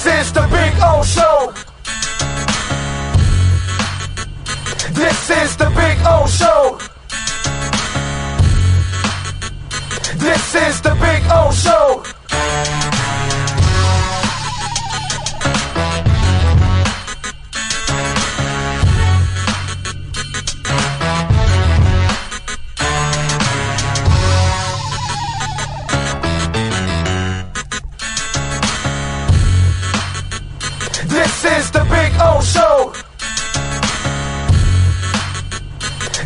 This is the Big O Show. This is the Big O Show. This is the Big O Show. This is the Big O Show.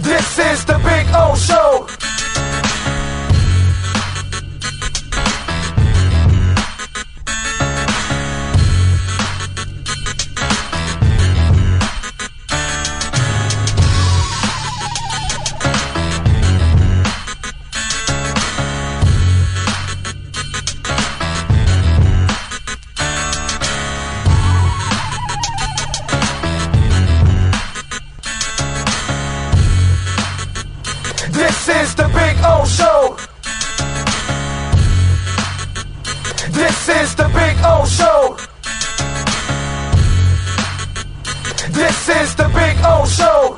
This is the Big O Show. This is the Big O Show. This is the Big O Show. This is the Big O Show.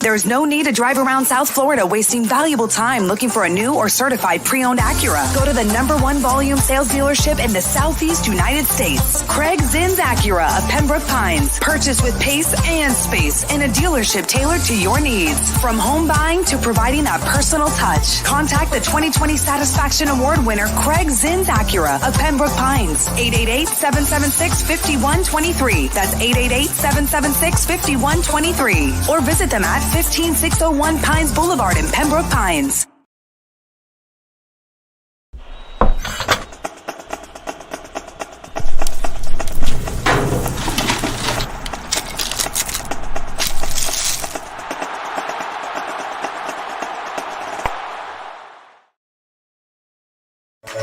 There's no need to drive around South Florida wasting valuable time looking for a new or certified pre-owned Acura. Go to the #1 volume sales dealership in the Southeast United States. Craig Zinn's Acura of Pembroke Pines. Purchase with pace and space in a dealership tailored to your needs. From home buying to providing that personal touch. Contact the 2020 Satisfaction Award winner Craig Zinn's Acura of Pembroke Pines. 888-776-5123. That's 888-776-5123. Or visit them at 15601 Pines Boulevard in Pembroke Pines.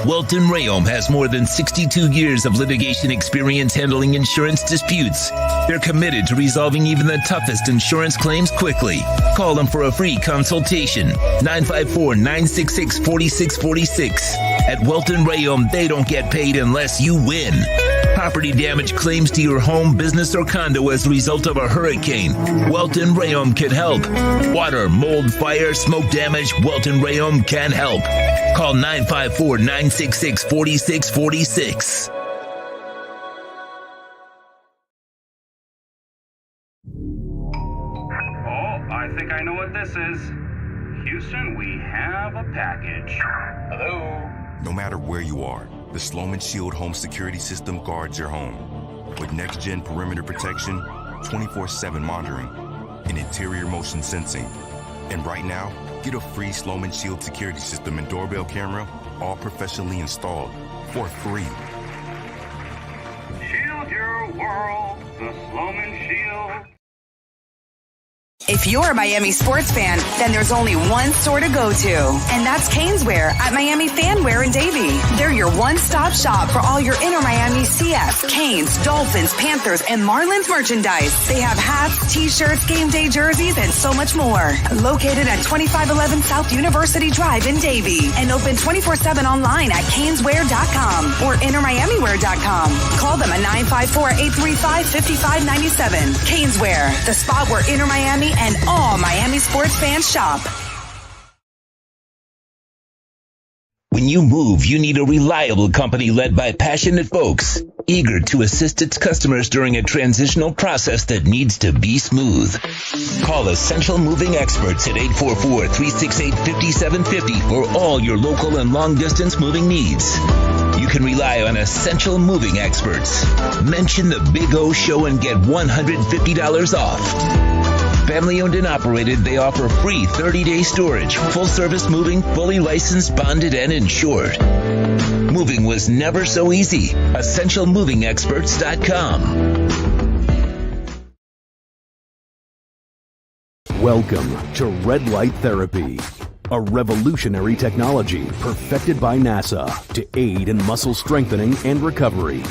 Welton Rayom has more than 62 years of litigation experience handling insurance disputes. They're committed to resolving even the toughest insurance claims quickly. Call them for a free consultation. 954-966-4646. At Welton Rayom, they don't get paid unless you win. Property damage claims to your home, business, or condo as a result of a hurricane. Welton Rayom can help. Water, mold, fire, smoke damage, Welton Rayom can help. Call 954-966-4646. I think I know what this is. Houston, we have a package. Hello? No matter where you are, the Sloman Shield home security system guards your home. With next-gen perimeter protection, 24/7 monitoring, and interior motion sensing. And right now, get a free Sloman Shield security system and doorbell camera, all professionally installed, for free. Shield your world, the Sloman Shield. If you're a Miami sports fan, then there's only one store to go to, and that's Caneswear at Miami Fanwear in Davie. They're your one-stop shop for all your inner Miami CF, Canes, Dolphins, Panthers, and Marlins merchandise. They have hats, t-shirts, game day jerseys, and so much more. Located at 2511 South University Drive in Davie, and open 24/7 online at caneswear.com or innermiamiwear.com. Call them at 954-835-5597. Caneswear, the spot where Inner Miami and all Miami sports fans shop. When you move, you need a reliable company led by passionate folks, eager to assist its customers during a transitional process that needs to be smooth. Call Essential Moving Experts at 844-368-5750 for all your local and long-distance moving needs. You can rely on Essential Moving Experts. Mention the Big O Show and get $150 off. Family owned and operated, they offer free 30-day storage, full service moving, fully licensed, bonded, and insured. Moving was never so easy. EssentialMovingExperts.com. Welcome to Red Light Therapy, a revolutionary technology perfected by NASA to aid in muscle strengthening and recovery.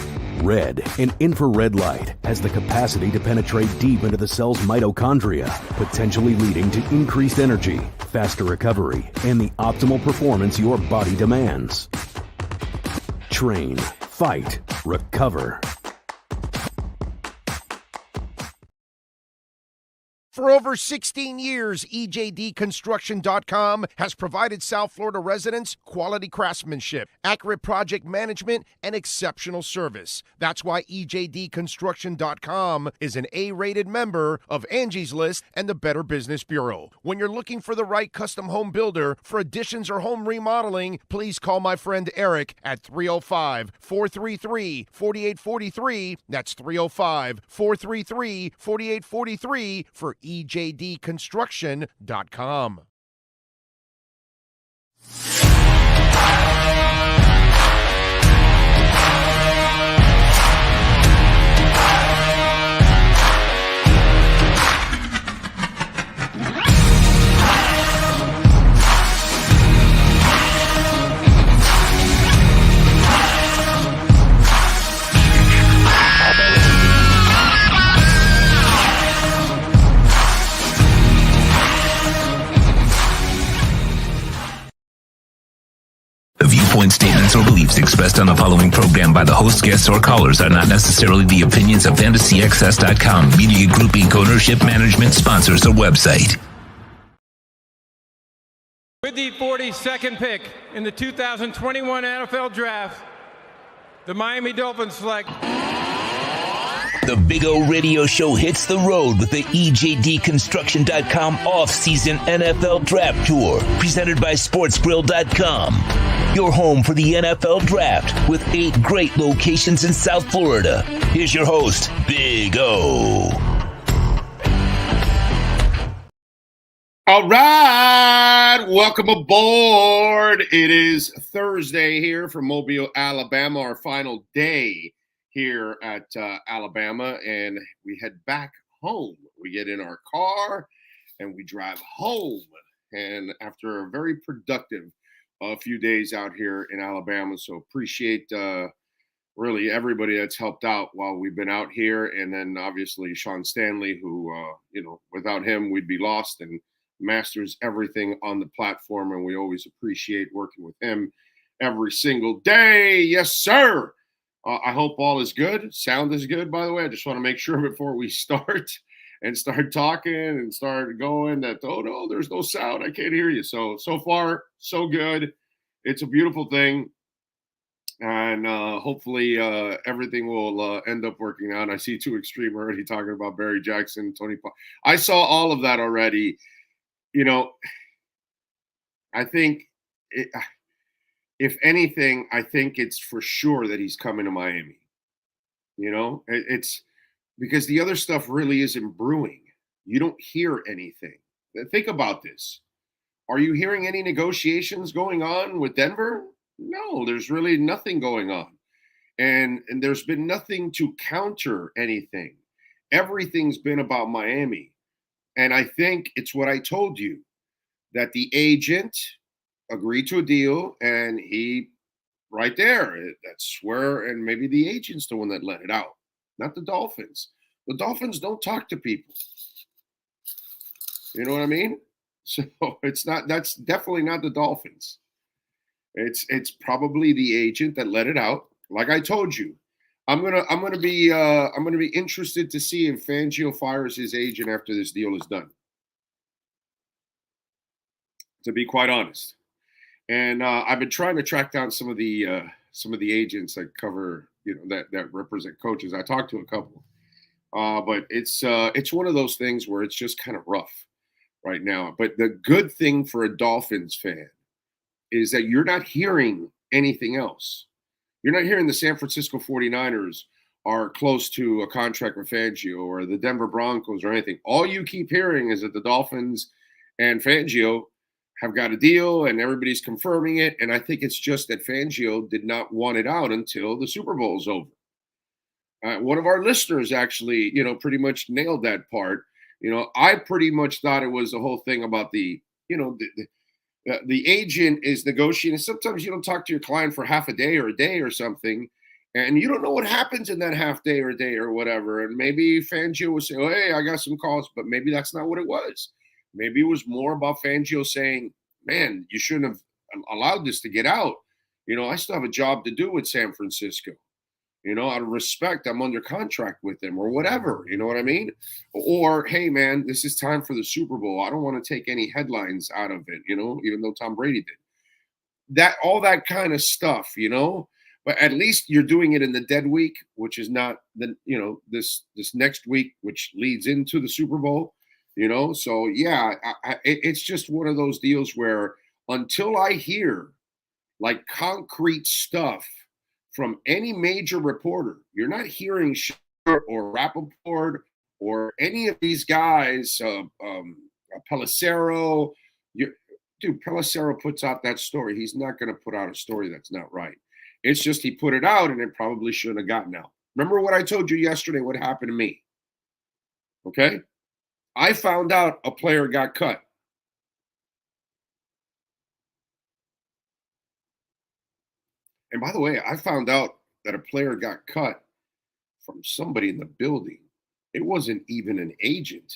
Red, an infrared light, has the capacity to penetrate deep into the cell's mitochondria, potentially leading to increased energy, faster recovery, and the optimal performance your body demands. Train, fight, recover. For over 16 years, EJDconstruction.com has provided South Florida residents quality craftsmanship, accurate project management, and exceptional service. That's why EJDconstruction.com is an A-rated member of Angie's List and the Better Business Bureau. When you're looking for the right custom home builder for additions or home remodeling, please call my friend Eric at 305-433-4843. That's 305-433-4843 for EJDconstruction.com. The viewpoint statements or beliefs expressed on the following program by the host, guests, or callers are not necessarily the opinions of FantasyXS.com, Media Group Inc., ownership, management, sponsors, or website. With the 42nd pick in the 2021 NFL Draft, the Miami Dolphins select... The Big O Radio Show hits the road with the EJDconstruction.com off-season NFL Draft Tour, presented by SportsGrill.com. Your home for the NFL Draft with 8 great locations in South Florida. Here's your host, Big O. All right, welcome aboard. It is Thursday here from Mobile, Alabama, our final day here at Alabama, and we head back home. We get in our car and we drive home. And after a very productive few days out here in Alabama, so appreciate really everybody that's helped out while we've been out here. And then obviously Sean Stanley, who, without him, we'd be lost and masters everything on the platform. And we always appreciate working with him every single day. Yes, sir. I hope all is good. Sound is good, by the way. I just want to make sure before we start and start talking and start going that, oh, no, there's no sound. I can't hear you. So far, so good. It's a beautiful thing. And hopefully everything will end up working out. I see Too Extreme already talking about Barry Jackson, Tony. I saw all of that already. I think if anything, I think it's for sure that he's coming to Miami. It's because the other stuff really isn't brewing. You don't hear anything. Think about this. Are you hearing any negotiations going on with Denver? No, there's really nothing going on. And there's been nothing to counter anything. Everything's been about Miami. And I think it's what I told you, that the agent agreed to a deal, and he right there, that's where, and maybe the agent's the one that let it out, not the Dolphins. The Dolphins don't talk to people. You know what I mean? So that's definitely not the Dolphins. It's probably the agent that let it out. Like I told you, I'm gonna be interested to see if Fangio fires his agent after this deal is done. To be quite honest. And I've been trying to track down some of the agents that cover, that represent coaches. I talked to a couple, but it's one of those things where it's just kind of rough right now. But the good thing for a Dolphins fan is that you're not hearing anything else. You're not hearing the San Francisco 49ers are close to a contract with Fangio or the Denver Broncos or anything. All you keep hearing is that the Dolphins and Fangio have got a deal and everybody's confirming it. And I think it's just that Fangio did not want it out until the Super Bowl is over. One of our listeners actually, pretty much nailed that part. I pretty much thought it was the whole thing about the agent is negotiating. Sometimes you don't talk to your client for half a day or something. And you don't know what happens in that half day or day or whatever. And maybe Fangio was saying, oh, hey, I got some calls, but maybe that's not what it was. Maybe it was more about Fangio saying, man, you shouldn't have allowed this to get out. I still have a job to do with San Francisco. Out of respect, I'm under contract with them or whatever. You know what I mean? Or, hey, man, this is time for the Super Bowl. I don't want to take any headlines out of it, even though Tom Brady did. All that kind of stuff, But at least you're doing it in the dead week, which is not this next week, which leads into the Super Bowl. So yeah, it's just one of those deals where until I hear like concrete stuff from any major reporter, you're not hearing or Rappaport or any of these guys, Pelissero. Dude, Pelissero puts out that story. He's not going to put out a story that's not right. It's just he put it out and it probably shouldn't have gotten out. Remember what I told you yesterday, what happened to me? Okay? I found out a player got cut. And by the way, I found out that a player got cut from somebody in the building. It wasn't even an agent.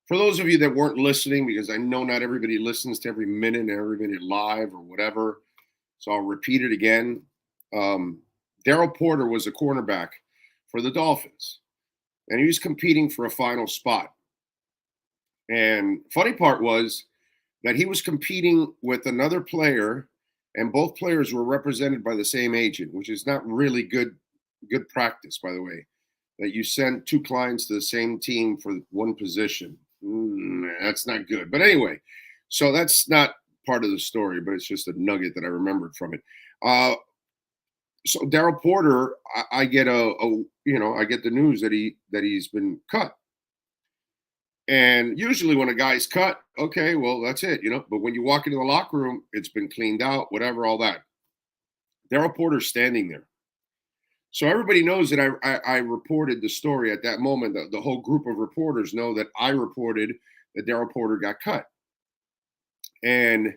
For those of you that weren't listening, because I know not everybody listens to every minute and every minute live or whatever, so I'll repeat it again. Daryl Porter was a cornerback for the Dolphins, and he was competing for a final spot. And funny part was that he was competing with another player, and both players were represented by the same agent, which is not really good practice, by the way, that you send two clients to the same team for one position. That's not good. But anyway, so that's not part of the story, but it's just a nugget that I remembered from it. So Daryl Porter, I get I get the news that he's been cut. And usually when a guy's cut, okay, well, that's it, But when you walk into the locker room, it's been cleaned out, whatever, all that. Daryl Porter's standing there. So everybody knows that I reported the story at that moment. The whole group of reporters know that I reported that Daryl Porter got cut. And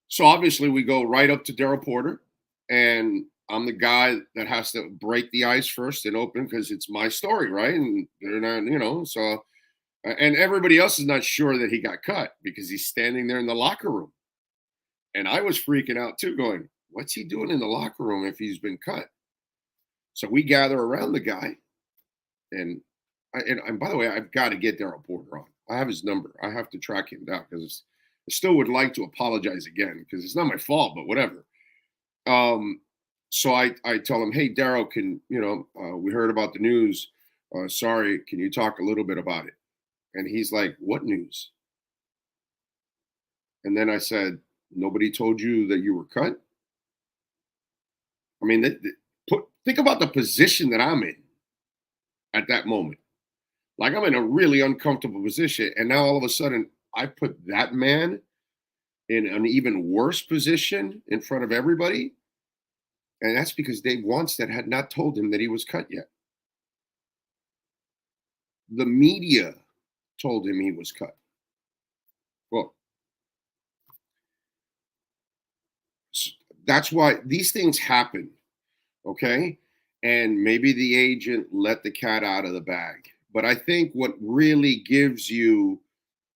so obviously we go right up to Daryl Porter, and I'm the guy that has to break the ice first and open because it's my story, right? And they're not, so, and everybody else is not sure that he got cut because he's standing there in the locker room. And I was freaking out too, going, what's he doing in the locker room if he's been cut? So we gather around the guy, and by the way, I've got to get Daryl Porter on. I have his number. I have to track him down because I still would like to apologize again because it's not my fault, but whatever. So I tell him, hey, Daryl, we heard about the news. Sorry, can you talk a little bit about it? And he's like, what news? And then I said, nobody told you that you were cut? I mean, think about the position that I'm in at that moment. Like I'm in a really uncomfortable position. And now all of a sudden I put that man in an even worse position in front of everybody. And that's because Dave Wanstead had not told him that he was cut yet. The media told him he was cut. Well, that's why these things happen. Okay. And maybe the agent let the cat out of the bag. But I think what really gives you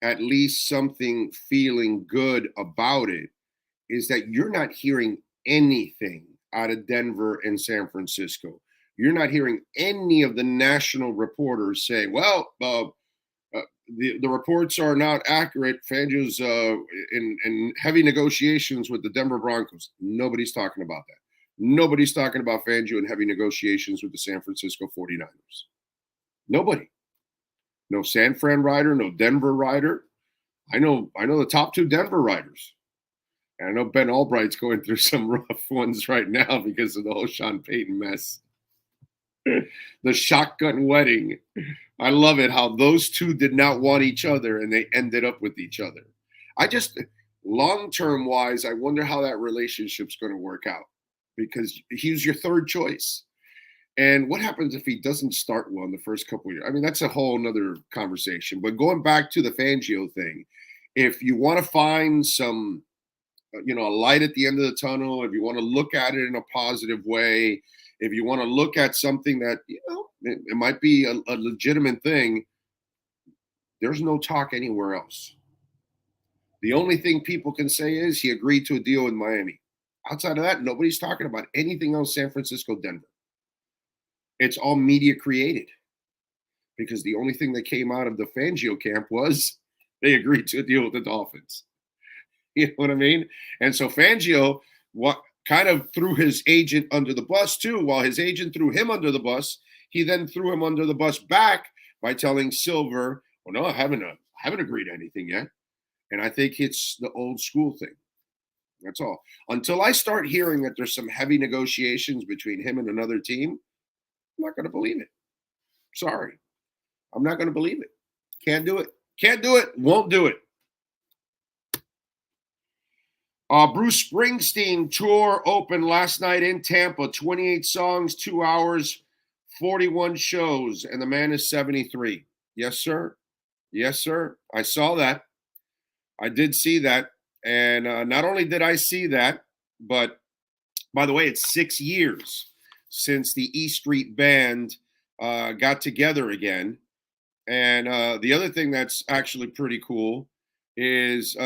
at least something feeling good about it is that you're not hearing anything out of Denver and San Francisco. You're not hearing any of the national reporters say, well, the reports are not accurate. Fangio's in heavy negotiations with the Denver Broncos. Nobody's talking about that. Nobody's talking about Fangio in heavy negotiations with the San Francisco 49ers. Nobody. No San Fran writer, no Denver writer. I know the top two Denver writers. And I know Ben Albright's going through some rough ones right now because of the whole Sean Payton mess. The shotgun wedding. I love it how those two did not want each other and they ended up with each other. Long-term wise, I wonder how that relationship's going to work out because he's your third choice. And what happens if he doesn't start well in the first couple of years? I mean, that's a whole nother conversation. But going back to the Fangio thing, if you want to find some a light at the end of the tunnel, if you want to look at it in a positive way, if you want to look at something that, it might be a legitimate thing, there's no talk anywhere else. The only thing people can say is he agreed to a deal with Miami. Outside of that, nobody's talking about anything else San Francisco, Denver. It's all media created because the only thing that came out of the Fangio camp was they agreed to a deal with the Dolphins. You know what I mean? And so Fangio kind of threw his agent under the bus too. While his agent threw him under the bus, he then threw him under the bus back by telling Silver, well, no, I haven't agreed to anything yet. And I think it's the old school thing. That's all. Until I start hearing that there's some heavy negotiations between him and another team, I'm not going to believe it. Sorry. I'm not going to believe it. Can't do it. Can't do it. Won't do it. Bruce Springsteen tour opened last night in Tampa. 28 songs, 2 hours, 41 shows, and the man is 73. Yes, sir. Yes, sir. I saw that. I did see that. And not only did I see that, but by the way, it's 6 years since the E Street Band got together again. And the other thing that's actually pretty cool is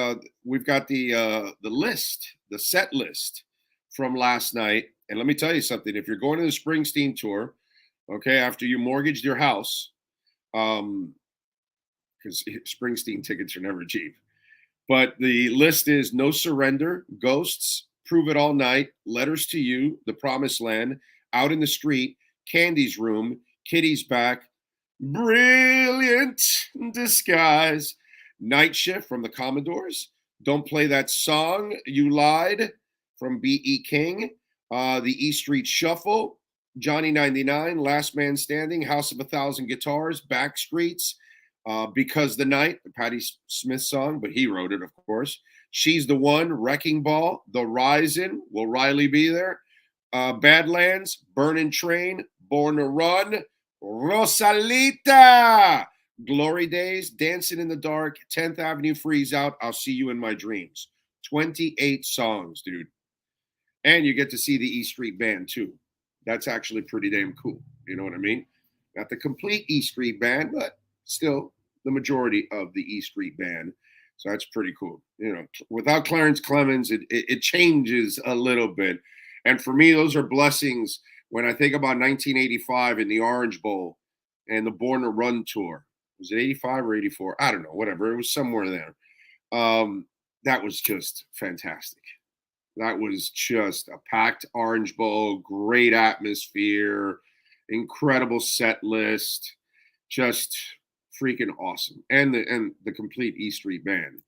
we've got the list, the set list from last night. And let me tell you something. If you're going to the Springsteen tour, okay, after you mortgaged your house, because Springsteen tickets are never cheap. But the list is No Surrender, Ghosts, Prove It All Night, Letters to You, The Promised Land, Out in the Street, Candy's Room, Kitty's Back, Brilliant Disguise, Night Shift from the Commodores, Don't Play That Song, You Lied from B.E. King, The E Street Shuffle, Johnny 99, Last Man Standing, House of a Thousand Guitars, Backstreets, Because the Night, the Patti Smith song, but he wrote it, of course. She's the One, Wrecking Ball, The Rising, Will Riley Be There? Badlands, Burning Train, Born to Run, Rosalita, Glory Days, Dancing in the Dark, 10th Avenue Freeze Out, I'll See You in My Dreams. 28 songs, dude. And you get to see the E Street Band, too. That's actually pretty damn cool. You know what I mean? Not the complete E Street Band, but still the majority of the E Street Band. So that's pretty cool. You know, without Clarence Clemens, it changes a little bit. And for me, those are blessings when I think about 1985 in the Orange Bowl and the Born to Run tour. Was it 85 or 84? I don't know, whatever. It was somewhere there. That was just fantastic. That was just a packed Orange Bowl, great atmosphere, incredible set list, just freaking awesome. And the complete E Street Band,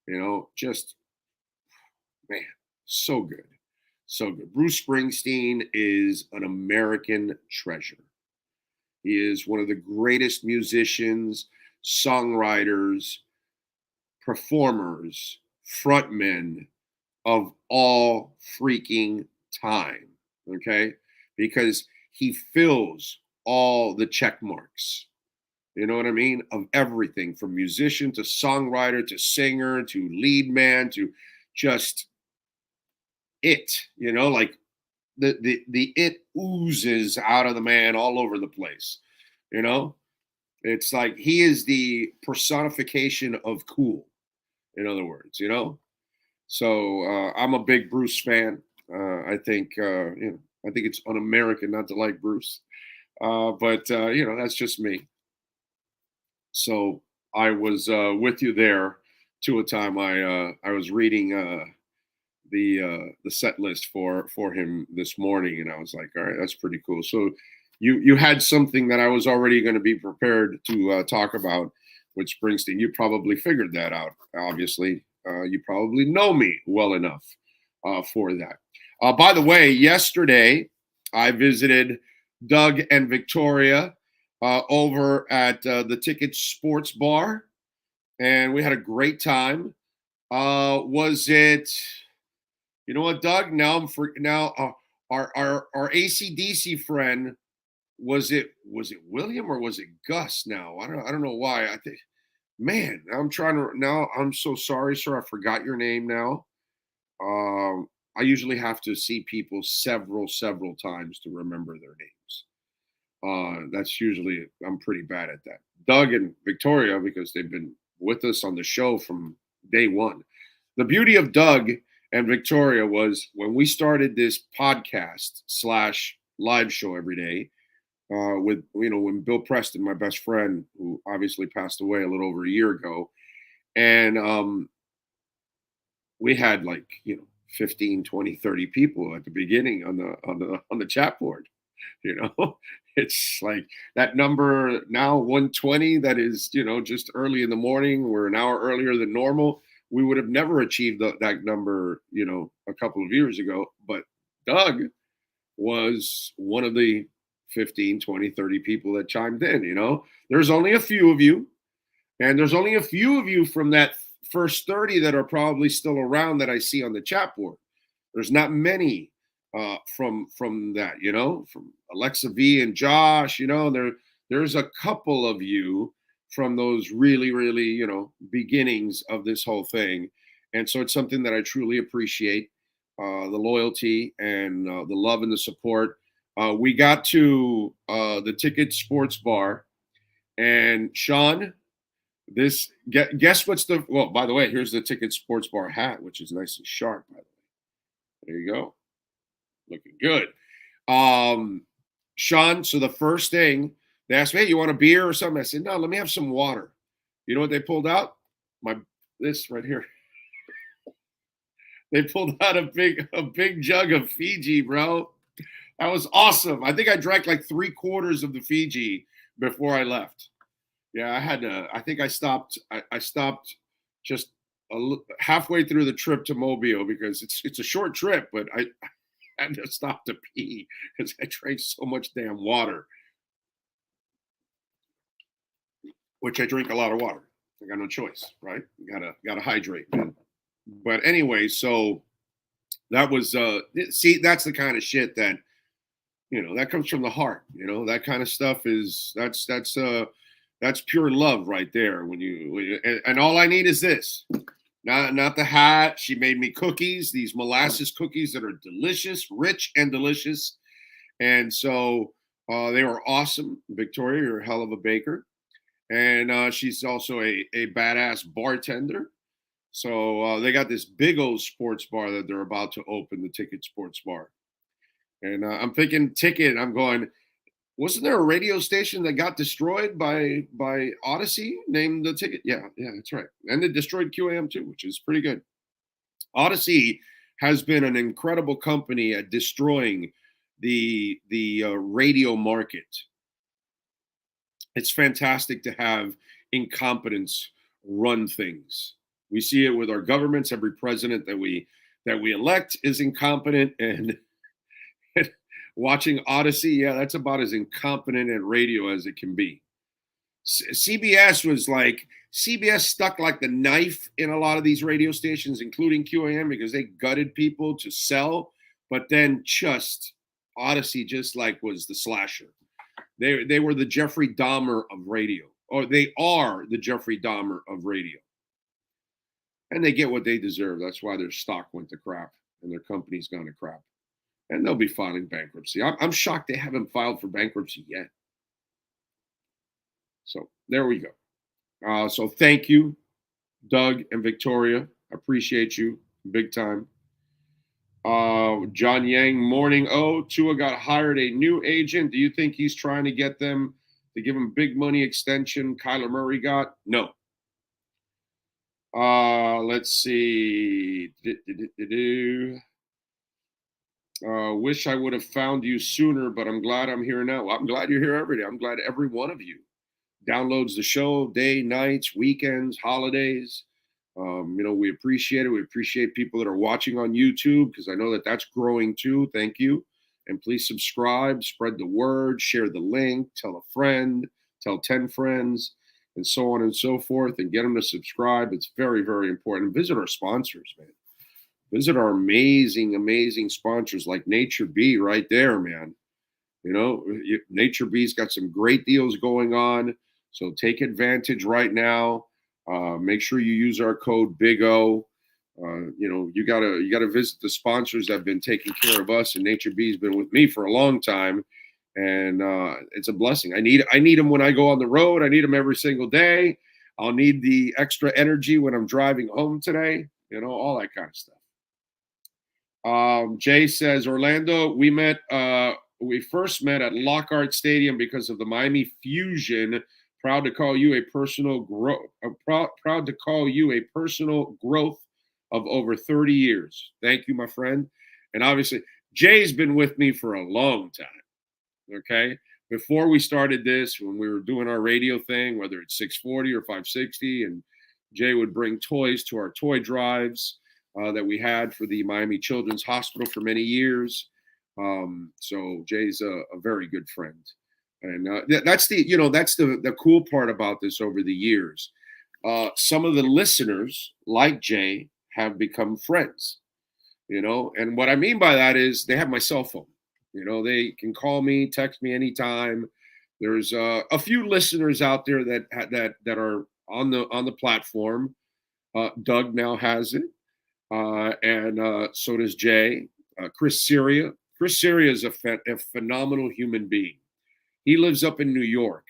you know, just, man, so good. So good. Bruce Springsteen is an American treasure. He is one of the greatest musicians, songwriters, performers, frontmen of all freaking time, okay? Because he fills all the check marks. You know what I mean? Of everything from musician to songwriter to singer to lead man to just it, you know, like the it oozes out of the man all over the place, you know? It's like he is the personification of cool, in other words, you know? So I'm a big Bruce fan. I think I think it's un-American not to like Bruce, but that's just me. So I was with you there to a time I was reading the set list for him this morning, and I was like, all right, that's pretty cool. So you had something that I was already going to be prepared to talk about with Springsteen. You probably figured that out, obviously. You probably know me well enough for that. By the way, yesterday I visited Doug and Victoria over at the Ticket Sports Bar, and we had a great time. Was it, you know what, Doug? Now our AC/DC friend, was it William or was it Gus? Now I don't know why. I think. Man, I'm so sorry, sir. I forgot your name now. I usually have to see people several times to remember their names. That's usually, I'm pretty bad at that. Doug and Victoria, because they've been with us on the show from day one. The beauty of Doug and Victoria was when we started this podcast / live show every day, with, when Bill Preston, my best friend, who obviously passed away a little over a year ago, and we had 15, 20, 30 people at the beginning on the chat board. It's like that number now 120. That is, just early in the morning. We're an hour earlier than normal. We would have never achieved that number, a couple of years ago. But Doug was one of the 15, 20, 30 people that chimed in. There's only a few of you, and there's only a few of you from that first 30 that are probably still around that I see on the chat board. There's not many from that, from Alexa V and Josh, there's a couple of you from those really, really, beginnings of this whole thing. And so it's something that I truly appreciate, the loyalty and the love and the support. We got to the Ticket Sports Bar, and Sean, guess what's by the way, here's the Ticket Sports Bar hat, which is nice and sharp, by the way. There you go. Looking good. Sean, so the first thing, they asked me, hey, you want a beer or something? I said, no, let me have some water. You know what they pulled out? This right here. They pulled out a big jug of Fiji, bro. That was awesome. I think I drank like 3/4 of the Fiji before I left. Yeah, I think I stopped. I stopped just halfway through the trip to Mobile because it's a short trip, but I had to stop to pee because I drank so much damn water. Which I drink a lot of water. I got no choice, right? Gotta hydrate, man. But anyway, so that was see, that's the kind of shit that that comes from the heart. That kind of stuff that's pure love right there. And all I need is this. Not the hat. She made me cookies, these molasses cookies that are delicious, rich and delicious. And so they were awesome. Victoria, you're a hell of a baker. And she's also a badass bartender. So they got this big old sports bar that they're about to open, the Ticket Sports Bar. And I'm thinking Ticket, I'm going, wasn't there a radio station that got destroyed by Odyssey named the Ticket? Yeah, that's right. And they destroyed QAM too, which is pretty good. Odyssey has been an incredible company at destroying the radio market. It's fantastic to have incompetence run things. We see it with our governments. Every president that we elect is incompetent, and watching Odyssey, yeah, that's about as incompetent at radio as it can be. CBS stuck like the knife in a lot of these radio stations, including QAM, because they gutted people to sell. But then Odyssey was the slasher. They were the Jeffrey Dahmer of radio, or they are the Jeffrey Dahmer of radio. And they get what they deserve. That's why their stock went to crap and their company's gone to crap. And they'll be filing bankruptcy. I'm shocked they haven't filed for bankruptcy yet. So there we go. So thank you, Doug and Victoria. Appreciate you big time. John Yang, morning. Tua got hired a new agent. Do you think he's trying to get them to give him big money extension Kyler Murray got? No. Let's see. Wish I would have found you sooner, but I'm glad I'm here now. Well, I'm glad you're here every day. I'm glad every one of you downloads the show, day, nights, weekends, holidays. We appreciate it. We appreciate people that are watching on YouTube because I know that that's growing too. Thank you. And please subscribe, spread the word, share the link, tell a friend, tell 10 friends, and so on and so forth, and get them to subscribe. It's very, very important. Visit our sponsors, man. Visit our amazing, amazing sponsors like Nature Bee right there, man. Nature Bee's got some great deals going on. So take advantage right now. Make sure you use our code BIG-O. You gotta visit the sponsors that have been taking care of us, and Nature B's been with me for a long time, and it's a blessing. I need them when I go on the road. I need them every single day. I'll need the extra energy when I'm driving home today. All that kind of stuff. Jay says, Orlando, we first met at Lockhart Stadium because of the Miami Fusion. Proud to call you a personal growth. Proud to call you a personal growth of over 30 years. Thank you, my friend. And obviously, Jay's been with me for a long time. Okay, before we started this, when we were doing our radio thing, whether it's 640 or 560, and Jay would bring toys to our toy drives that we had for the Miami Children's Hospital for many years. So Jay's a very good friend, and that's the cool part about this over the years. Some of the listeners, like Jay, have become friends, and what I mean by that is they have my cell phone. They can call me, text me anytime. There's a few listeners out there that are on the platform. Doug now has it, and so does Jay. Chris Syria. Chris Syria is a phenomenal human being. He lives up in New York,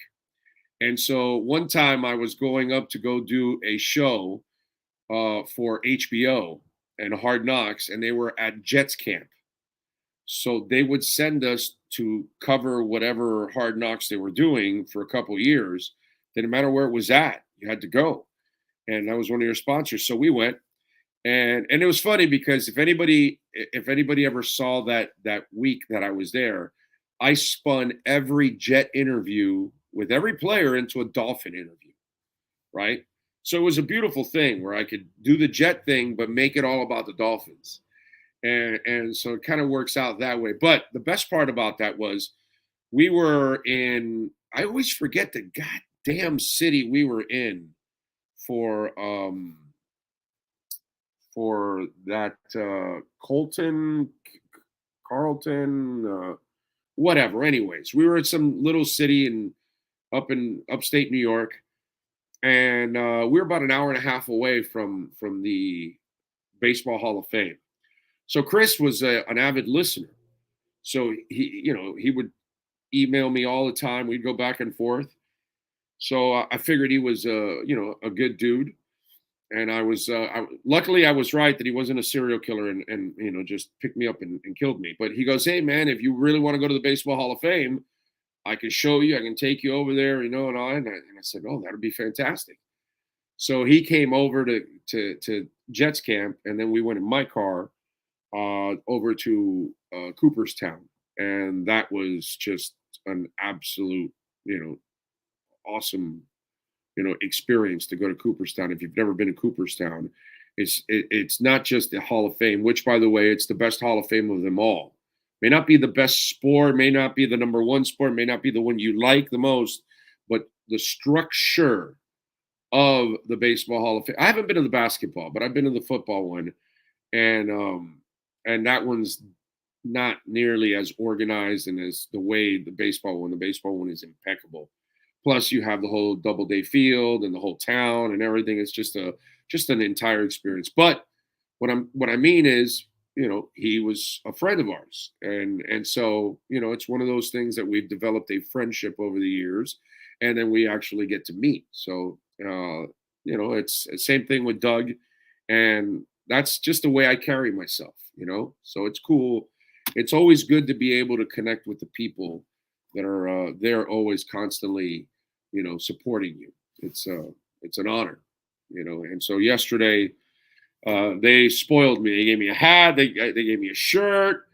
and so one time I was going up to go do a show for HBO and Hard Knocks, and they were at Jets camp. So they would send us to cover whatever Hard Knocks they were doing for a couple of years. Didn't matter where it was at, you had to go. And that was one of your sponsors. So we went. And it was funny because if anybody ever saw that week that I was there, I spun every Jet interview with every player into a Dolphin interview, right? So it was a beautiful thing where I could do the Jet thing, but make it all about the Dolphins. And so it kind of works out that way. But the best part about that was we were in, I always forget the goddamn city we were in for that Carlton, whatever. Anyways, we were at some little city up in upstate New York, and we were about an hour and a half away from the Baseball Hall of Fame. So Chris was an avid listener. So he would email me all the time. We'd go back and forth. So I figured he was a good dude. And luckily I was right that he wasn't a serial killer and just picked me up and killed me. But he goes, hey man, if you really want to go to the Baseball Hall of Fame, I can show you, I can take you over there, and all. And I said, oh, that'd be fantastic. So he came over to Jets camp, and then we went in my car over to Cooperstown, and that was just an absolute, awesome, experience to go to Cooperstown. If you've never been to Cooperstown, it's not just the Hall of Fame, which, by the way, it's the best Hall of Fame of them all. May not be the best sport, may not be the number one sport, may not be the one you like the most, but the structure of the Baseball Hall of Fame. I haven't been to the basketball, but I've been to the football one, and that one's not nearly as organized and as the way the baseball one. The baseball one is impeccable. Plus, you have the whole Doubleday Field and the whole town and everything. It's just an entire experience. But what I mean is, he was a friend of ours, and so it's one of those things that we've developed a friendship over the years, and then we actually get to meet. So it's the same thing with Doug, and that's just the way I carry myself. So it's cool. It's always good to be able to connect with the people that are there, always constantly, supporting you. It's an honor, And so yesterday, they spoiled me. They gave me a hat. They gave me a shirt.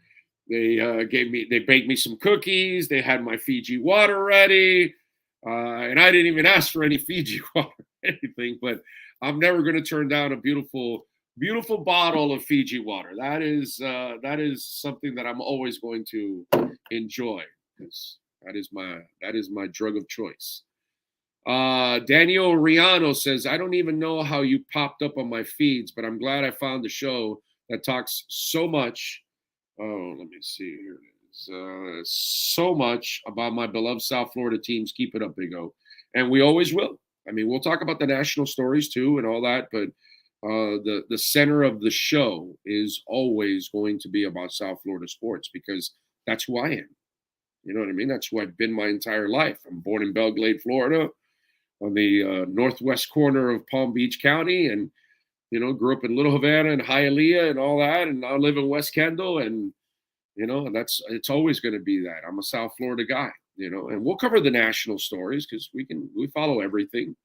They baked me some cookies. They had my Fiji water ready, and I didn't even ask for any Fiji water or anything. But I'm never going to turn down a beautiful bottle of Fiji water. That is something that I'm always going to enjoy, because that is my drug of choice. Daniel Riano says, I don't even know how you popped up on my feeds, but I'm glad I found the show that talks so much. Oh, let me see. Here it is. So much about my beloved South Florida teams. Keep it up, Big O. And we always will. I mean, we'll talk about the national stories too and all that, but the center of the show is always going to be about South Florida sports because that's who I am. You know what I mean? That's who I've been my entire life. I'm born in Belglade, Florida, on the northwest corner of Palm Beach County, and grew up in Little Havana and Hialeah and all that, and now live in West Kendall, and and it's always going to be that. I'm a South Florida guy, and we'll cover the national stories because we follow everything,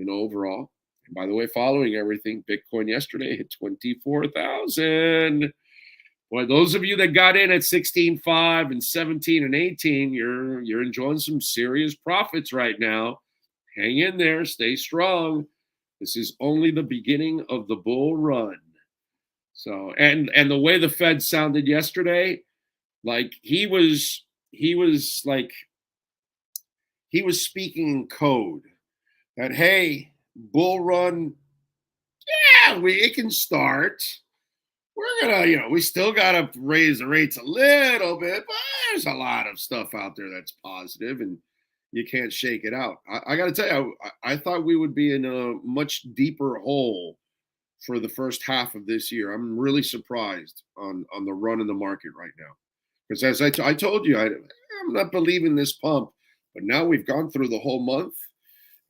overall. And by the way, following everything, Bitcoin yesterday hit 24,000. Boy, those of you that got in at 16.5 and 17 and 18, you're enjoying some serious profits right now. Hang in there, stay strong. This is only the beginning of the bull run. So, and the way the Fed sounded yesterday, like he was speaking in code that, hey, bull run, yeah, it can start. We're gonna, we still gotta raise the rates a little bit, but there's a lot of stuff out there that's positive, and you can't shake it out. I got to tell you, I thought we would be in a much deeper hole for the first half of this year. I'm really surprised on the run in the market right now. Because as I told you, I'm not believing this pump. But now we've gone through the whole month.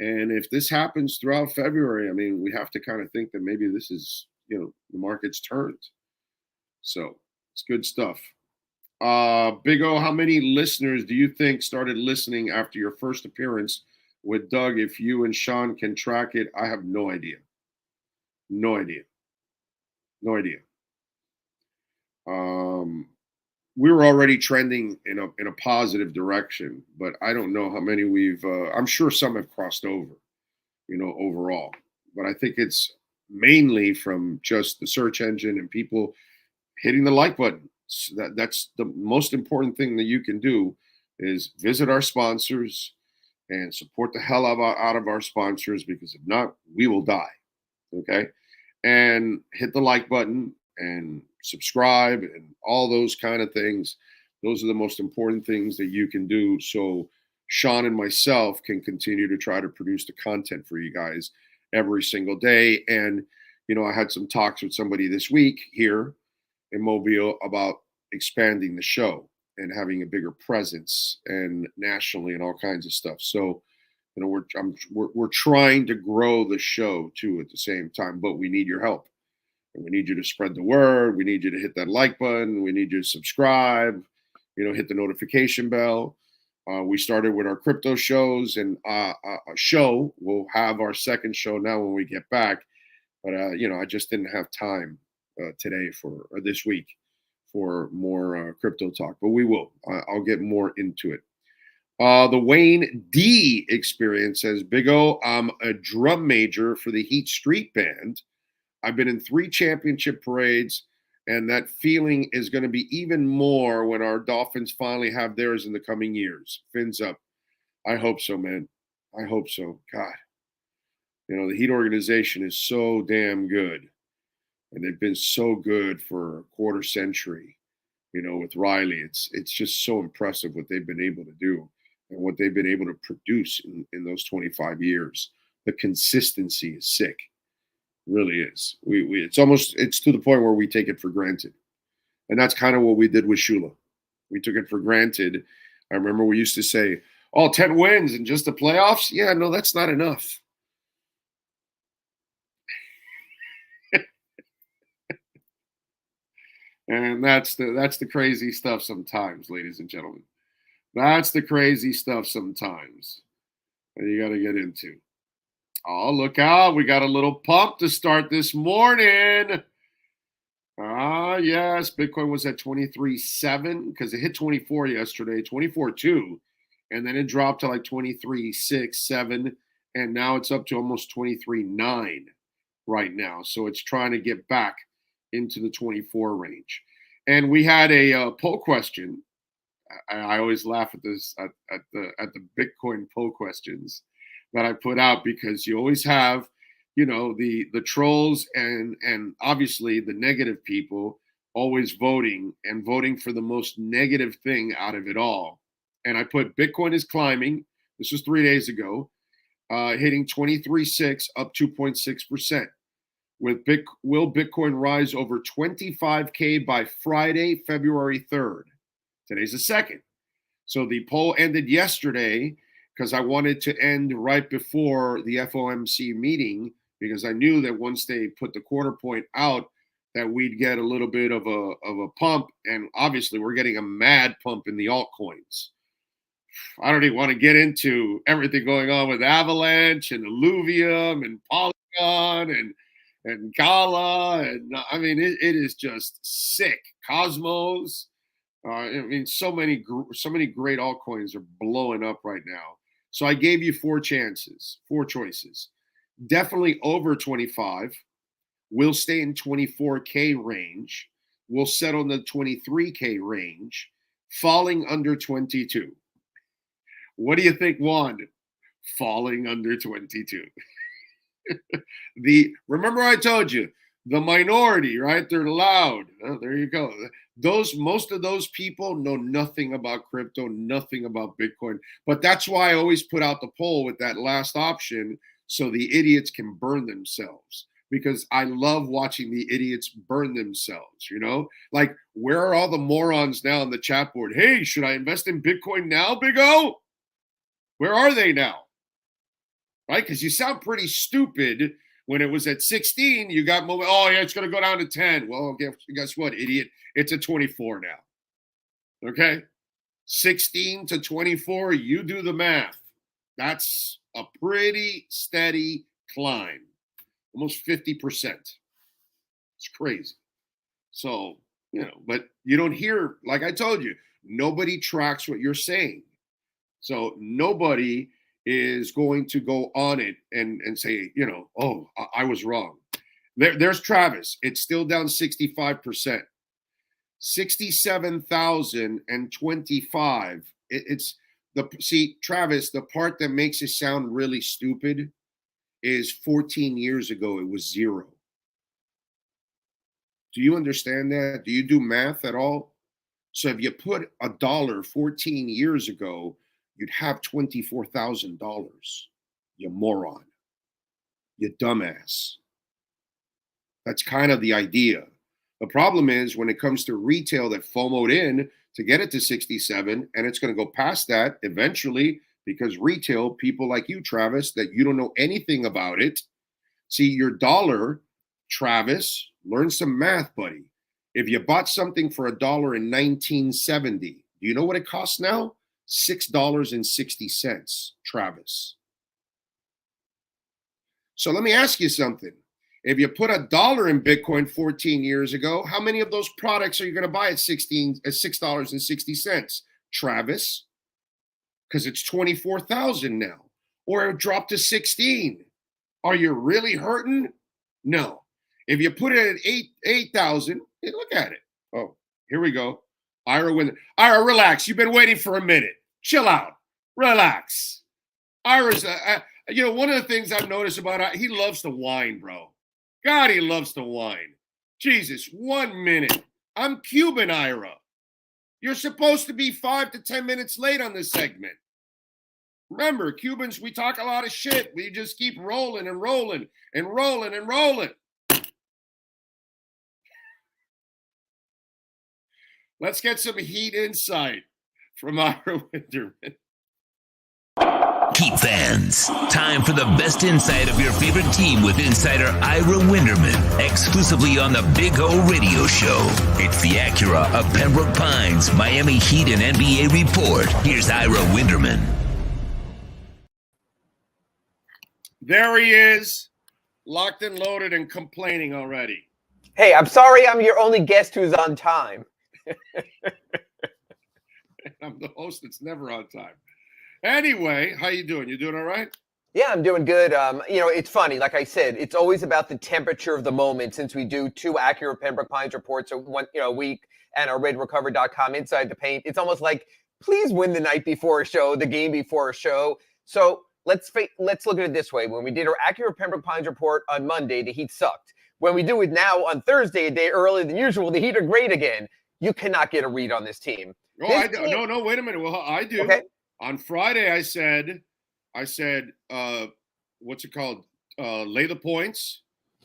And if this happens throughout February, I mean, we have to kind of think that maybe this is, the market's turned. So it's good stuff. Big O, how many listeners do you think started listening after your first appearance with Doug? If you and Sean can track it, I have no idea. No idea. We were already trending in a positive direction, but I don't know how many we've. I'm sure some have crossed over, overall. But I think it's mainly from just the search engine and people hitting the like button. So that's the most important thing that you can do is visit our sponsors and support the hell out of our sponsors, because if not, we will die. Okay. And hit the like button and subscribe and all those kind of things. Those are the most important things that you can do. So Sean and myself can continue to try to produce the content for you guys every single day. And, I had some talks with somebody this week here in Mobile about expanding the show and having a bigger presence and nationally and all kinds of stuff. So, we're trying to grow the show too at the same time, but we need your help, and we need you to spread the word. We need you to hit that like button. We need you to subscribe, hit the notification bell. We started with our crypto shows, and a show. We'll have our second show now when we get back. But, I just didn't have time today or this week for more crypto talk, but we will. I'll get more into it. The Wayne D experience says, Big O, I'm a drum major for the Heat Street Band. I've been in 3 championship parades, and that feeling is going to be even more when our Dolphins finally have theirs in the coming years. Fins up. I hope so, man. I hope so. God. The Heat organization is so damn good. And they've been so good for a quarter century, with Riley. It's just so impressive what they've been able to do and what they've been able to produce in those 25 years. The consistency is sick. It really is. It's to the point where we take it for granted. And that's kind of what we did with Shula. We took it for granted. I remember we used to say, 10 wins and just the playoffs? Yeah, no, that's not enough. And that's the crazy stuff sometimes, ladies and gentlemen. That's the crazy stuff sometimes that you got to get into. Oh, look out. We got a little pump to start this morning. Yes. Bitcoin was at 23.7 because it hit 24 yesterday, 24.2. And then it dropped to like 23.6, 7. And now it's up to almost 23.9 right now. So it's trying to get back into the 24 range. And we had a poll question. I always laugh at this at the Bitcoin poll questions that I put out, because you always have, the trolls and obviously the negative people always voting for the most negative thing out of it all. And I put Bitcoin is climbing. This was 3 days ago, hitting 23.6, up 2.6%. Will Bitcoin rise over 25K by Friday, February 3rd? Today's the 2nd. So the poll ended yesterday because I wanted to end right before the FOMC meeting because I knew that once they put the quarter point out that we'd get a little bit of a pump. And obviously we're getting a mad pump in the altcoins. I don't even want to get into everything going on with Avalanche and Illuvium and Polygon and Gala. And I mean, it is just sick. Cosmos. I mean, so many great altcoins are blowing up right now. So I gave you four choices. Definitely over 25. We'll stay in 24K range. We'll settle in the 23K range. Falling under 22. What do you think won? Falling under 22. Remember I told you, the minority, right? They're loud. Oh, there you go. Most of those people know nothing about crypto, nothing about Bitcoin. But that's why I always put out the poll with that last option so the idiots can burn themselves. Because I love watching the idiots burn themselves, you know? Like, where are all the morons now on the chat board? Hey, should I invest in Bitcoin now, Big O? Where are they now? Right? Because you sound pretty stupid when it was at 16. You got, oh, yeah, it's going to go down to 10. Well, guess what, idiot? It's at 24 now. Okay? 16 to 24, you do the math. That's a pretty steady climb. Almost 50%. It's crazy. So, you know, but you don't hear, like I told you, nobody tracks what you're saying. So nobody is going to go on it and say, you know, oh, I was wrong. There's Travis. It's still down 65%. 67,025. See, Travis, the part that makes it sound really stupid is 14 years ago, it was zero. Do you understand that? Do you do math at all? So if you put $1 14 years ago, you'd have $24,000. You moron. You dumbass. That's kind of the idea. The problem is when it comes to retail that FOMO'd in to get it to 67, and it's going to go past that eventually, because retail, people like you, Travis, that you don't know anything about it. See, your dollar, Travis, learn some math, buddy. If you bought something for $1 in 1970, do you know what it costs now? $6.60, Travis. So let me ask you something. If you put $1 in Bitcoin 14 years ago, how many of those products are you going to buy at $6.60, Travis? Because it's 24,000 now, or it dropped to 16. Are you really hurting? No. If you put it at 8,000, look at it. Oh, here we go. Ira, relax. You've been waiting for a minute. Chill out. Relax. Ira's, one of the things I've noticed about he loves to whine, bro. God, he loves to whine. Jesus, 1 minute. I'm Cuban, Ira. You're supposed to be 5 to 10 minutes late on this segment. Remember, Cubans, we talk a lot of shit. We just keep rolling and rolling and rolling and rolling. Let's get some Heat insight from Ira Winderman. Heat fans, time for the best insight of your favorite team with insider Ira Winderman, exclusively on the Big O Radio Show. It's the Acura of Pembroke Pines, Miami Heat and NBA report. Here's Ira Winderman. There he is, locked and loaded and complaining already. Hey, I'm sorry I'm your only guest who's on time. I'm the host that's never on time. Anyway, how you doing? You doing all right? Yeah, I'm doing good. It's funny. Like I said, it's always about the temperature of the moment since we do 2 accurate Pembroke Pines reports a week and our RedRecover.com Inside the Paint. It's almost like, please win the night before a show, the game before a show. So let's look at it this way. When we did our accurate Pembroke Pines report on Monday, the Heat sucked. When we do it now on Thursday, a day earlier than usual, the Heat are great again. You cannot get a read on this team. Oh, I do. No, wait a minute. Well, I do. Okay. On Friday, I said, what's it called? Lay the points.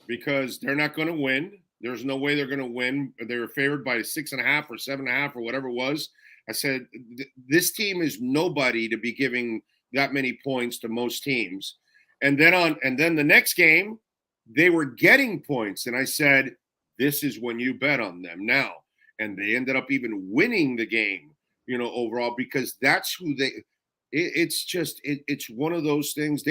because they're not going to win. There's no way they're going to win. They were favored by 6.5 or 7.5 or whatever it was. I said, this team is nobody to be giving that many points to most teams. And then the next game, they were getting points. And I said, this is when you bet on them now. And they ended up even winning the game, overall, because that's who it's one of those things.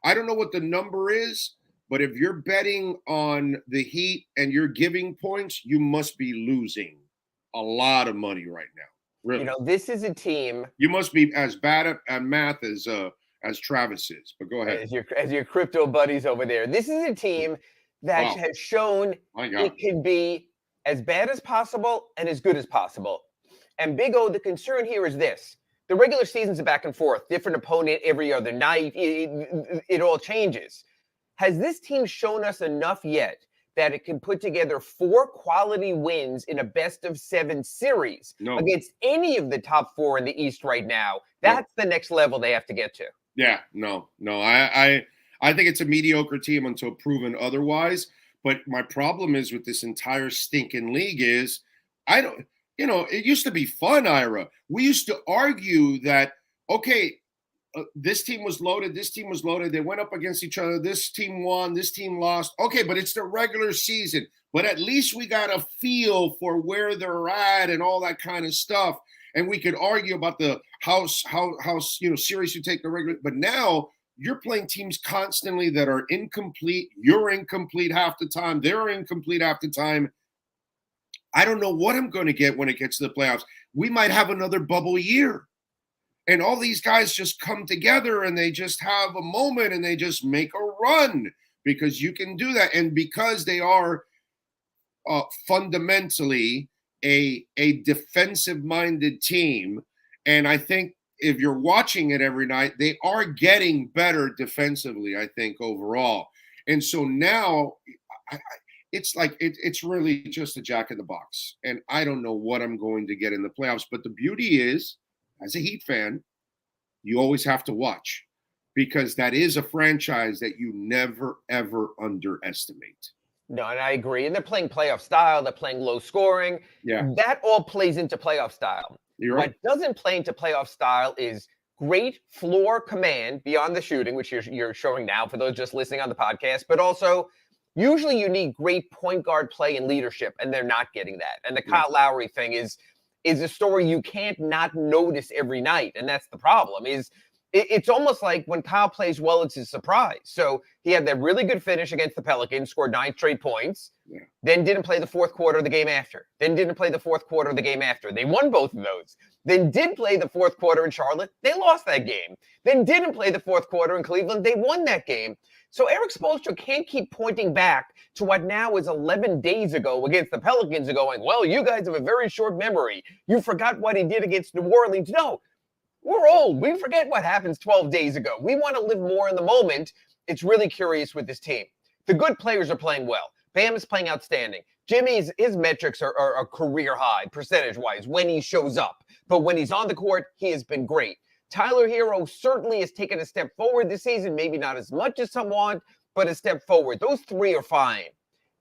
I don't know what the number is, but if you're betting on the Heat and you're giving points, you must be losing a lot of money right now. Really. This is a team. You must be as bad at math as Travis is. But go ahead. As your crypto buddies over there. This is a team that has shown it can be as bad as possible and as good as possible. And Big O, the concern here is this. The regular season's a back and forth, different opponent every other night. It all changes. Has this team shown us enough yet that it can put together 4 quality wins in a best-of-7 series against any of the top 4 in the East right now? That's the next level they have to get to. Yeah, no. I think it's a mediocre team until proven otherwise. But my problem is with this entire stinking league is it used to be fun, Ira. We used to argue that, okay, this team was loaded, this team was loaded. They went up against each other. This team won, this team lost. Okay, but it's the regular season. But at least we got a feel for where they're at and all that kind of stuff. And we could argue about the how serious you take the regular. But now you're playing teams constantly that are incomplete. You're incomplete half the time. They're incomplete half the time. I don't know what I'm going to get when it gets to the playoffs. We might have another bubble year. And all these guys just come together and they just have a moment and they just make a run because you can do that. And because they are fundamentally a defensive-minded team, and I think if you're watching it every night, they are getting better defensively, I think, overall. And so now it's like it's really just a jack in the box. And I don't know what I'm going to get in the playoffs. But the beauty is, as a Heat fan, you always have to watch because that is a franchise that you never, ever underestimate. No, and I agree. And they're playing playoff style. They're playing low scoring. Yeah. That all plays into playoff style. You're right. What doesn't play into playoff style is great floor command beyond the shooting, which you're showing now for those just listening on the podcast, but also usually you need great point guard play and leadership, and they're not getting that. And the Kyle Lowry thing is a story you can't not notice every night. And that's the problem it's almost like when Kyle plays well, it's a surprise. So he had that really good finish against the Pelicans, scored 9 straight points, then didn't play the fourth quarter of the game after, then didn't play the fourth quarter of the game after. They won both of those. Then did play the fourth quarter in Charlotte. They lost that game. Then didn't play the fourth quarter in Cleveland. They won that game. So Eric Spoelstra can't keep pointing back to what now is 11 days ago against the Pelicans and going, well, you guys have a very short memory. You forgot what he did against New Orleans. No, we're old. We forget what happens 12 days ago. We want to live more in the moment. It's really curious with this team. The good players are playing well. Bam is playing outstanding. Jimmy's his metrics are a career high percentage-wise when he shows up. But when he's on the court, he has been great. Tyler Hero certainly has taken a step forward this season, maybe not as much as some want, but a step forward. Those 3 are fine.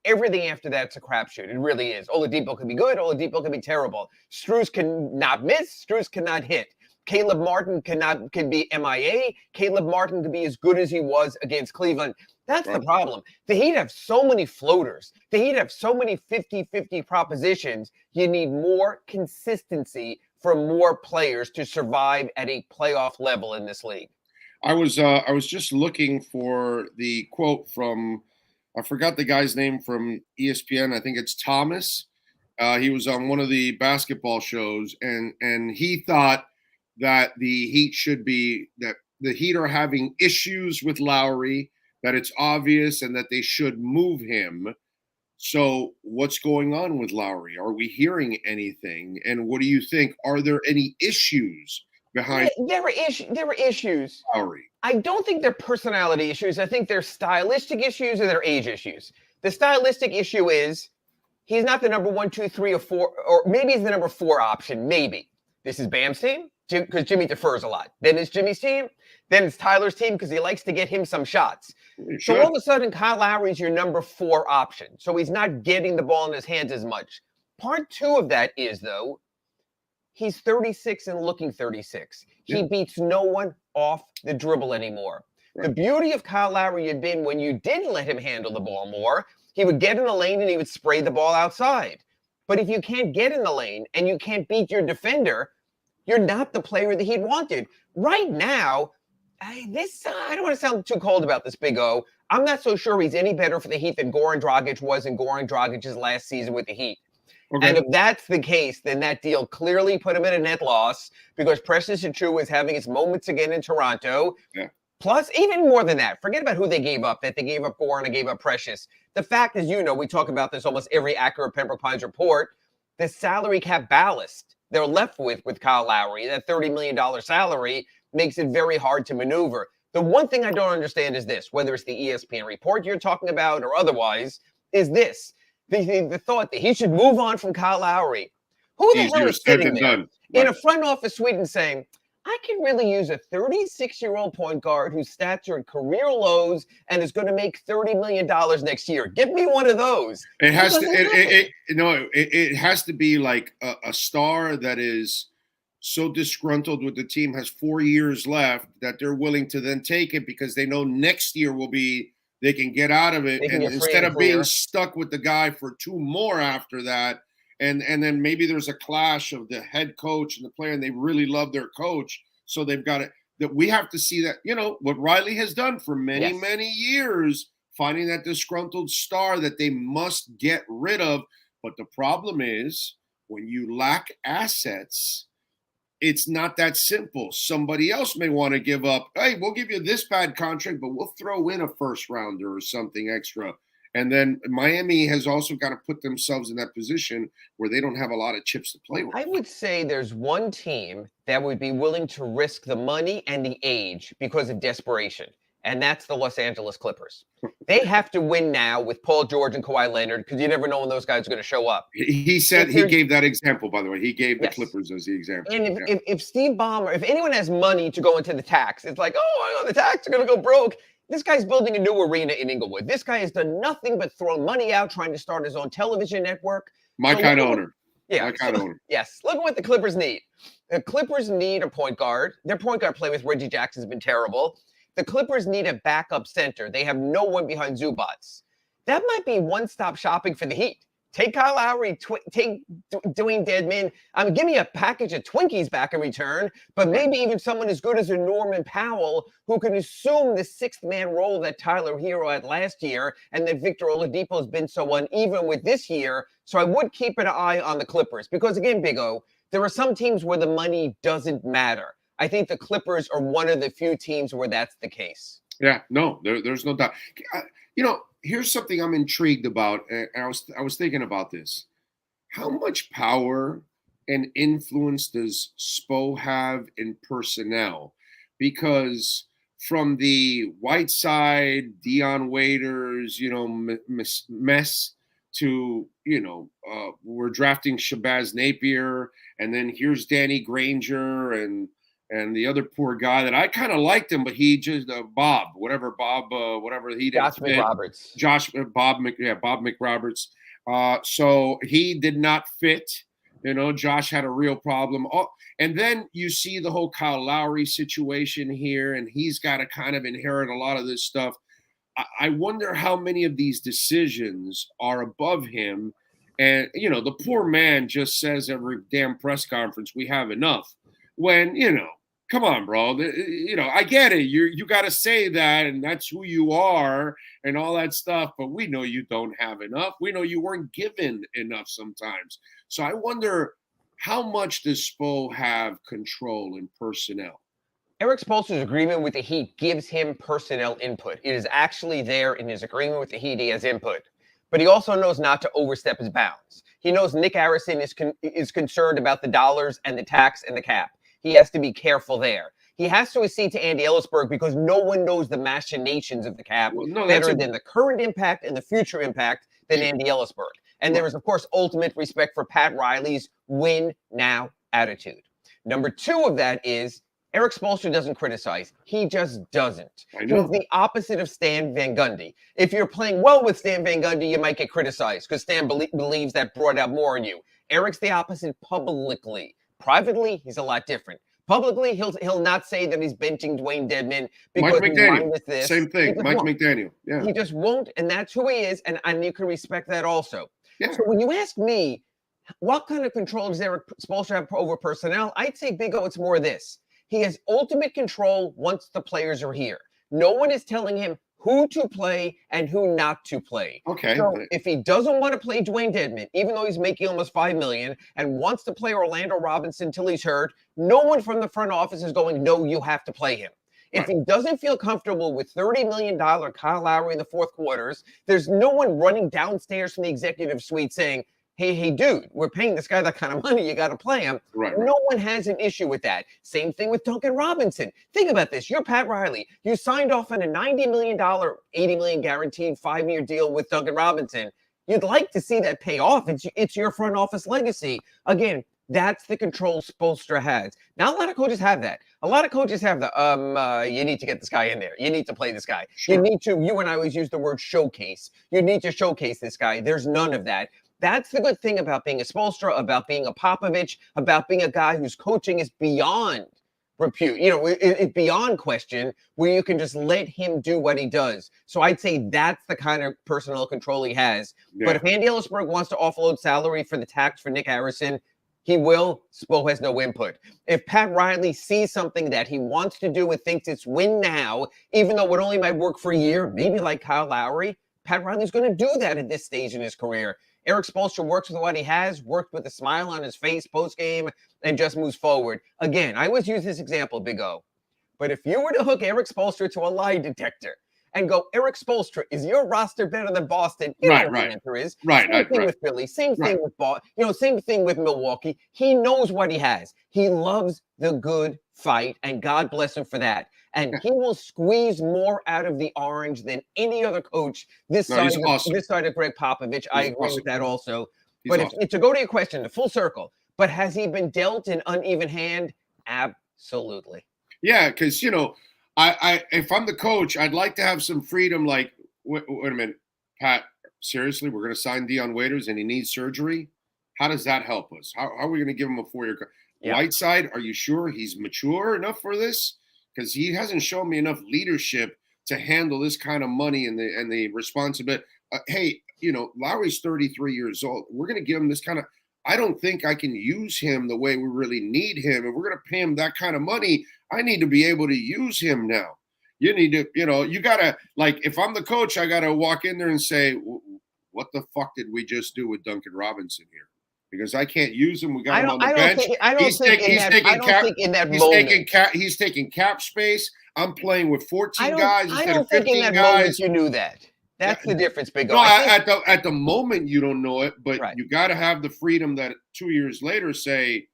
Everything after that's a crapshoot. It really is. Oladipo can be good. Oladipo can be terrible. Strus can not miss. Strus cannot hit. Caleb Martin can be MIA. Caleb Martin can be as good as he was against Cleveland. That's the problem. The Heat have so many floaters. The Heat have so many 50-50 propositions. You need more consistency from more players to survive at a playoff level in this league. I was just looking for the quote from, I forgot the guy's name from ESPN. I think it's Thomas. He was on one of the basketball shows, and he thought that the Heat are having issues with Lowry, that it's obvious, and that they should move him. So what's going on with Lowry? Are we hearing anything? And what do you think? Are there any issues behind? There were issues. Lowry. I don't think they're personality issues. I think they're stylistic issues and they're age issues. The stylistic issue is he's not the number 1, 2, 3, or 4, or maybe he's the number 4 option. Maybe. This is Bam's team because Jimmy defers a lot. Then it's Jimmy's team. Then it's Tyler's team because he likes to get him some shots. So all of a sudden, Kyle Lowry's your number 4 option. So he's not getting the ball in his hands as much. Part 2 of that is, though, he's 36 and looking 36. He beats no one off the dribble anymore. Right. The beauty of Kyle Lowry had been when you didn't let him handle the ball more, he would get in the lane and he would spray the ball outside. But if you can't get in the lane and you can't beat your defender, you're not the player that he'd wanted. Right now, I don't want to sound too cold about this, Big O. I'm not so sure he's any better for the Heat than Goran Dragic was in Goran Dragic's last season with the Heat. Okay. And if that's the case, then that deal clearly put him at a net loss because Precious Achiuwa is having his moments again in Toronto. Yeah. Plus, even more than that, forget about who they gave up, that they gave up Goran and gave up Precious. The fact is, we talk about this almost every accurate Pembroke Pines report, the salary cap ballast they're left with Kyle Lowry, that $30 million salary, makes it very hard to maneuver. The one thing I don't understand is this, whether it's the ESPN report you're talking about or otherwise, is this. The thought that he should move on from Kyle Lowry. Who the hell is sitting there in a front office suite and saying, I can really use a 36-year-old point guard whose stats are at career lows and is going to make $30 million next year. Give me one of those. It has to be like a star that is so disgruntled with the team, has 4 years left, that they're willing to then take it because they know next year will be they can get out of it, and instead of being stuck with the guy for 2 more after that, and then maybe there's a clash of the head coach and the player, and they really love their coach, so they've got it. That we have to see that, what Riley has done for many, many years, finding that disgruntled star that they must get rid of. But the problem is when you lack assets, it's not that simple. Somebody else may want to give up, hey, we'll give you this bad contract, but we'll throw in a first rounder or something extra. And then Miami has also got to put themselves in that position where they don't have a lot of chips to play with. I would say there's one team that would be willing to risk the money and the age because of desperation, and that's the Los Angeles Clippers. They have to win now with Paul George and Kawhi Leonard because you never know when those guys are going to show up. He said he gave that example, by the way. He gave the Clippers as the example. And if Steve Ballmer, if anyone has money to go into the tax, it's like, oh, the tax are going to go broke. This guy's building a new arena in Inglewood. This guy has done nothing but throw money out trying to start his own television network. My kind of owner. Yeah. My kind of owner. Yes. Look at what the Clippers need. The Clippers need a point guard. Their point guard play with Reggie Jackson has been terrible. The Clippers need a backup center. They have no one behind Zubats. That might be one-stop shopping for the Heat. Take Kyle Lowry, take Dwayne Dedmon. Give me a package of Twinkies back in return, but maybe even someone as good as a Norman Powell who can assume the 6th-man role that Tyler Hero had last year and that Victor Oladipo has been so uneven with this year. So I would keep an eye on the Clippers because, again, Big O, there are some teams where the money doesn't matter. I think the Clippers are one of the few teams where that's the case. Yeah, no, there's no doubt. Here's something I'm intrigued about. And I was thinking about this. How much power and influence does Spo have in personnel? Because from the Whiteside, Dion Waiters, mess to, we're drafting Shabazz Napier, and then here's Danny Granger and the other poor guy that I kind of liked him, but he just Bob he did. Bob McRoberts. So he did not fit. Josh had a real problem. And then you see the whole Kyle Lowry situation here, and he's got to kind of inherit a lot of this stuff. I wonder how many of these decisions are above him. And, the poor man just says every damn press conference, we have enough. When, come on, bro. I get it. You got to say that, and that's who you are and all that stuff. But we know you don't have enough. We know you weren't given enough sometimes. So I wonder, how much does Spo have control in personnel? Eric Spoelstra's agreement with the Heat gives him personnel input. It is actually there in his agreement with the Heat. He has input. But he also knows not to overstep his bounds. He knows Nick Harrison is concerned about the dollars and the tax and the cap. He has to be careful there. He has to accede to Andy Ellisberg because no one knows the machinations of the cap better than the current impact and the future impact than Andy Ellisberg. And there is, of course, ultimate respect for Pat Riley's win now attitude. Number 2 of that is Eric Spoelstra doesn't criticize. He just doesn't. I know. He's the opposite of Stan Van Gundy. If you're playing well with Stan Van Gundy, you might get criticized because Stan believes that brought out more in you. Eric's the opposite publicly. Privately, he's a lot different. Publicly, he'll not say that he's benching Dwayne Dedmon because Mike he's McDaniel. with this. Same thing. Mike McDaniel. Yeah. He just won't, and that's who he is, and you can respect that also. Yeah. So when you ask me, what kind of control does Eric Spoelstra have over personnel? I'd say, Big O, it's more this. He has ultimate control once the players are here. No one is telling him who to play and who not to play. Okay. So if he doesn't want to play Dwayne Dedmon, even though he's making almost $5 million, and wants to play Orlando Robinson till he's hurt, no one from the front office is going, no, you have to play him. If he doesn't feel comfortable with $30 million Kyle Lowry in the fourth quarters, there's no one running downstairs from the executive suite saying, hey, dude, we're paying this guy that kind of money. You got to play him. Right. No one has an issue with that. Same thing with Duncan Robinson. Think about this. You're Pat Riley. You signed off on a $90 million, $80 million guaranteed 5-year deal with Duncan Robinson. You'd like to see that pay off. It's your front office legacy. Again, that's the control Spoelstra has. Not a lot of coaches have that. A lot of coaches have the, you need to get this guy in there. You need to play this guy. Sure. You and I always use the word showcase. You need to showcase this guy. There's none of that. That's the good thing about being a Spoelstra, about being a Popovich, about being a guy whose coaching is beyond repute. It's beyond question, where you can just let him do what he does. So I'd say that's the kind of personnel control he has. Yeah. But if Andy Ellisberg wants to offload salary for the tax for Nick Harrison, he will. Spo has no input. If Pat Riley sees something that he wants to do and thinks it's win now, even though it only might work for a year, maybe like Kyle Lowry, Pat Riley's going to do that at this stage in his career. Eric Spoelstra works with what he has, worked with a smile on his face post-game, and just moves forward. Again, I always use this example, Big O. But if you were to hook Eric Spoelstra to a lie detector and go, Eric Spoelstra, is your roster better than Boston? You know what the answer is. Same thing with Philly. Same thing with Boston. Same thing with Milwaukee. He knows what he has. He loves the good fight, and God bless him for that. And he will squeeze more out of the orange than any other coach this side of Greg Popovich. I agree with that also. But to go to your question, the full circle, but has he been dealt an uneven hand? Absolutely. Yeah, because, I if I'm the coach, I'd like to have some freedom. Like, wait a minute, Pat, seriously, we're going to sign Dion Waiters and he needs surgery? How does that help us? How are we going to give him a 4-year contract? Yeah. Whiteside, are you sure he's mature enough for this? Because he hasn't shown me enough leadership to handle this kind of money and the responsibility. Hey, Lowry's 33 years old. We're going to give him this kind of – I don't think I can use him the way we really need him. If we're going to pay him that kind of money, I need to be able to use him now. You need to – you got to – like, if I'm the coach, I got to walk in there and say, what the fuck did we just do with Duncan Robinson here? Because I can't use him. We got him on the bench. He's taking cap space. I'm playing with 14 guys instead of 15 guys. You knew that. That's the difference, Big O. No, at the moment you don't know it, but you got to have the freedom that 2 years later say,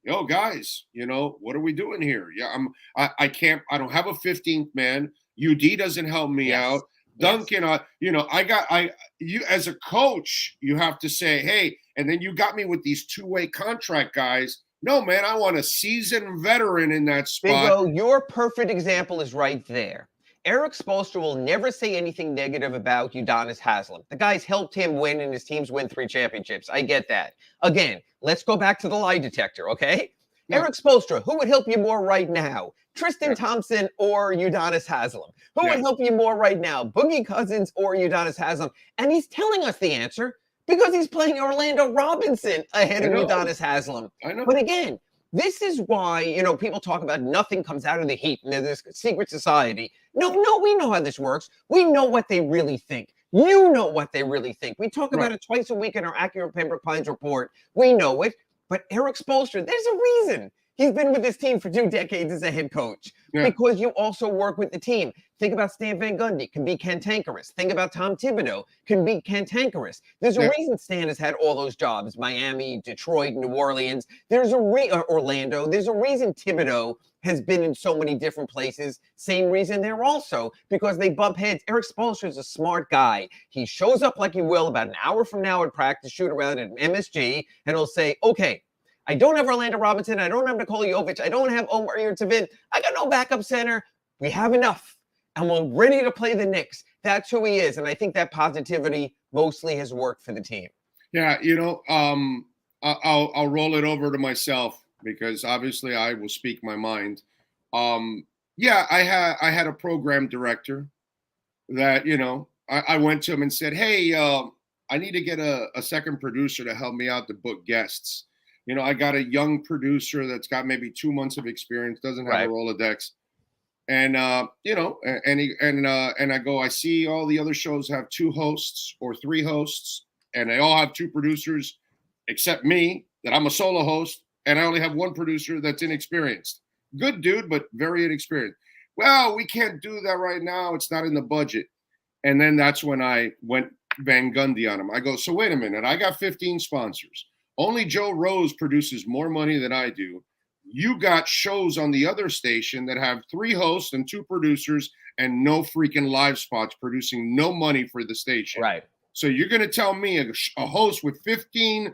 "Yo, guys, what are we doing here? Yeah, I can't. I don't have a 15th man. UD doesn't help me out. Duncan, you as a coach, you have to say, hey." And then you got me with these two-way contract guys. No, man, I want a seasoned veteran in that spot. Big O, your perfect example is right there. Eric Spoelstra will never say anything negative about Udonis Haslem. The guy's helped him win and his teams win 3 championships. I get that. Again, let's go back to the lie detector, okay? Yeah. Eric Spoelstra, who would help you more right now? Tristan Thompson or Udonis Haslem? Who would help you more right now? Boogie Cousins or Udonis Haslem? And he's telling us the answer. Because he's playing Orlando Robinson ahead of Udonis Haslem. I know. But again, this is why, people talk about nothing comes out of the heat and this secret society. No, we know how this works. We know what they really think. You know what they really think. We talk about it twice a week in our Accurate Pembroke Pines report. We know it. But Eric Spoelstra, there's a reason. He's been with this team for 2 decades as a head coach because you also work with the team. Think about Stan Van Gundy, can be cantankerous. Think about Tom Thibodeau, can be cantankerous. There's a reason Stan has had all those jobs, Miami, Detroit, New Orleans. Orlando. There's a reason Thibodeau has been in so many different places. Same reason they're also, because they bump heads. Eric Spoelstra is a smart guy. He shows up like he will about an hour from now at practice, shoot around at MSG, and he'll say, okay, I don't have Orlando Robinson. I don't have Nikola Jovic. I don't have Omar Yurtseven. I got no backup center. We have enough, and we're ready to play the Knicks. That's who he is, and I think that positivity mostly has worked for the team. Yeah, I'll roll it over to myself because obviously I will speak my mind. Yeah, I had a program director that, I went to him and said, hey, I need to get a second producer to help me out to book guests. I got a young producer that's got maybe 2 months of experience, doesn't have a Rolodex. And, and I go, I see all the other shows have 2 hosts or 3 hosts, and they all have 2 producers except me, that I'm a solo host, and I only have 1 producer that's inexperienced. Good dude, but very inexperienced. Well, we can't do that right now. It's not in the budget. And then that's when I went Van Gundy on him. I go, so wait a minute. I got 15 sponsors. Only Joe Rose produces more money than I do. You got shows on the other station that have 3 hosts and 2 producers and no freaking live spots, producing no money for the station. Right. So you're going to tell me a host with 15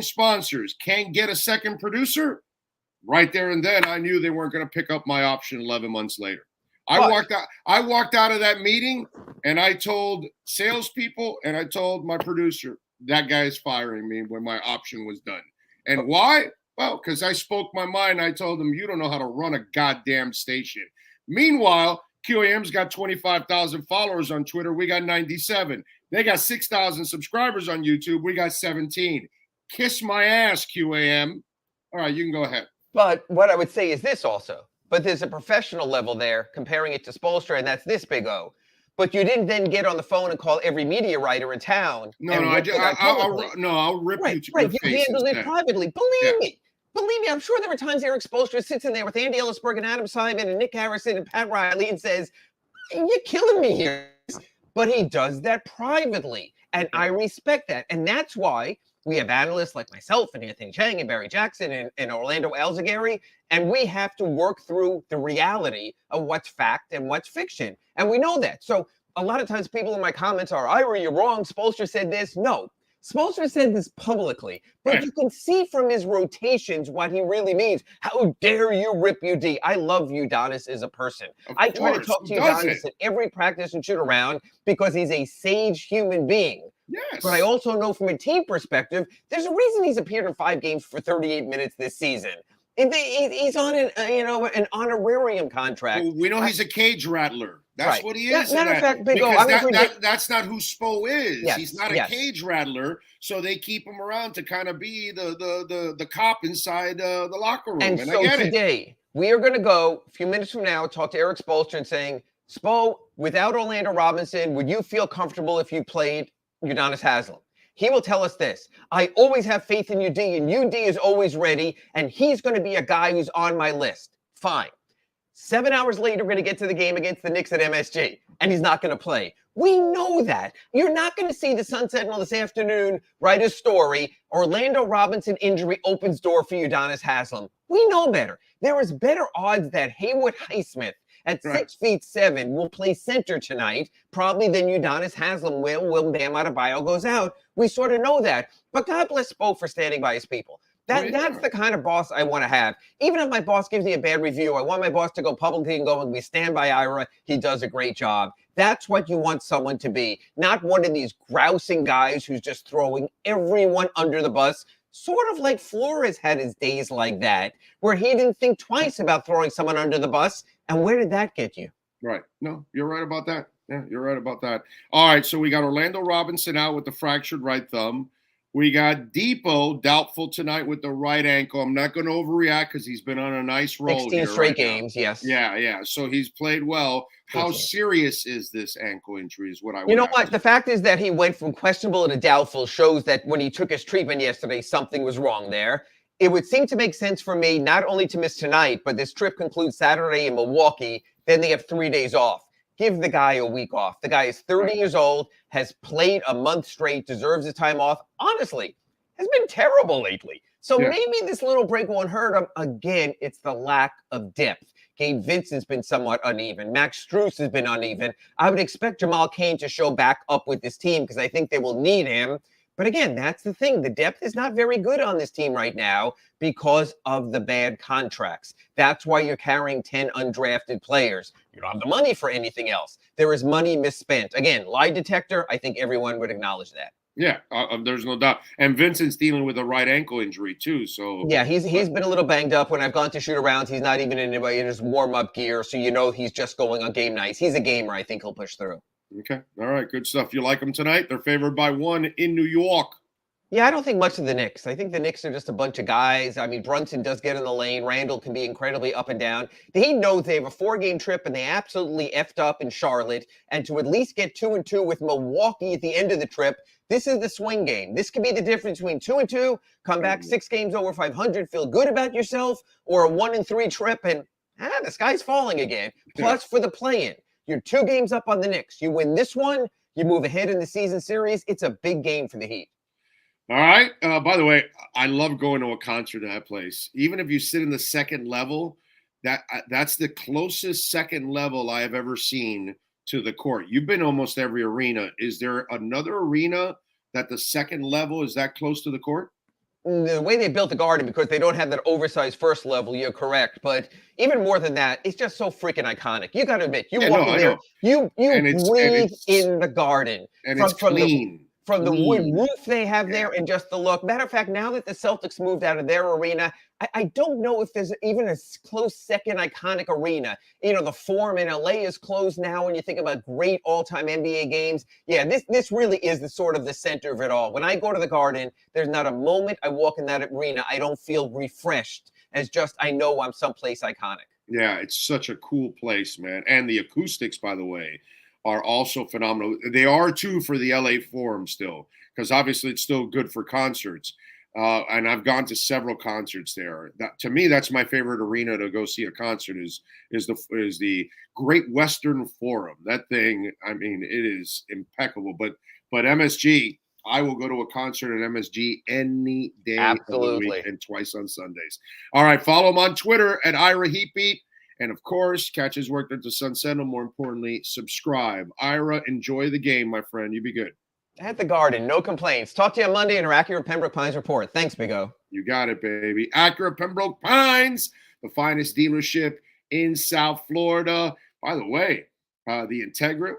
sponsors can't get a second producer? Right there and then, I knew they weren't going to pick up my option 11 months later. I walked out of that meeting, and I told salespeople and I told my producer, that guy's firing me when my option was done. And why? Well, because I spoke my mind. I told them, you don't know how to run a goddamn station. Meanwhile, QAM's got 25,000 followers on Twitter. We got 97. They got 6,000 subscribers on YouTube. We got 17. Kiss my ass, QAM. All right, you can go ahead. But what I would say is this also. But there's a professional level there, comparing it to Spoelstra, and that's this Big O. But you didn't then get on the phone and call every media writer in town. I'll rip you to your face. You handled it privately. Believe me, I'm sure there were times Eric Spoelstra sits in there with Andy Ellisberg and Adam Simon and Nick Harrison and Pat Riley and says, you're killing me here. But he does that privately, and I respect that. And that's why we have analysts like myself and Anthony Chang and Barry Jackson and Orlando Alzagari, and we have to work through the reality of what's fact and what's fiction. And we know that. So a lot of times people in my comments are, Ira, you're wrong. Spoelstra said this. No, Spoelstra said this publicly, but you can see from his rotations what he really means. How dare you rip UD? I love Udonis as a person. I try to talk to Udonis at every practice and shoot around because he's a sage human being. Yes. But I also know from a team perspective, there's a reason he's appeared in 5 games for 38 minutes this season. He's on an honorarium contract. Well, we know he's a cage rattler. That's what he is. Matter of fact, Big O, that's not who Spo is. Yes, he's not a cage rattler, so they keep him around to kind of be the cop inside the locker room. And so today, we are going to go a few minutes from now, talk to Eric Spoelstra and saying, Spo, without Orlando Robinson, would you feel comfortable if you played Udonis Haslem? He will tell us this. I always have faith in UD, and UD is always ready, and he's going to be a guy who's on my list. Fine. 7 hours later, we're going to get to the game against the Knicks at MSG, and he's not going to play. We know that. You're not going to see the Sun Sentinel this afternoon write a story, Orlando Robinson injury opens door for Udonis Haslem. We know better. There is better odds that Haywood Highsmith at 6'7" will play center tonight, probably than Udonis Haslem will when Bam Adebayo goes out. We sort of know that. But God bless Spo for standing by his people. That's the kind of boss I want to have. Even if my boss gives me a bad review, I want my boss to go publicly and go, we stand by Ira. He does a great job. That's what you want someone to be. Not one of these grousing guys who's just throwing everyone under the bus. Sort of like Flores had his days like that, where he didn't think twice about throwing someone under the bus. And where did that get you? Right. No, you're right about that. Yeah, you're right about that. All right, so we got Orlando Robinson out with the fractured right thumb. We got Depot doubtful tonight with the right ankle. I'm not going to overreact because he's been on a nice roll 16 straight games, yes. Yeah. So he's played well. How serious is this ankle injury is what I would You know what? The fact is that he went from questionable to doubtful shows that when he took his treatment yesterday, something was wrong there. It would seem to make sense for me not only to miss tonight, but this trip concludes Saturday in Milwaukee. Then they have 3 days off. Give the guy a week off. The guy is 30 years old, has played a month straight, deserves his time off. Honestly, has been terrible lately. So maybe this little break won't hurt him. Again, it's the lack of depth. Gabe Vincent's been somewhat uneven. Max Strus has been uneven. I would expect Jamal Cain to show back up with this team because I think they will need him. But again, that's the thing. The depth is not very good on this team right now because of the bad contracts. That's why you're carrying 10 undrafted players. You don't have the money for anything else. There is money misspent. Again, lie detector, I think everyone would acknowledge that. Yeah, there's no doubt. And Vincent's dealing with a right ankle injury too. So yeah, he's been a little banged up. When I've gone to shoot arounds, he's not even in his warm-up gear. So he's just going on game nights. He's a gamer. I think he'll push through. Okay. All right. Good stuff. You like them tonight? They're favored by 1 in New York. Yeah, I don't think much of the Knicks. I think the Knicks are just a bunch of guys. I mean, Brunson does get in the lane. Randall can be incredibly up and down. He knows they have a 4-game trip, and they absolutely effed up in Charlotte. And to at least get 2-2 with Milwaukee at the end of the trip, this is the swing game. This could be the difference between 2-2, come back 6 games over 500, feel good about yourself, or a 1-3 trip, and the sky's falling again. Plus, for the play-in, you're 2 games up on the Knicks. You win this one, you move ahead in the season series. It's a big game for the Heat. All right. By the way, I love going to a concert at that place. Even if you sit in the second level, that's the closest second level I have ever seen to the court. You've been almost every arena. Is there another arena that the second level is that close to the court? The way they built the Garden, because they don't have that oversized first level, you're correct. But even more than that, it's just so freaking iconic. You got to admit, walk in there, you breathe in the Garden. And it's clean. From the wood roof they have there and just the look. Matter of fact, now that the Celtics moved out of their arena, I don't know if there's even a close second iconic arena. The Forum in LA is closed now when you think about great all-time NBA games. Yeah, this really is the sort of the center of it all. When I go to the Garden, there's not a moment I walk in that arena I don't feel refreshed as just I know I'm someplace iconic. Yeah, it's such a cool place, man. And the acoustics, by the way, are also phenomenal. They are too for the LA Forum still, because obviously it's still good for concerts. And I've gone to several concerts there. To me, that's my favorite arena to go see a concert is the Great Western Forum. That thing, I mean, it is impeccable. But MSG, I will go to a concert at MSG any day of the week and twice on Sundays. All right, follow him on Twitter at Ira Heatbeat. And, of course, catch his work at the Sun Sentinel. More importantly, subscribe. Ira, enjoy the game, my friend. You be good. At the Garden, no complaints. Talk to you on Monday in our Accurate Pembroke Pines report. Thanks, Big O. You got it, baby. Accurate Pembroke Pines, the finest dealership in South Florida. By the way, the Integra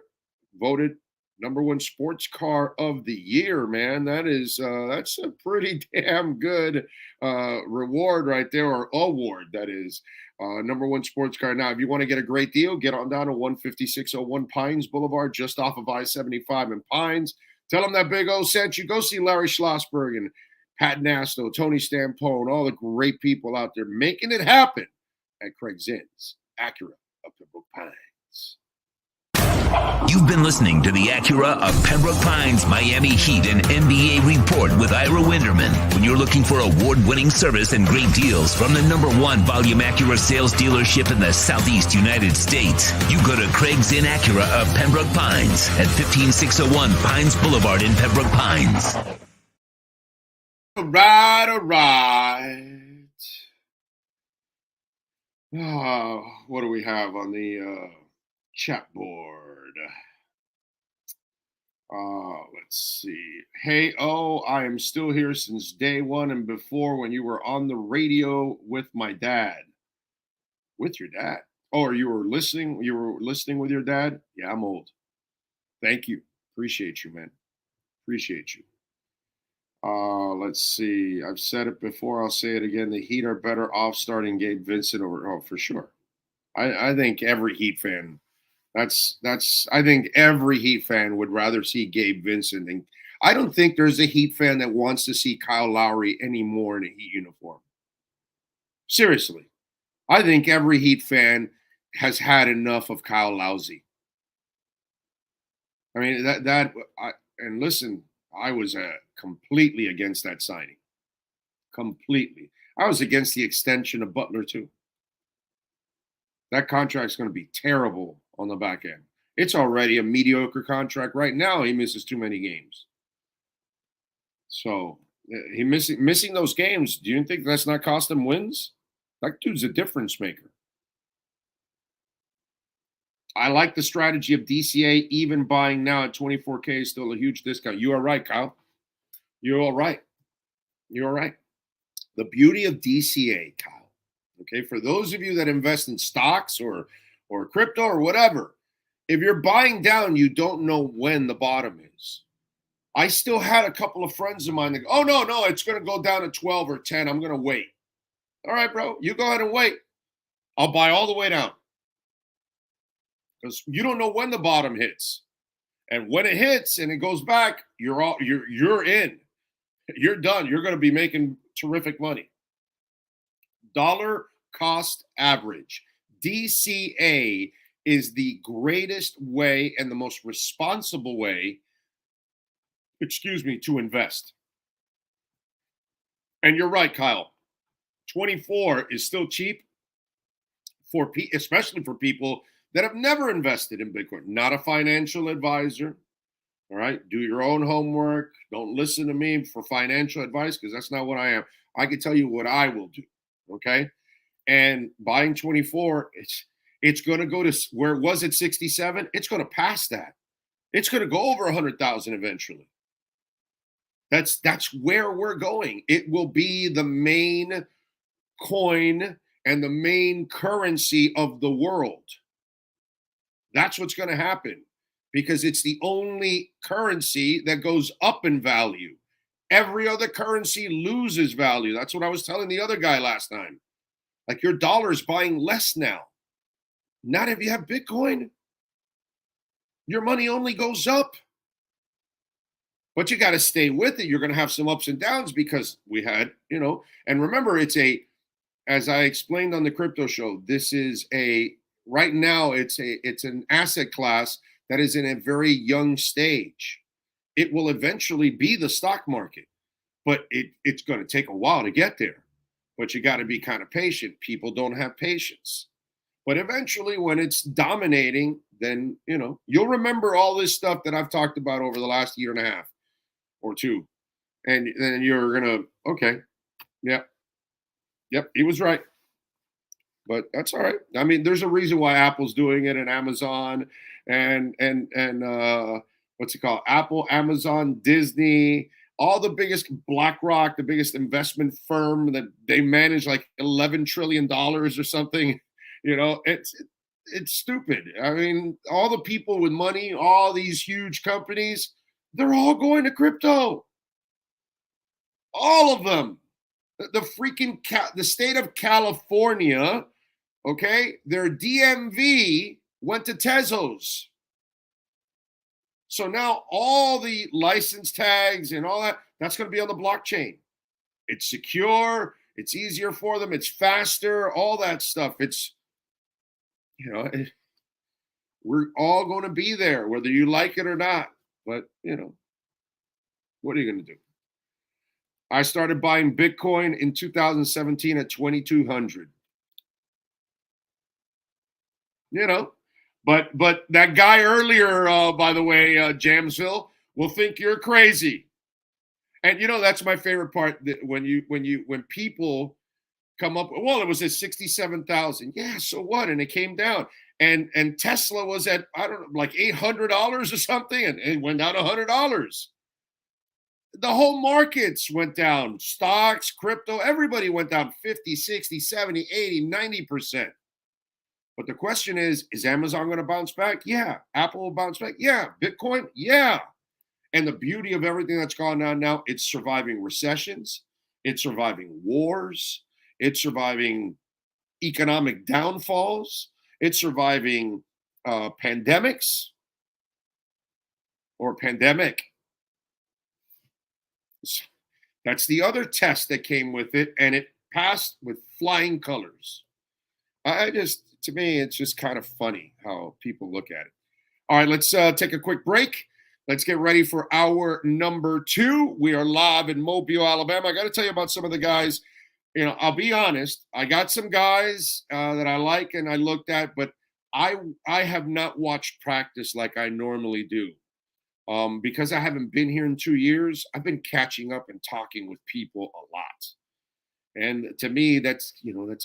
voted #1 sports car of the year, man. That's a pretty damn good reward right there, or award, that is. #1 sports car. Now, if you want to get a great deal, get on down to 15601 Pines Boulevard, just off of I-75 in Pines. Tell them that Big O sent you. Go see Larry Schlossberg and Pat Nasto, Tony Stampone, all the great people out there making it happen at Craig Zinn's Acura of Pembroke Pines. You've been listening to the Acura of Pembroke Pines Miami Heat and NBA Report with Ira Winderman. When you're looking for award-winning service and great deals from the #1 volume Acura sales dealership in the Southeast United States, you go to Craig Zinn Acura of Pembroke Pines at 15601 Pines Boulevard in Pembroke Pines. All right. What do we have on the chat board? Let's see. Hey, I am still here since day one and before when you were on the radio with my dad. With your dad? Oh, or you were listening? You were listening with your dad? Yeah, I'm old. Thank you. Appreciate you, man. Appreciate you. Let's see. I've said it before. I'll say it again. The Heat are better off starting Gabe Vincent over. For sure. I think every Heat fan. I think every Heat fan would rather see Gabe Vincent. And I don't think there's a Heat fan that wants to see Kyle Lowry anymore in a Heat uniform. Seriously. I think every Heat fan has had enough of Kyle Lowry. I mean, and listen, I was completely against that signing. Completely. I was against the extension of Butler, too. That contract's going to be terrible on the back end. It's already a mediocre contract right now. He misses too many games. So he missing those games. Do you think that's not cost him wins? That dude's a difference maker. I like the strategy of DCA. Even buying now at 24K is still a huge discount. You are right, Kyle. You're all right. You're all right. The beauty of DCA, Kyle, okay, for those of you that invest in stocks or crypto or whatever, if you're buying down, you don't know when the bottom is. I still had a couple of friends of mine that go, oh, no, it's going to go down to 12 or 10. I'm going to wait. All right, bro, you go ahead and wait. I'll buy all the way down. Because you don't know when the bottom hits. And when it hits and it goes back, you're in. You're done. You're going to be making terrific money. Dollar cost average. DCA is the greatest way and the most responsible way, to invest. And you're right, Kyle. 24 is still cheap especially for people that have never invested in Bitcoin. Not a financial advisor. All right. Do your own homework. Don't listen to me for financial advice because that's not what I am. I can tell you what I will do. Okay. And buying 24, it's going to go to where it was at 67. It's going to pass that. It's going to go over 100,000 eventually. That's where we're going. It will be the main coin and the main currency of the world. That's what's going to happen because it's the only currency that goes up in value. Every other currency loses value. That's what I was telling the other guy last time. Like your dollar is buying less now. Not if you have Bitcoin. Your money only goes up. But you got to stay with it. You're going to have some ups and downs because we had, and remember, as I explained on the crypto show, right now it's an asset class that is in a very young stage. It will eventually be the stock market, but it's going to take a while to get there. But you got to be kind of patient. People don't have patience. But eventually when it's dominating, then, you'll remember all this stuff that I've talked about over the last year and a half or two. And then you're going to, okay, yeah. Yep, he was right. But that's all right. I mean, there's a reason why Apple's doing it and Amazon and what's it called? Apple, Amazon, Disney, all the biggest, BlackRock, the biggest investment firm that they manage like $11 trillion or something. It's stupid. I mean, all the people with money, all these huge companies, they're all going to crypto. All of them. The freaking the state of California, okay, their DMV went to Tezos. So now all the license tags and all that's going to be on the blockchain. It's secure. It's easier for them. It's faster. All that stuff. It's, we're all going to be there, whether you like it or not. But, what are you going to do? I started buying Bitcoin in 2017 at 2,200. But that guy earlier, by the way, Jamesville, will think you're crazy. And that's my favorite part. That when people come up, well, it was at 67,000. Yeah, so what? And it came down. And Tesla was at, I don't know, like $800 or something, and it went down $100. The whole markets went down. Stocks, crypto, everybody went down 50, 60, 70, 80, 90%. But the question is Amazon going to bounce back? Yeah. Apple will bounce back? Yeah. Bitcoin? Yeah. And the beauty of everything that's gone on now, it's surviving recessions. It's surviving wars. It's surviving economic downfalls. It's surviving pandemics or pandemic. That's the other test that came with it, and it passed with flying colors. To me, it's just kind of funny how people look at it. All right, let's take a quick break. Let's get ready for hour number 2. We are live in Mobile, Alabama. I got to tell you about some of the guys. I'll be honest. I got some guys that I like and I looked at, but I have not watched practice like I normally do. Because I haven't been here in 2 years, I've been catching up and talking with people a lot. And to me, that's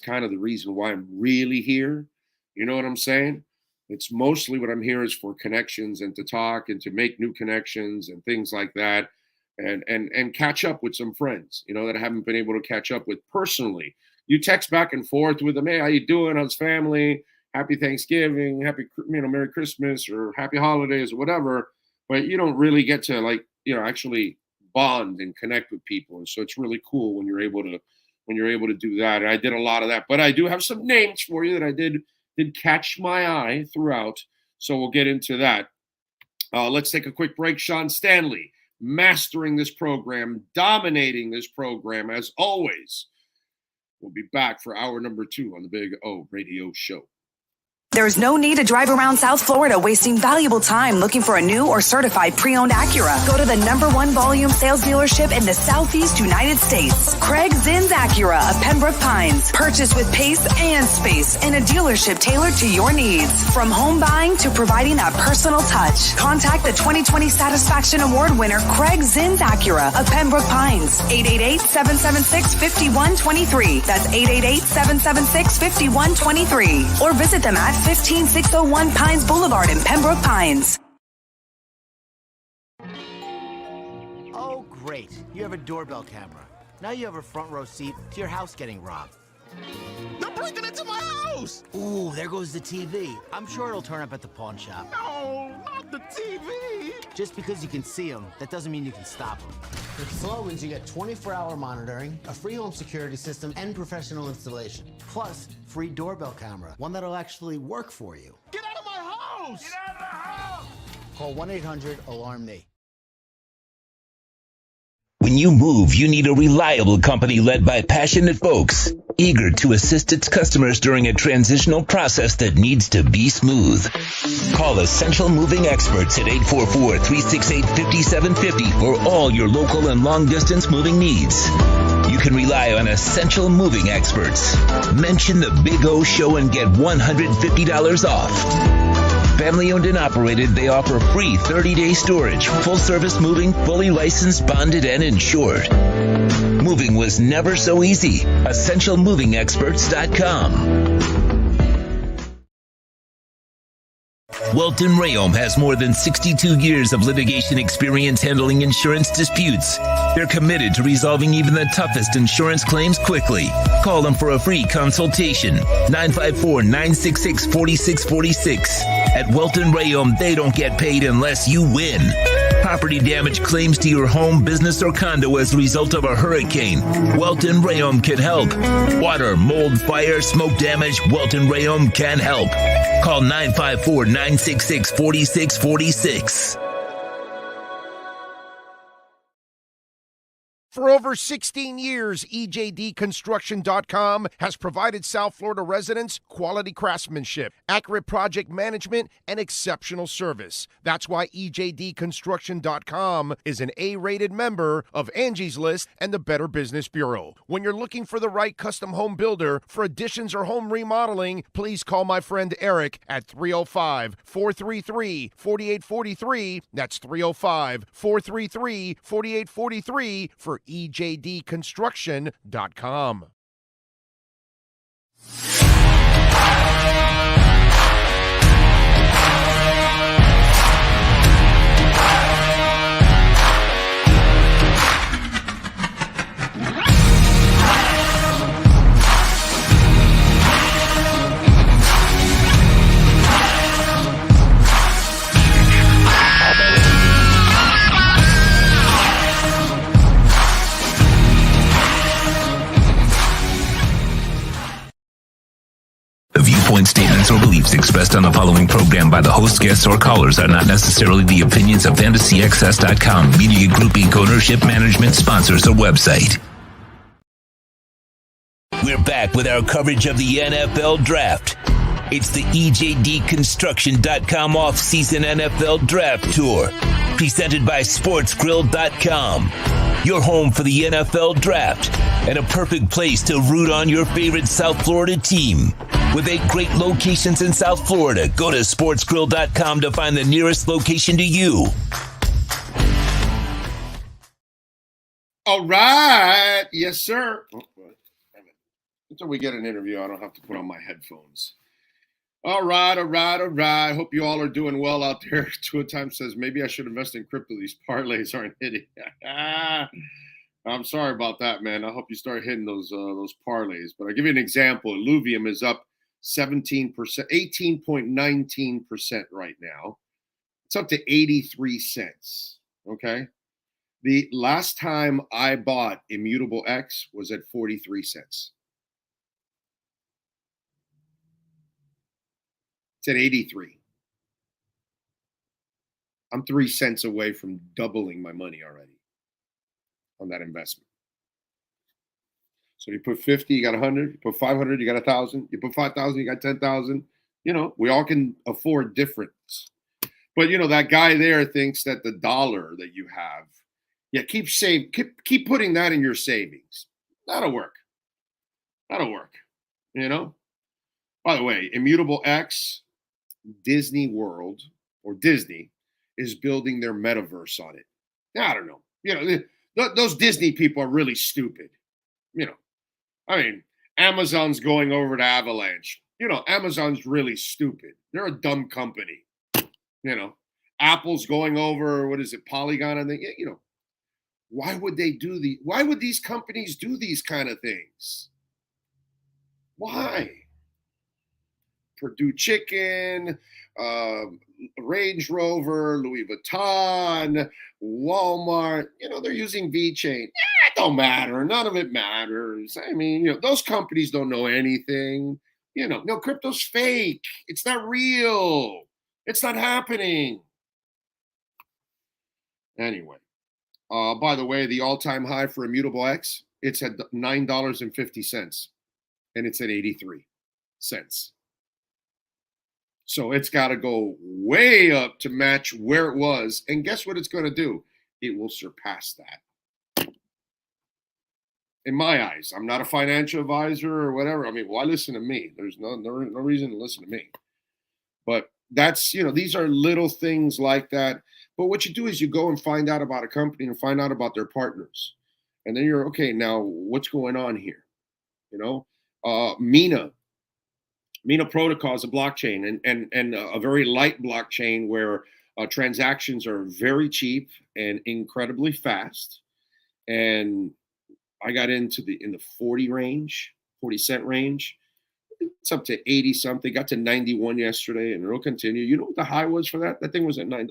kind of the reason why I'm really here. You know what I'm saying? It's mostly what I'm here is for connections and to talk and to make new connections and things like that. and catch up with some friends, that I haven't been able to catch up with personally. You text back and forth with them. Hey, how you doing? How's family? Happy Thanksgiving, happy, Merry Christmas, or Happy Holidays, or whatever. But you don't really get to actually bond and connect with people. And so it's really cool when you're able to do that. And I did a lot of that. But I do have some names for you that I did catch my eye throughout. So we'll get into that. Let's take a quick break. Sean Stanley, mastering this program, dominating this program as always. We'll be back for hour number 2 on the Big O Radio Show. There's no need to drive around South Florida wasting valuable time looking for a new or certified pre-owned Acura. Go to the #1 volume sales dealership in the Southeast United States. Craig Zinn's Acura of Pembroke Pines. Purchase with pace and space in a dealership tailored to your needs. From home buying to providing that personal touch. Contact the 2020 Satisfaction Award winner Craig Zinn's Acura of Pembroke Pines. 888-776-5123. That's 888-776-5123. Or visit them at 15601 Pines Boulevard in Pembroke Pines. Oh, great. You have a doorbell camera. Now you have a front row seat to your house getting robbed. They're breaking into my house! Ooh, there goes the TV. I'm sure it'll turn up at the pawn shop. No, not the TV! Just because you can see them, that doesn't mean you can stop them. With Slogans, you get 24-hour monitoring, a free home security system, and professional installation. Plus, free doorbell camera, one that'll actually work for you. Get out of my house! Get out of the house! Call 1-800-ALARM-ME. When you move, you need a reliable company led by passionate folks, eager to assist its customers during a transitional process that needs to be smooth. Call Essential Moving Experts at 844-368-5750 for all your local and long-distance moving needs. You can rely on Essential Moving Experts. Mention the Big O Show and get $150 off. Family owned and operated, they offer free 30-day storage, full-service moving, fully licensed, bonded, and insured. Moving was never so easy. EssentialMovingExperts.com. Welton Rayom has more than 62 years of litigation experience handling insurance disputes. They're committed to resolving even the toughest insurance claims quickly. Call them for a free consultation. 954-966-4646. At Welton Rayom, they don't get paid unless you win. Property damage claims to your home, business, or condo as a result of a hurricane. Welton Rayom can help. Water, mold, fire, smoke damage, Welton Rayom can help. Call 954-966-4646. For over 16 years, EJDconstruction.com has provided South Florida residents quality craftsmanship, accurate project management, and exceptional service. That's why EJDconstruction.com is an A-rated member of Angie's List and the Better Business Bureau. When you're looking for the right custom home builder for additions or home remodeling, please call my friend Eric at 305-433-4843. That's 305-433-4843 for EJDconstruction.com. Viewpoint statements or beliefs expressed on the following program by the host, guests, or callers are not necessarily the opinions of FantasyXS.com, Media Group Inc. ownership, management, sponsors, or website. We're back with our coverage of the NFL Draft. It's the EJDconstruction.com off-season NFL Draft Tour, presented by SportsGrill.com. Your home for the NFL Draft and a perfect place to root on your favorite South Florida team. With 8 great locations in South Florida, go to SportsGrill.com to find the nearest location to you. All right. Yes, sir. Until we get an interview, I don't have to put on my headphones. All right, all right, all right. Hope you all are doing well out there. Two at time says maybe I should invest in crypto. These parlays aren't hitting. I'm sorry about that, man. I hope you start hitting those parlays. But I'll give you an example. Illuvium is up 17%, 18.19% right now. It's up to 83 cents. Okay. The last time I bought Immutable X was at 43 cents. It's at 83. I'm 3 cents away from doubling my money already on that investment. So you put 50, you got 100. You put 500, you got 1,000. You put 5,000, you got 10,000. You know, we all can afford difference. But, you know, that guy there thinks that the dollar that you have, keep putting that in your savings. That'll work. That'll work. You know? By the way, Immutable X, Disney World, or Disney, is building their metaverse on it. Now, I don't know. You know, those Disney people are really stupid. You know, I mean, Amazon's going over to Avalanche. You know, Amazon's really stupid. They're a dumb company. You know, Apple's going over, what is it, Polygon? And they, you know, why would these companies do these kind of things? Why? Purdue Chicken, Range Rover, Louis Vuitton, Walmart, you know, they're using VeChain. It don't matter. None of it matters. I mean, you know, those companies don't know anything. You know, no, crypto's fake. It's not real. It's not happening. Anyway, by the way, the all-time high for Immutable X, it's at $9.50, and it's at 83 cents. So it's got to go way up to match where it was. And guess what it's going to do? It will surpass that. In my eyes, I'm not a financial advisor or whatever. I mean, why listen to me? There's no reason to listen to me. But that's, you know, these are little things like that. But what you do is you go and find out about a company and find out about their partners. And then you're, okay, now what's going on here? You know, Mina Protocol is a blockchain and a very light blockchain where transactions are very cheap and incredibly fast. And I got into in the 40 cent range. It's up to 80 something. Got to 91 yesterday, and it'll continue. You know what the high was for that? That thing was at $9.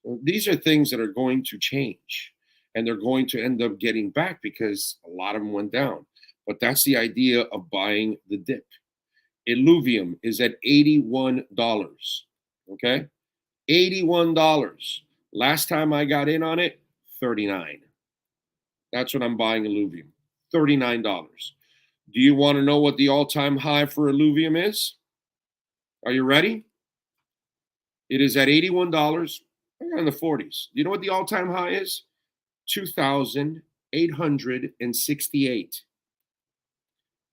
So these are things that are going to change, and they're going to end up getting back because a lot of them went down. But that's the idea of buying the dip. Illuvium is at $81. Okay? $81. Last time I got in on it, $39. That's what I'm buying Illuvium. $39. Do you want to know what the all-time high for Illuvium is? Are you ready? It is at $81. We're in the 40s. Do you know what the all-time high is? 2,868.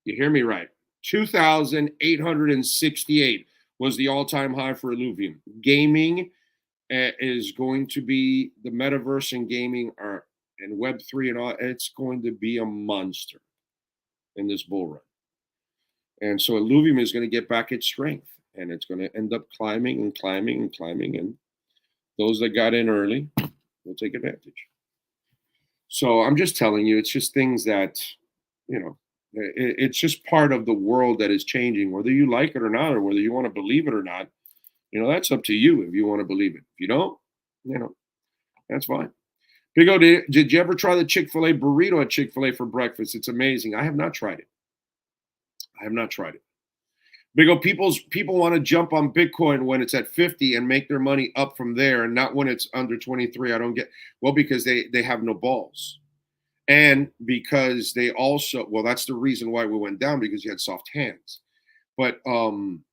You hear me right. 2,868 was the all-time high for Illuvium. Gaming is going to be, the metaverse and gaming are, and Web3 and all, it's going to be a monster in this bull run. And so Illuvium is going to get back its strength, and it's going to end up climbing and climbing and climbing. And those that got in early will take advantage. So I'm just telling you, it's just things that, you know, it's just part of the world that is changing, whether you like it or not, or whether you want to believe it or not. You know, that's up to you if you want to believe it. If you don't, you know, that's fine. Big O, did you ever try the Chick-fil-A burrito at Chick-fil-A for breakfast? It's amazing. I have not tried it. Big O, people want to jump on Bitcoin when it's at 50 and make their money up from there, and not when it's under 23. I don't get, well, because they have no balls. And because they also, well, that's the reason why we went down, because you had soft hands. But and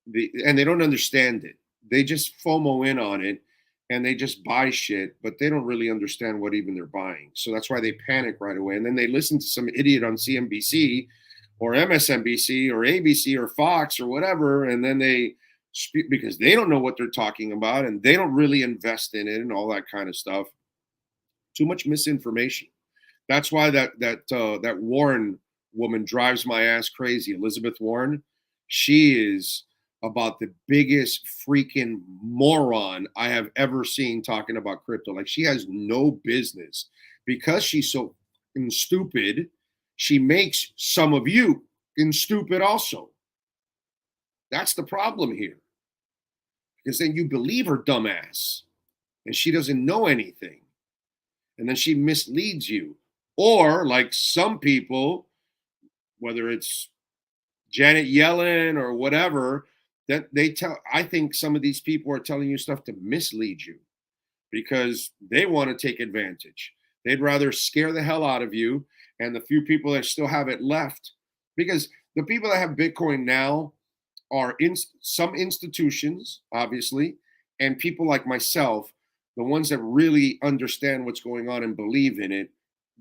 they don't understand it. They just FOMO in on it, and they just buy shit, but they don't really understand what even they're buying. So that's why they panic right away. And then they listen to some idiot on CNBC or MSNBC or ABC or Fox or whatever, and then they speak because they don't know what they're talking about, and they don't really invest in it and all that kind of stuff. Too much misinformation. That's why that Warren woman drives my ass crazy. Elizabeth Warren, She is about the biggest freaking moron I have ever seen talking about crypto. Like, she has no business. Because she's so stupid, she makes some of you stupid also. That's the problem here. Because then you believe her dumbass, and she doesn't know anything. And then she misleads you. Or, like some people, whether it's Janet Yellen or whatever, that I think some of these people are telling you stuff to mislead you because they want to take advantage. They'd rather scare the hell out of you, and the few people that still have it left, because the people that have Bitcoin now are in some institutions, obviously, and people like myself, the ones that really understand what's going on and believe in it.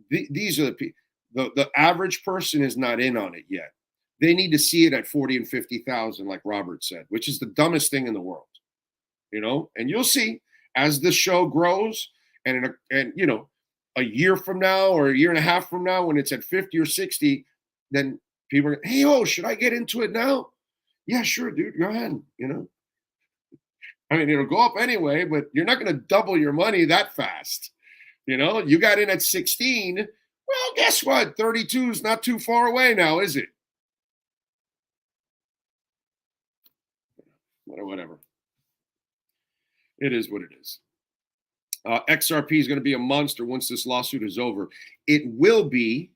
These are the people. The average person is not in on it yet. They need to see it at 40 and 50,000, like Robert said, which is the dumbest thing in the world, and you'll see as the show grows and a year from now or a year and a half from now, when it's at 50 or 60, then people are, hey, should I get into it now? Yeah, sure, dude, go ahead. I mean, it'll go up anyway, but you're not going to double your money that fast. You got in at 16. Well, guess what? 32 is not too far away now, is it? Whatever. It is what it is. XRP is going to be a monster once this lawsuit is over. It will be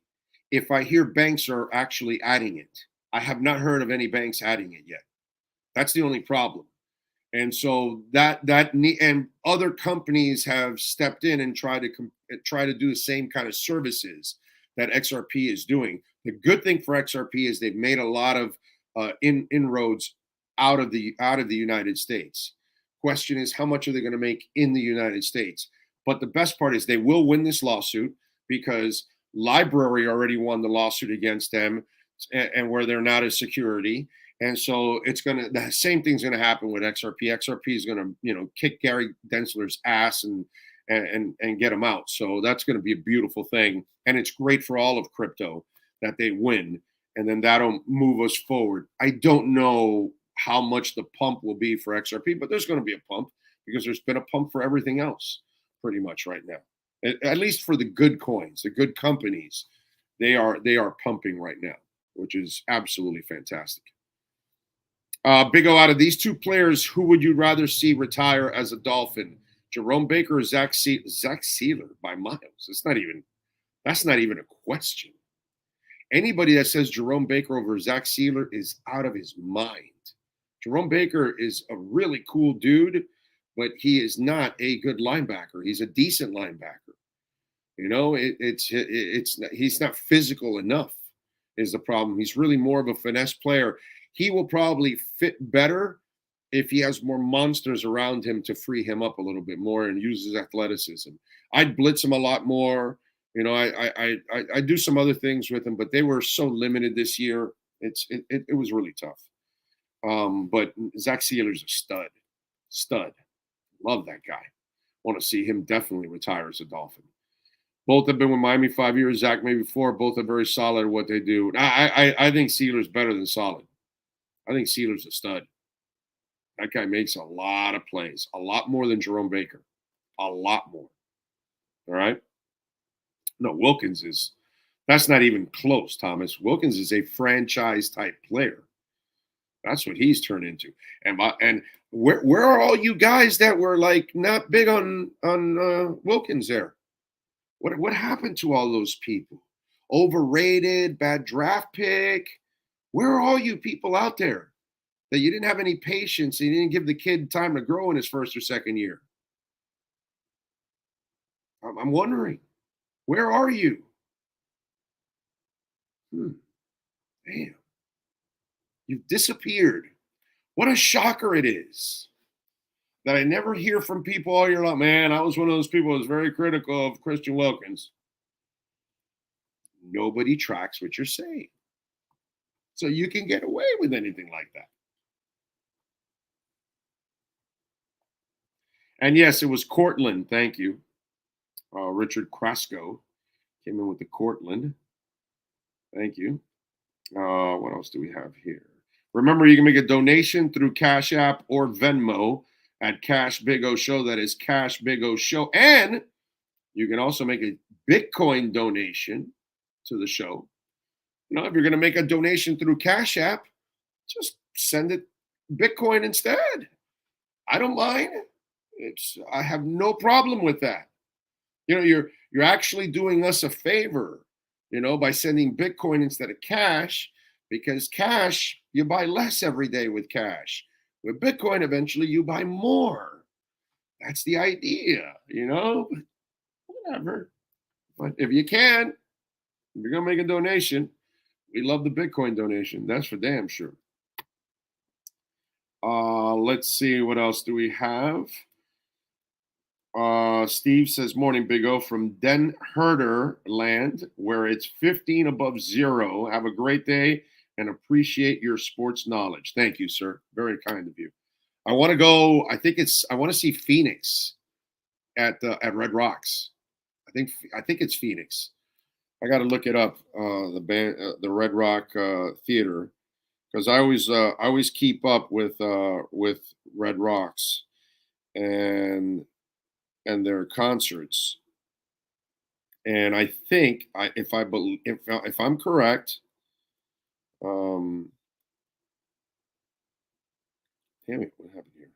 if I hear banks are actually adding it. I have not heard of any banks adding it yet. That's the only problem. And so and other companies have stepped in and try to do the same kind of services that XRP is doing. The good thing for XRP is they've made a lot of inroads out of the United States. Question is, how much are they going to make in the United States? But the best part is they will win this lawsuit because Library already won the lawsuit against them, and where they're not a security. And so the same thing's going to happen with XRP. XRP is going to, kick Gary Densler's ass and get him out. So that's going to be a beautiful thing. And it's great for all of crypto that they win. And then that'll move us forward. I don't know how much the pump will be for XRP, but there's going to be a pump because there's been a pump for everything else pretty much right now. At least for the good coins, the good companies, they are pumping right now, which is absolutely fantastic. Big O, out of these two players, who would you rather see retire as a Dolphin? Jerome Baker or Zach Sealer by miles? That's not even a question. Anybody that says Jerome Baker over Zach Sealer is out of his mind. Jerome Baker is a really cool dude, but he is not a good linebacker. He's a decent linebacker. He's not physical enough is the problem. He's really more of a finesse player. He will probably fit better if he has more monsters around him to free him up a little bit more and use his athleticism. I'd blitz him a lot more. I do some other things with him, but they were so limited this year. It was really tough. But Zach Sealer's a stud. Love that guy. Want to see him definitely retire as a Dolphin. Both have been with Miami 5 years. Zach maybe 4. Both are very solid at what they do. I think Sealer's better than solid. I think Sealer's a stud. That guy makes a lot of plays, a lot more than Jerome Baker, a lot more. All right. No, that's not even close, Thomas. Wilkins is a franchise type player. That's what he's turned into. And where are all you guys that were like not big on Wilkins there? What happened to all those people? Overrated, bad draft pick. Where are all you people out there that you didn't have any patience and you didn't give the kid time to grow in his first or second year? I'm wondering, where are you? Damn. You've disappeared. What a shocker it is that I never hear from people all year long. Man, I was one of those people who was very critical of Christian Wilkins. Nobody tracks what you're saying. So you can get away with anything like that. And yes, it was Cortland. Thank you. Richard Krasko came in with the Cortland. Thank you. What else do we have here? Remember, you can make a donation through Cash App or Venmo at Cash Big O Show. That is Cash Big O Show. And you can also make a Bitcoin donation to the show. You know, if you're going to make a donation through Cash App, just send it Bitcoin instead. I don't mind. I have no problem with that. You know, you're actually doing us a favor, you know, by sending Bitcoin instead of cash, because cash, you buy less every day with cash. With Bitcoin, eventually you buy more. That's the idea, you know? Whatever. But if you can, if you're going to make a donation, we love the Bitcoin donation. That's for damn sure. Let's see. What else do we have? Steve says, morning, Big O, from Den Herder land, where it's 15 above zero. Have a great day and appreciate your sports knowledge. Thank you, sir. Very kind of you. I want to go. I want to see Phoenix at Red Rocks. I think it's Phoenix. I got to look it up. The Red Rock Theater, because I always keep up with Red Rocks and their concerts. And I think if I'm correct, damn it, what happened here?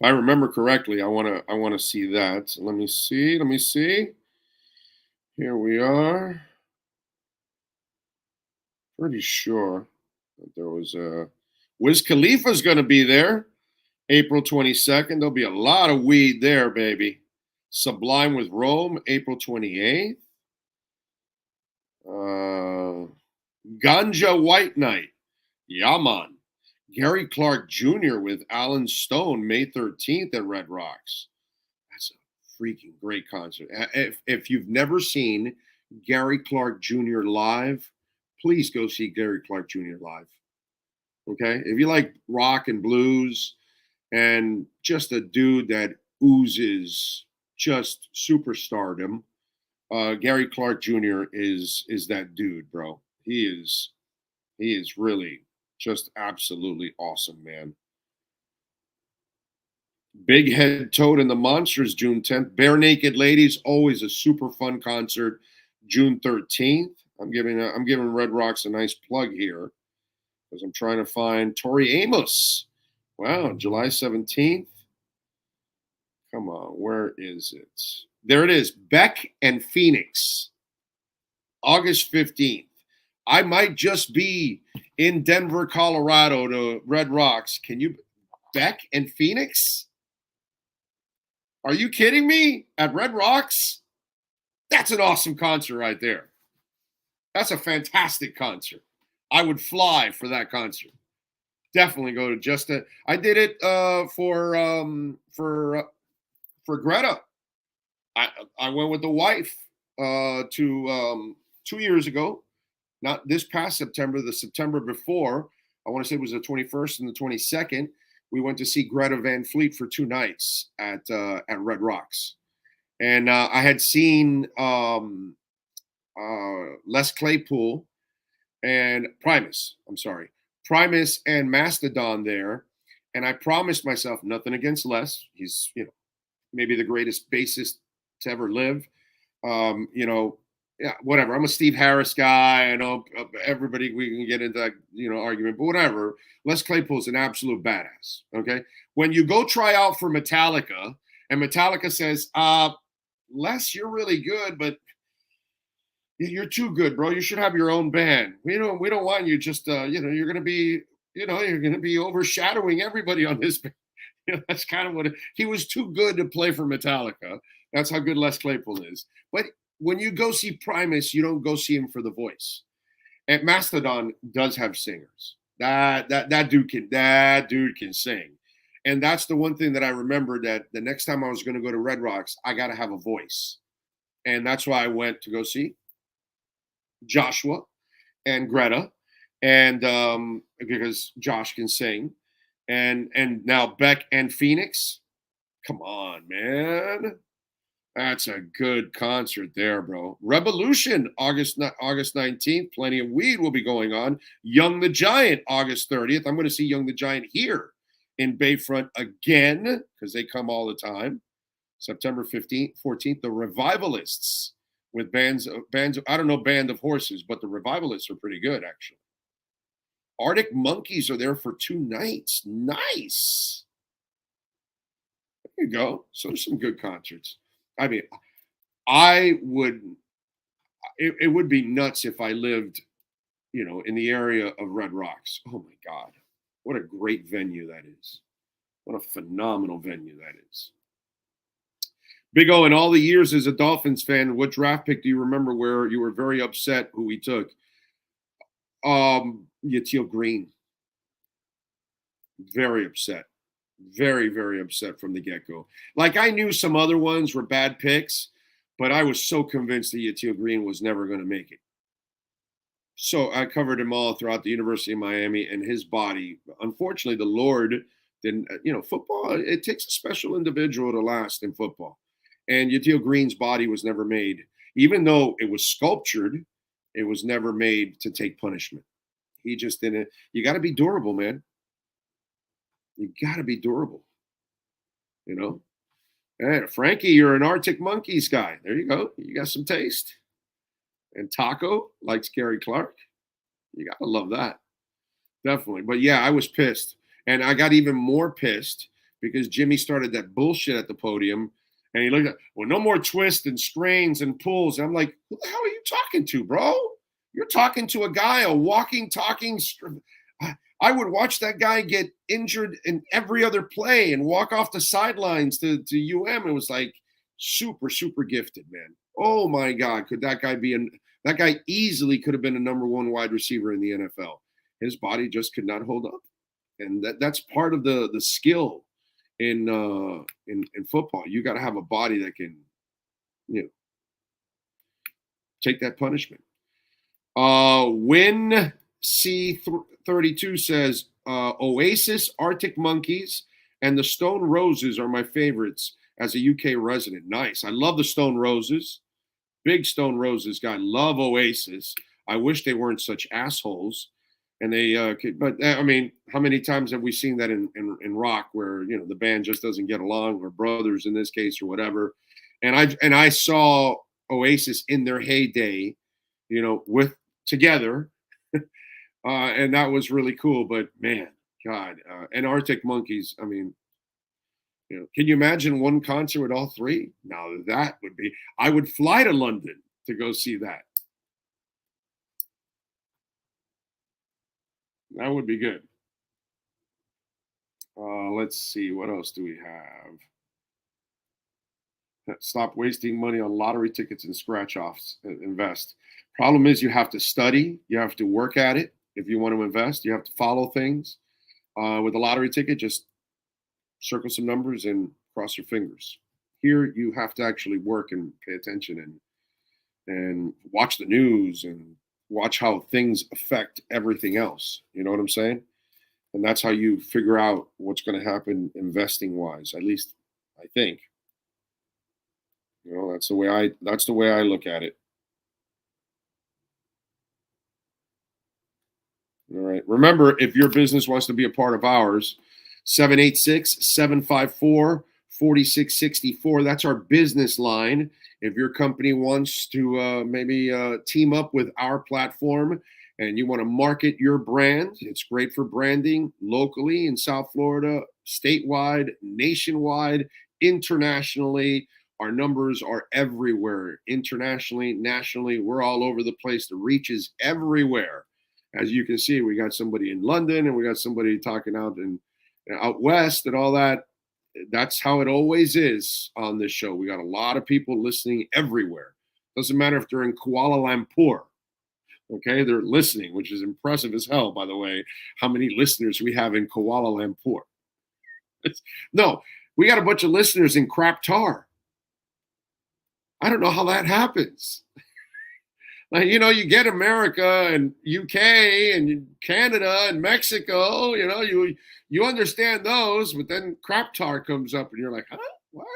If I remember correctly, I want to see that. Let me see. Here we are. Pretty sure that there was Wiz Khalifa's going to be there April 22nd. There'll be a lot of weed there, baby. Sublime with Rome, April 28th. Ganja White Night, Yaman. Gary Clark Jr. with Alan Stone, May 13th at Red Rocks. That's a freaking great concert. If you've never seen Gary Clark Jr. live, please go see Gary Clark Jr. live. Okay? If you like rock and blues and just a dude that oozes just superstardom, Gary Clark Jr. is that dude, bro. He is really just absolutely awesome, man. Big Head Toad and the Monsters, June 10th. Bare Naked Ladies, always a super fun concert, June 13th. I'm giving Red Rocks a nice plug here because I'm trying to find Tori Amos. Wow, July 17th. Come on, where is it? There it is. Beck and Phoenix, August 15th. I might just be in Denver, Colorado to Red Rocks. Can you, Beck and Phoenix? Are you kidding me? At Red Rocks? That's an awesome concert right there. That's a fantastic concert. I would fly for that concert. Definitely go to just a. I did it for Greta. I went with the wife to 2 years ago. Not this past September, the September before. I want to say it was the 21st and the 22nd. We went to see Greta Van Fleet for 2 nights at Red Rocks, and I had seen Les Claypool and Primus. I'm sorry, Primus and Mastodon there, and I promised myself nothing against Les. He's maybe the greatest bassist to ever live. Yeah, whatever. I'm a Steve Harris guy. I know everybody, we can get into that, argument, but whatever. Les Claypool's an absolute badass. Okay. When you go try out for Metallica and Metallica says, Les, you're really good, but you're too good, bro. You should have your own band. We don't want you just, you're going to be, you're going to be overshadowing everybody on this band. That's kind of what he was too good to play for Metallica. That's how good Les Claypool is. But when you go see Primus, you don't go see him for the voice. And Mastodon does have singers. That dude can sing. And that's the one thing that I remember, that the next time I was going to go to Red Rocks, I got to have a voice. And that's why I went to go see Joshua and Greta, and because Josh can sing, and now Beck and Phoenix. Come on, man. That's a good concert there, bro. Revolution, August 19th. Plenty of Weed will be going on. Young the Giant, August 30th. I'm going to see Young the Giant here in Bayfront again because they come all the time. September 15th, 14th, the Revivalists with bands. I don't know Band of Horses, but the Revivalists are pretty good, actually. Arctic Monkeys are there for 2 nights. Nice. There you go. So there's some good concerts. I mean, it would be nuts if I lived, in the area of Red Rocks. Oh my God. What a great venue that is. What a phenomenal venue that is. Big O, in all the years as a Dolphins fan, what draft pick do you remember where you were very upset who we took? Yatil Green. Very upset. Very, very upset from the get-go. Like, I knew some other ones were bad picks, but I was so convinced that Yatil Green was never going to make it. So I covered him all throughout the University of Miami, and his body, unfortunately, the Lord didn't, football, it takes a special individual to last in football. And Yatil Green's body was never made, even though it was sculptured, it was never made to take punishment. He just didn't. You got to be durable, man. You got to be durable, Hey, Frankie, you're an Arctic Monkeys guy. There you go. You got some taste. And Taco likes Gary Clark. You got to love that. Definitely. But, yeah, I was pissed. And I got even more pissed because Jimmy started that bullshit at the podium. And he looked at, well, no more twists and strains and pulls. And I'm like, who the hell are you talking to, bro? You're talking to a guy, a walking, talking I would watch that guy get injured in every other play and walk off the sidelines to UM. It was like super, super gifted, man. Oh my God, could that guy be that guy easily could have been a number 1 wide receiver in the NFL. His body just could not hold up. And that's part of the skill in football. You got to have a body that can, take that punishment. Win C32 says Oasis, Arctic Monkeys, and the Stone Roses are my favorites as a UK resident. Nice. I love the Stone Roses. Big Stone Roses guy. Love Oasis. I wish they weren't such assholes. And but I mean, how many times have we seen that in rock where, the band just doesn't get along, or brothers in this case, or whatever. And I saw Oasis in their heyday, with together. And that was really cool, but man, God, and Arctic Monkeys. I mean, can you imagine one concert with all 3? Now that would be, I would fly to London to go see that. That would be good. Let's see, what else do we have? Stop wasting money on lottery tickets and scratch offs. Invest. Problem is, you have to study, you have to work at it. If you want to invest, you have to follow things. With a lottery ticket, just circle some numbers and cross your fingers. Here, you have to actually work and pay attention and watch the news and watch how things affect everything else. You know what I'm saying? And that's how you figure out what's going to happen investing-wise. At least, I think. That's the way I look at it. All right. Remember, if your business wants to be a part of ours, 786-754-4664. That's our business line. If your company wants to maybe team up with our platform and you want to market your brand, it's great for branding locally in South Florida, statewide, nationwide, internationally. Our numbers are everywhere, internationally, nationally. We're all over the place. The reach is everywhere. As you can see, we got somebody in London and we got somebody talking out west and all that. That's how it always is on this show. We got a lot of people listening everywhere. Doesn't matter if they're in Kuala Lumpur. Okay, they're listening, which is impressive as hell, by the way, how many listeners we have in Kuala Lumpur. No, we got a bunch of listeners in Crap Tar. I don't know how that happens. Like, you get America and UK and Canada and Mexico, you understand those, but then Crap Tar comes up and you're like, huh? What?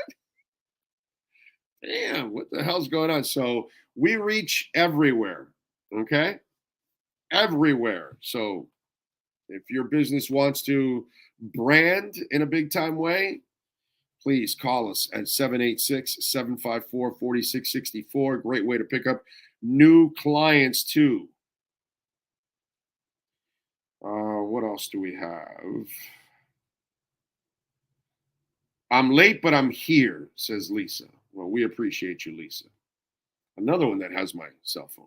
Damn, what the hell's going on? So we reach everywhere, okay? Everywhere. So if your business wants to brand in a big time way, please call us at 786-754-4664. Great way to pick up new clients too. What else do we have? I'm late, but I'm here, says Lisa. Well, we appreciate you, Lisa. Another one that has my cell phone.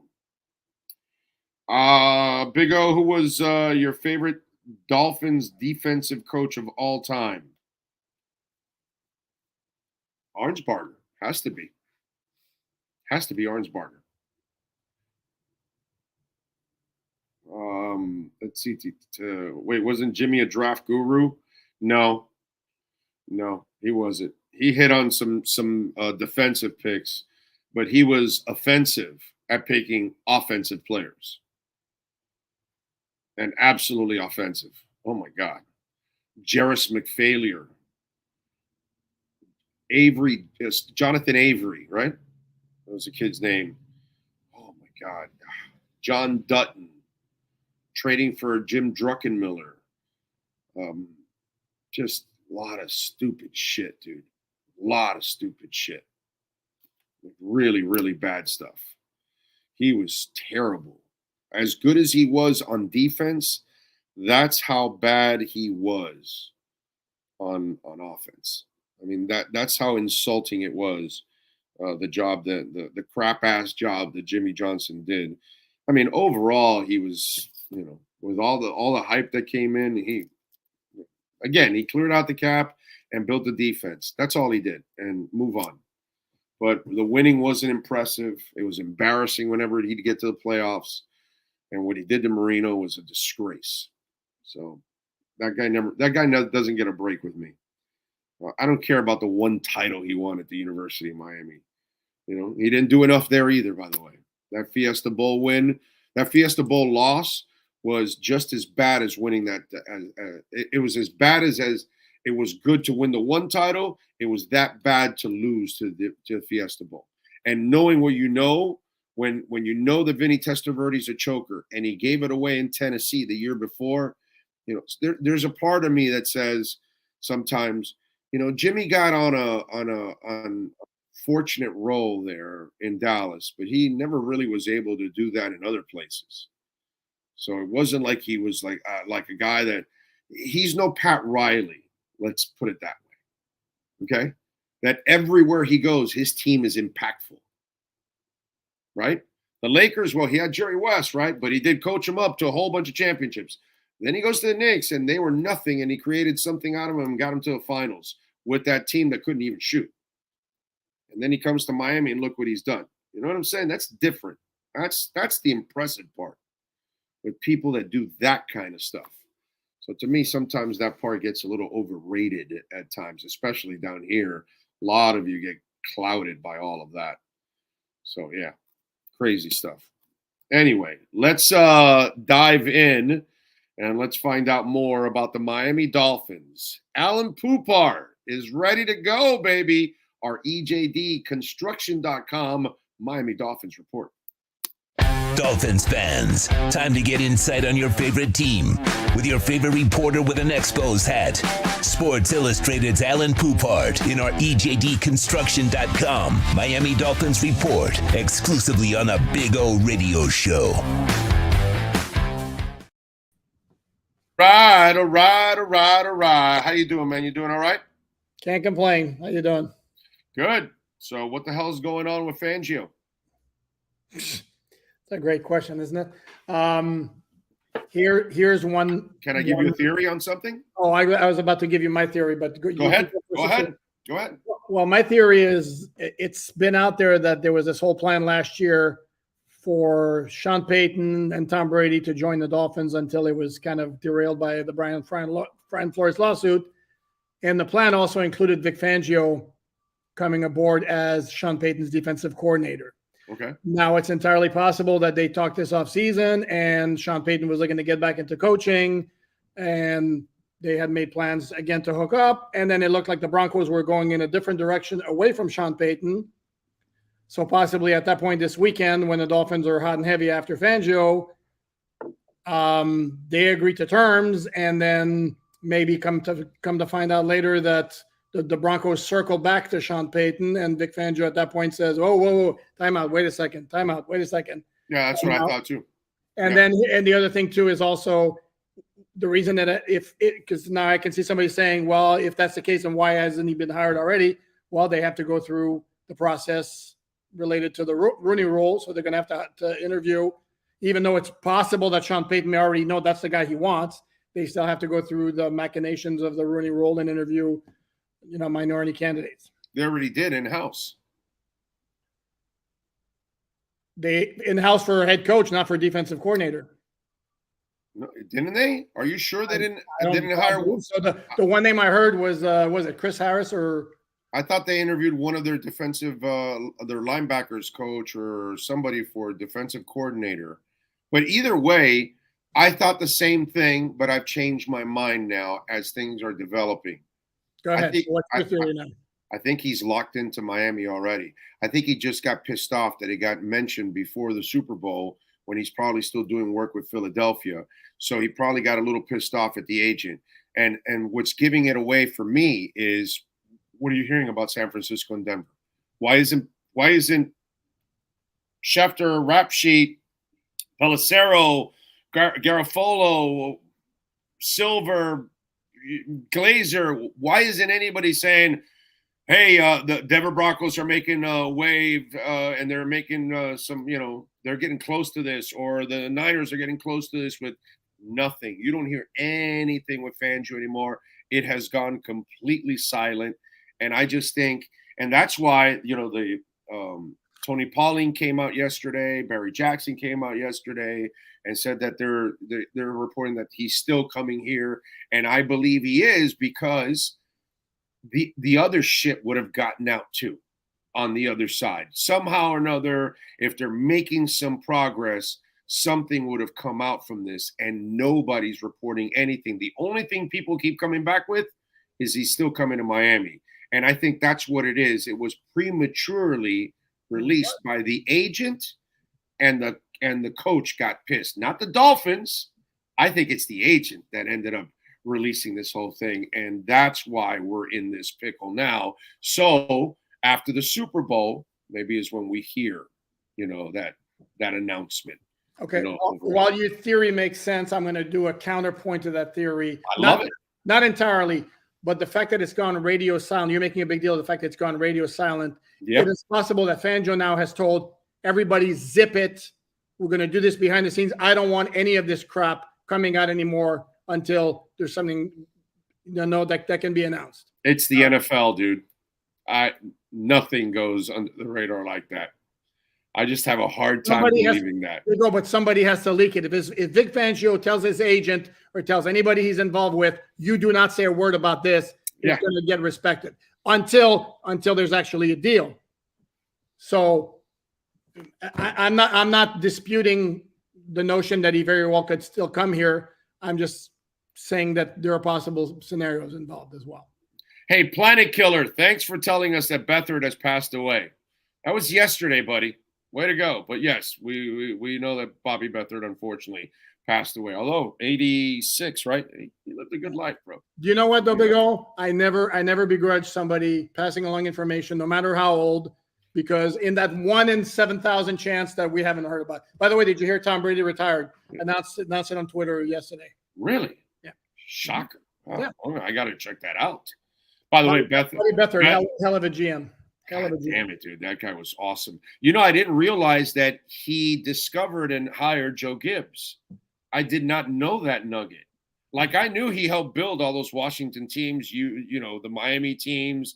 Big O, who was your favorite Dolphins defensive coach of all time? Arnsparger. Has to be. Has to be Arnsparger. Let's see. Wait, wasn't Jimmy a draft guru? No, he wasn't. He hit on some defensive picks, but he was offensive at picking offensive players. And absolutely offensive. Oh, my God. Jarris McFailure. Avery, Jonathan Avery, right? That was the kid's name. Oh, my God. John Dutton. Trading for Jim Druckenmiller. Just a lot of stupid shit, dude. A lot of stupid shit. Like really, really bad stuff. He was terrible. As good as he was on defense, that's how bad he was on offense. I mean, that's how insulting it was, the job, the crap-ass job that Jimmy Johnson did. I mean, overall, he was, with all the hype that came in, he cleared out the cap and built the defense. That's all he did, and move on. But the winning wasn't impressive. It was embarrassing whenever he'd get to the playoffs. And what he did to Marino was a disgrace. So that guy doesn't get a break with me. I don't care about the one title he won at the University of Miami. He didn't do enough there either, by the way. That Fiesta Bowl win, that Fiesta Bowl loss was just as bad as winning that. It was as bad as it was good to win the one title. It was that bad to lose to the Fiesta Bowl. And knowing what you know, when you know that Vinny Testaverde's a choker and he gave it away in Tennessee the year before, there's a part of me that says sometimes, Jimmy got on a fortunate role there in Dallas, but he never really was able to do that in other places. So it wasn't like he was like a guy that he's no Pat Riley. Let's put it that way. Okay. That everywhere he goes, his team is impactful. Right? The Lakers, well, he had Jerry West, right? But he did coach him up to a whole bunch of championships. Then he goes to the Knicks, and they were nothing, and he created something out of them and got them to the finals with that team that couldn't even shoot. And then he comes to Miami, and look what he's done. You know what I'm saying? That's different. That's the impressive part with people that do that kind of stuff. So to me, sometimes that part gets a little overrated at times, especially down here. A lot of you get clouded by all of that. So, yeah. Crazy stuff. Anyway, let's dive in and let's find out more about the Miami Dolphins. Alan Poopart is ready to go, baby. Our EJDconstruction.com Miami Dolphins report. Dolphins fans, time to get insight on your favorite team with your favorite reporter with an Expos hat. Sports Illustrated's Alan Poopart in our EJDconstruction.com Miami Dolphins report, exclusively on the Big O Radio Show. All right. How you doing, man? You doing all right? Can't complain. How you doing? Good. So what the hell is going on with Fangio? It's a great question, isn't it? Here's one. Can I give you a theory on something? Oh, I was about to give you my theory, but go ahead. Go ahead. Well, my theory is it's been out there that there was this whole plan last year for Sean Payton and Tom Brady to join the Dolphins until it was kind of derailed by the Brian Flores lawsuit. And the plan also included Vic Fangio coming aboard as Sean Payton's defensive coordinator. Okay. Now it's entirely possible that they talked this off season and Sean Payton was looking to get back into coaching and they had made plans again to hook up, and then it looked like the Broncos were going in a different direction away from Sean Payton. So possibly at that point this weekend, when the Dolphins are hot and heavy after Fangio, they agreed to terms, and then maybe come to find out later that the Broncos circled back to Sean Payton, and Vic Fangio at that point says, whoa, time out, wait a second. Yeah, that's what I thought too. And then the other thing too is also the reason that because now I can see somebody saying, well, if that's the case, then why hasn't he been hired already? Well, they have to go through the process related to the Rooney Rule, so they're going to have to interview, even though it's possible that Sean Payton may already know that's the guy he wants. They still have to go through the machinations of the Rooney Rule and interview, minority candidates. They already did in-house. They in-house for head coach, not for defensive coordinator. No, didn't they? Are you sure they didn't hire? So the one name I heard was it Chris Harris or? I thought they interviewed one of their defensive, their linebackers coach or somebody for defensive coordinator. But either way, I thought the same thing, but I've changed my mind now as things are developing. Go ahead. What's your theory now? I think he's locked into Miami already. I think he just got pissed off that he got mentioned before the Super Bowl when he's probably still doing work with Philadelphia. So he probably got a little pissed off at the agent. And what's giving it away for me is, what are you hearing about San Francisco and Denver? Why isn't Schefter, Rap Sheet, Pelissero, Garofalo, Silver, Glazer? Why isn't anybody saying, hey, the Denver Broncos are making a wave and they're making some, they're getting close to this, or the Niners are getting close to this? With nothing. You don't hear anything with Fangio anymore. It has gone completely silent. And I just think, and that's why, the Tony Pauling came out yesterday, Barry Jackson came out yesterday and said that they're reporting that he's still coming here. And I believe he is, because the other shit would have gotten out too on the other side. Somehow or another, if they're making some progress, something would have come out from this, and nobody's reporting anything. The only thing people keep coming back with is he's still coming to Miami. And I think that's what it is. It was prematurely released by the agent, and the coach got pissed. Not the Dolphins. I think it's the agent that ended up releasing this whole thing, and that's why we're in this pickle now. So after the Super Bowl, maybe is when we hear, that announcement. Okay. While your theory makes sense, I'm going to do a counterpoint to that theory. I love it. Not entirely, but the fact that it's gone radio silent, you're making a big deal of the fact that it's gone radio silent. Yep. It is possible that Fangio now has told everybody, zip it. We're going to do this behind the scenes. I don't want any of this crap coming out anymore until there's something that can be announced. It's the NFL, dude. Nothing goes under the radar like that. I just have a hard time believing that. But somebody has to leak it. If Vic Fangio tells his agent or tells anybody he's involved with, you do not say a word about this, it's going to get respected until there's actually a deal. So I'm not disputing the notion that he very well could still come here. I'm just saying that there are possible scenarios involved as well. Hey, Planet Killer, thanks for telling us that Beathard has passed away. That was yesterday, buddy. Way to go. But yes, we know that Bobby Beathard unfortunately passed away. Although 86, right? He lived a good life, bro. Do you know what, though, Big O? I never begrudge somebody passing along information, no matter how old, because in that 1 in 7,000 chance that we haven't heard about. By the way, did you hear Tom Brady retired? Announced it on Twitter yesterday. Really? Yeah. Shocker. Oh, yeah. I got to check that out. By the way, Beathard, hell of a GM. God damn it, dude. That guy was awesome. I didn't realize that he discovered and hired Joe Gibbs. I did not know that nugget. Like, I knew he helped build all those Washington teams, the Miami teams,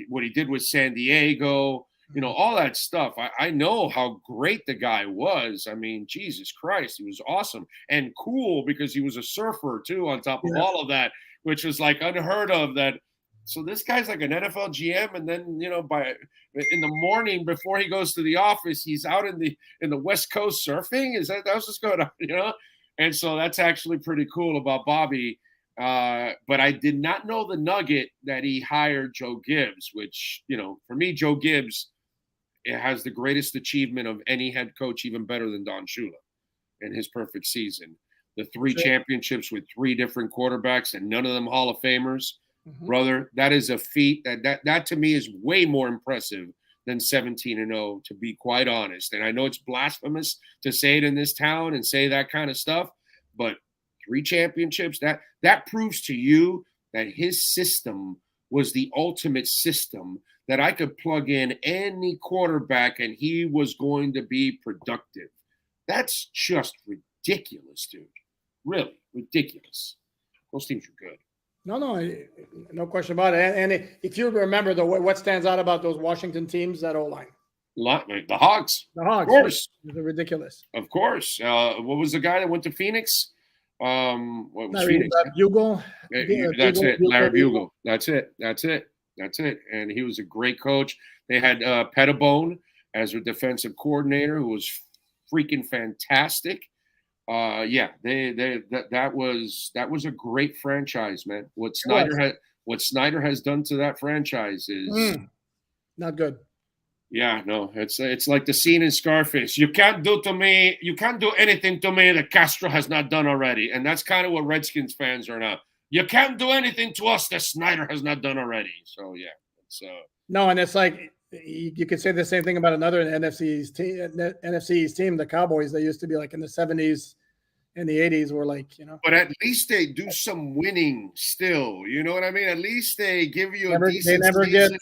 what he did with San Diego, all that stuff. I know how great the guy was. I mean, Jesus Christ, he was awesome and cool because he was a surfer, too, on top of all of that, which was like unheard of that. So this guy's like an NFL GM, and then in the morning before he goes to the office, he's out in the West Coast surfing. That's what's going on, And so that's actually pretty cool about Bobby. But I did not know the nugget that he hired Joe Gibbs, which, for me, Joe Gibbs has the greatest achievement of any head coach, even better than Don Shula in his perfect season. The 3 championships with 3 different quarterbacks and none of them Hall of Famers. Mm-hmm. Brother, that is a feat that to me is way more impressive than 17-0, to be quite honest. And I know it's blasphemous to say it in this town and say that kind of stuff, but 3 championships, that proves to you that his system was the ultimate system that I could plug in any quarterback and he was going to be productive. That's just ridiculous, dude. Really ridiculous. Those teams are good. No question about it. And if you remember, what stands out about those Washington teams, that O-line. The Hogs. The Hogs. Of course. They're ridiculous. Of course. What was the guy that went to Phoenix? What was Phoenix? Bugle. That's it. Larry Bugle. That's it. And he was a great coach. They had Pettibone as their defensive coordinator, who was freaking fantastic. That was a great franchise, man. What Snyder has done to that franchise is not good. Yeah, no, it's like the scene in Scarface. You can't do anything to me that Castro has not done already. And that's kind of what Redskins fans are now. You can't do anything to us that Snyder has not done already. So yeah, no, and it's like you could say the same thing about another NFC East team, the Cowboys. They used to be like in the 70s and the 80s were like, But at least they do some winning still. You know what I mean? At least they give you a decent season.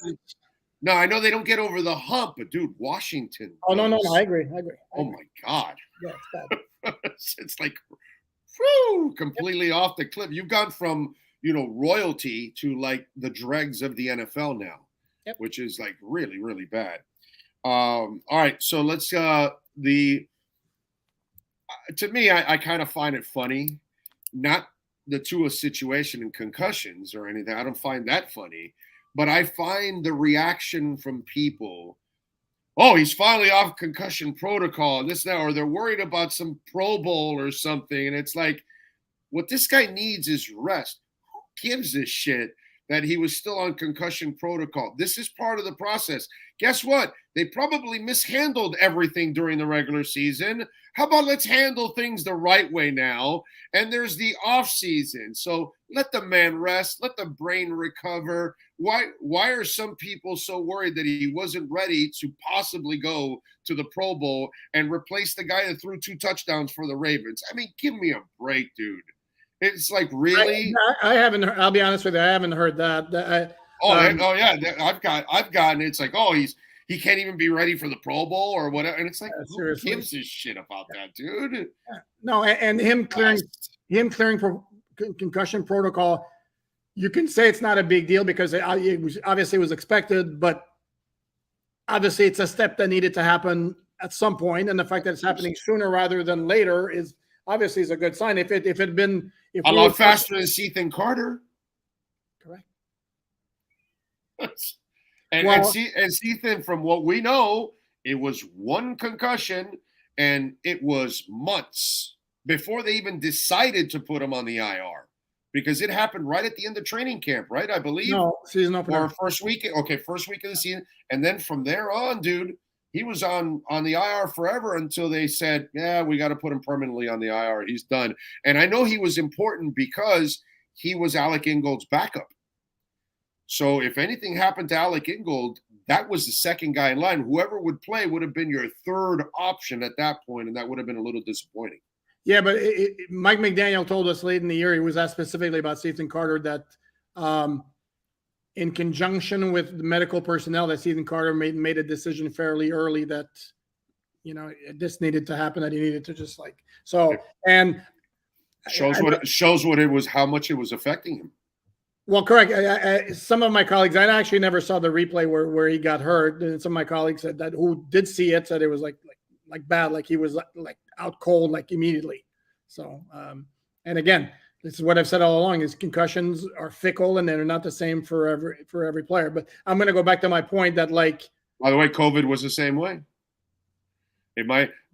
No, I know they don't get over the hump, but dude, Washington. Oh, no, I agree. Oh my God. Yeah, it's bad. It's like, completely off the cliff. You've gone from, royalty to like the dregs of the NFL now, which is like really, really bad. All right. So let's, to me, I kind of find it funny, not the Tua situation and concussions or anything. I don't find that funny. But I find the reaction from people, oh, he's finally off concussion protocol, and this, that, or they're worried about some Pro Bowl or something. And it's like, what this guy needs is rest. Who gives a shit that he was still on concussion protocol? This is part of the process. Guess what? They probably mishandled everything during the regular season. How about let's handle things the right way now? And there's the off season. So let the man rest. Let the brain recover. Why are some people so worried that he wasn't ready to possibly go to the Pro Bowl and replace the guy that threw 2 touchdowns for the Ravens? I mean, give me a break, dude. It's like, really? I haven't. I'll be honest with you. I haven't heard that. I've gotten. It's like, oh, he can't even be ready for the Pro Bowl or whatever. And it's like, who gives a shit about that, dude? No, and him clearing for concussion protocol. You can say it's not a big deal because it obviously was expected, but obviously it's a step that needed to happen at some point, and the fact that it's happening sooner rather than later is obviously a good sign. If it had been a lot faster than Ethan Carter, correct. And Ethan, from what we know, it was 1 concussion, and it was months before they even decided to put him on the IR. Because it happened right at the end of training camp, right? I believe. No, season opener. Or first week. Okay, first week of the season. And then from there on, dude, he was on the IR forever until they said, yeah, we got to put him permanently on the IR. He's done. And I know he was important because he was Alec Ingold's backup. So if anything happened to Alec Ingold, that was the second guy in line. Whoever would play would have been your third option at that point, and that would have been a little disappointing. Yeah, but Mike McDaniel told us late in the year, he was asked specifically about Ethan Carter, that in conjunction with the medical personnel, that Ethan Carter made a decision fairly early that, this needed to happen, that he needed to just and shows what it was, how much it was affecting him. Well, correct. Some of my colleagues, I actually never saw the replay where he got hurt, and some of my colleagues said that who did see it said it was like bad, like he was like out cold, like immediately. So, and again, this is what I've said all along: is concussions are fickle and they're not the same for every player. But I'm going to go back to my point that, like, by the way, COVID was the same way.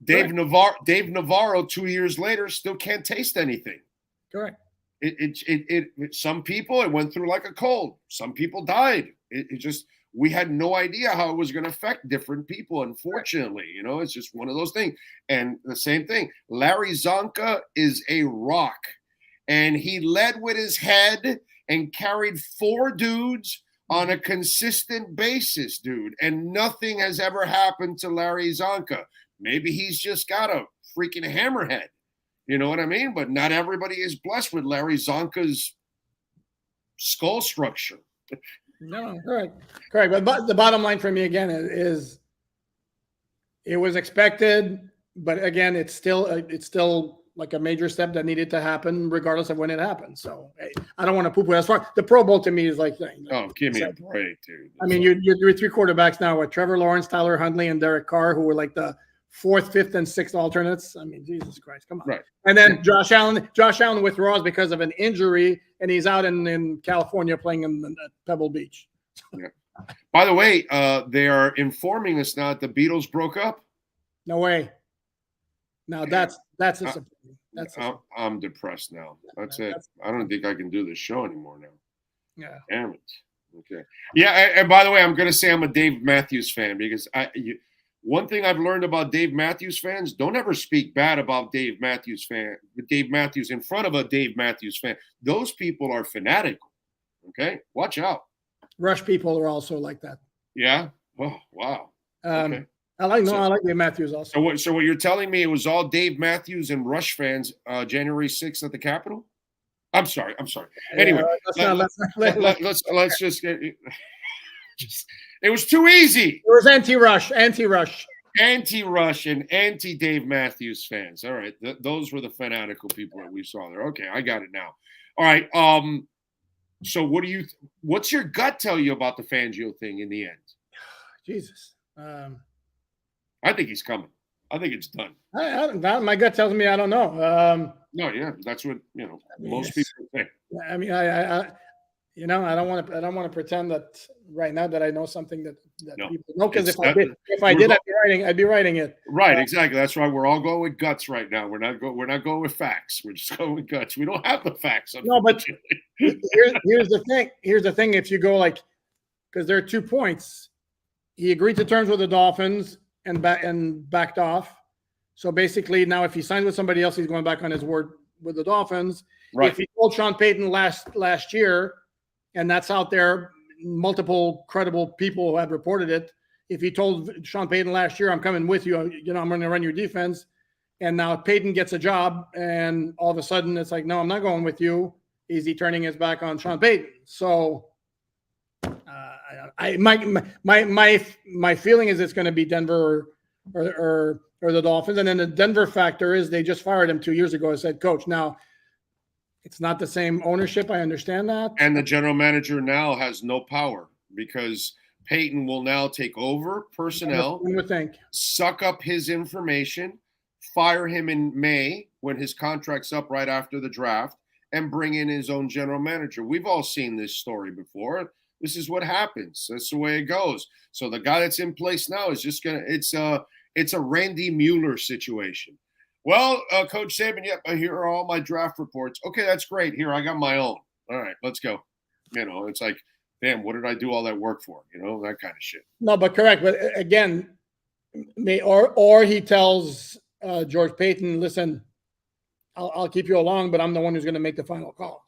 Dave Navarro 2 years later still can't taste anything. Correct. Some people, it went through like a cold. Some people died. It just, we had no idea how it was going to affect different people. Unfortunately, it's just one of those things. And the same thing, Larry Zonka is a rock, and he led with his head and carried 4 dudes on a consistent basis, dude. And nothing has ever happened to Larry Zonka. Maybe he's just got a freaking hammerhead. You know what I mean? But not everybody is blessed with Larry Zonka's skull structure. No, correct. But the bottom line for me again is it was expected, but again, it's still like a major step that needed to happen, regardless of when it happened. So hey, I don't want to poo-poo. As far the Pro Bowl to me is like, give me a break, dude. I mean, you're 3 quarterbacks now with Trevor Lawrence, Tyler Huntley, and Derek Carr, who were like the 4th, 5th, and 6th alternates. I mean, Jesus Christ, come on. Right. And then Josh Allen withdraws because of an injury, and he's out in California playing in Pebble Beach. Yeah. By the way, they are informing us now that the Beatles broke up. No way. Now that's disappointing. I'm depressed now. That's it. I don't think I can do this show anymore now. Yeah. Damn it. Okay. Yeah, and by the way, I'm going to say I'm a Dave Matthews fan because one thing I've learned about Dave Matthews fans, don't ever speak bad about Dave Matthews in front of a Dave Matthews fan. Those people are fanatical. Okay? Watch out. Rush people are also like that. Yeah? Oh, wow. Okay. I like Dave Matthews also. So what you're telling me, it was all Dave Matthews and Rush fans January 6th at the Capitol? I'm sorry. Anyway, let's just get it was too easy. It was anti-Rush, and anti-Dave Matthews fans. All right, those were the fanatical people that we saw there. Okay, I got it now. All right. So what's your gut tell you about the Fangio thing in the end? Jesus. I think he's coming. I think it's done. My gut tells me I don't know. No, yeah, that's what most people think. I mean, I don't want to pretend that right now that I know something that people know, because if I did, I'd be writing it. Right, exactly. That's why we're all going with guts right now. We're not going with facts. We're just going with guts. We don't have the facts. No, but here's the thing. Here's the thing. If you go because there are 2 points. He agreed to terms with the Dolphins and backed off. So basically, now if he signs with somebody else, he's going back on his word with the Dolphins. Right. If he told Sean Payton last year, and that's out there, multiple credible people have reported it. If he told Sean Payton last year, I'm coming with you, I'm going to run your defense, and now Payton gets a job, and all of a sudden it's like, no, I'm not going with you. Is he turning his back on Sean Payton? So my feeling is it's going to be Denver or the Dolphins. And then the Denver factor is they just fired him 2 years ago as head coach. Now, it's not the same ownership. I understand that. And the general manager now has no power because Payton will now take over personnel, suck up his information, fire him in May when his contract's up right after the draft, and bring in his own general manager. We've all seen this story before. This is what happens. That's the way it goes. So the guy that's in place now is just it's a Randy Mueller situation. Well, Coach Saban, yep, here are all my draft reports. Okay, that's great. Here, I got my own. All right, let's go. It's like, damn, what did I do all that work for? That kind of shit. No, but correct. But again, or he tells George Payton, listen, I'll keep you along, but I'm the one who's going to make the final call.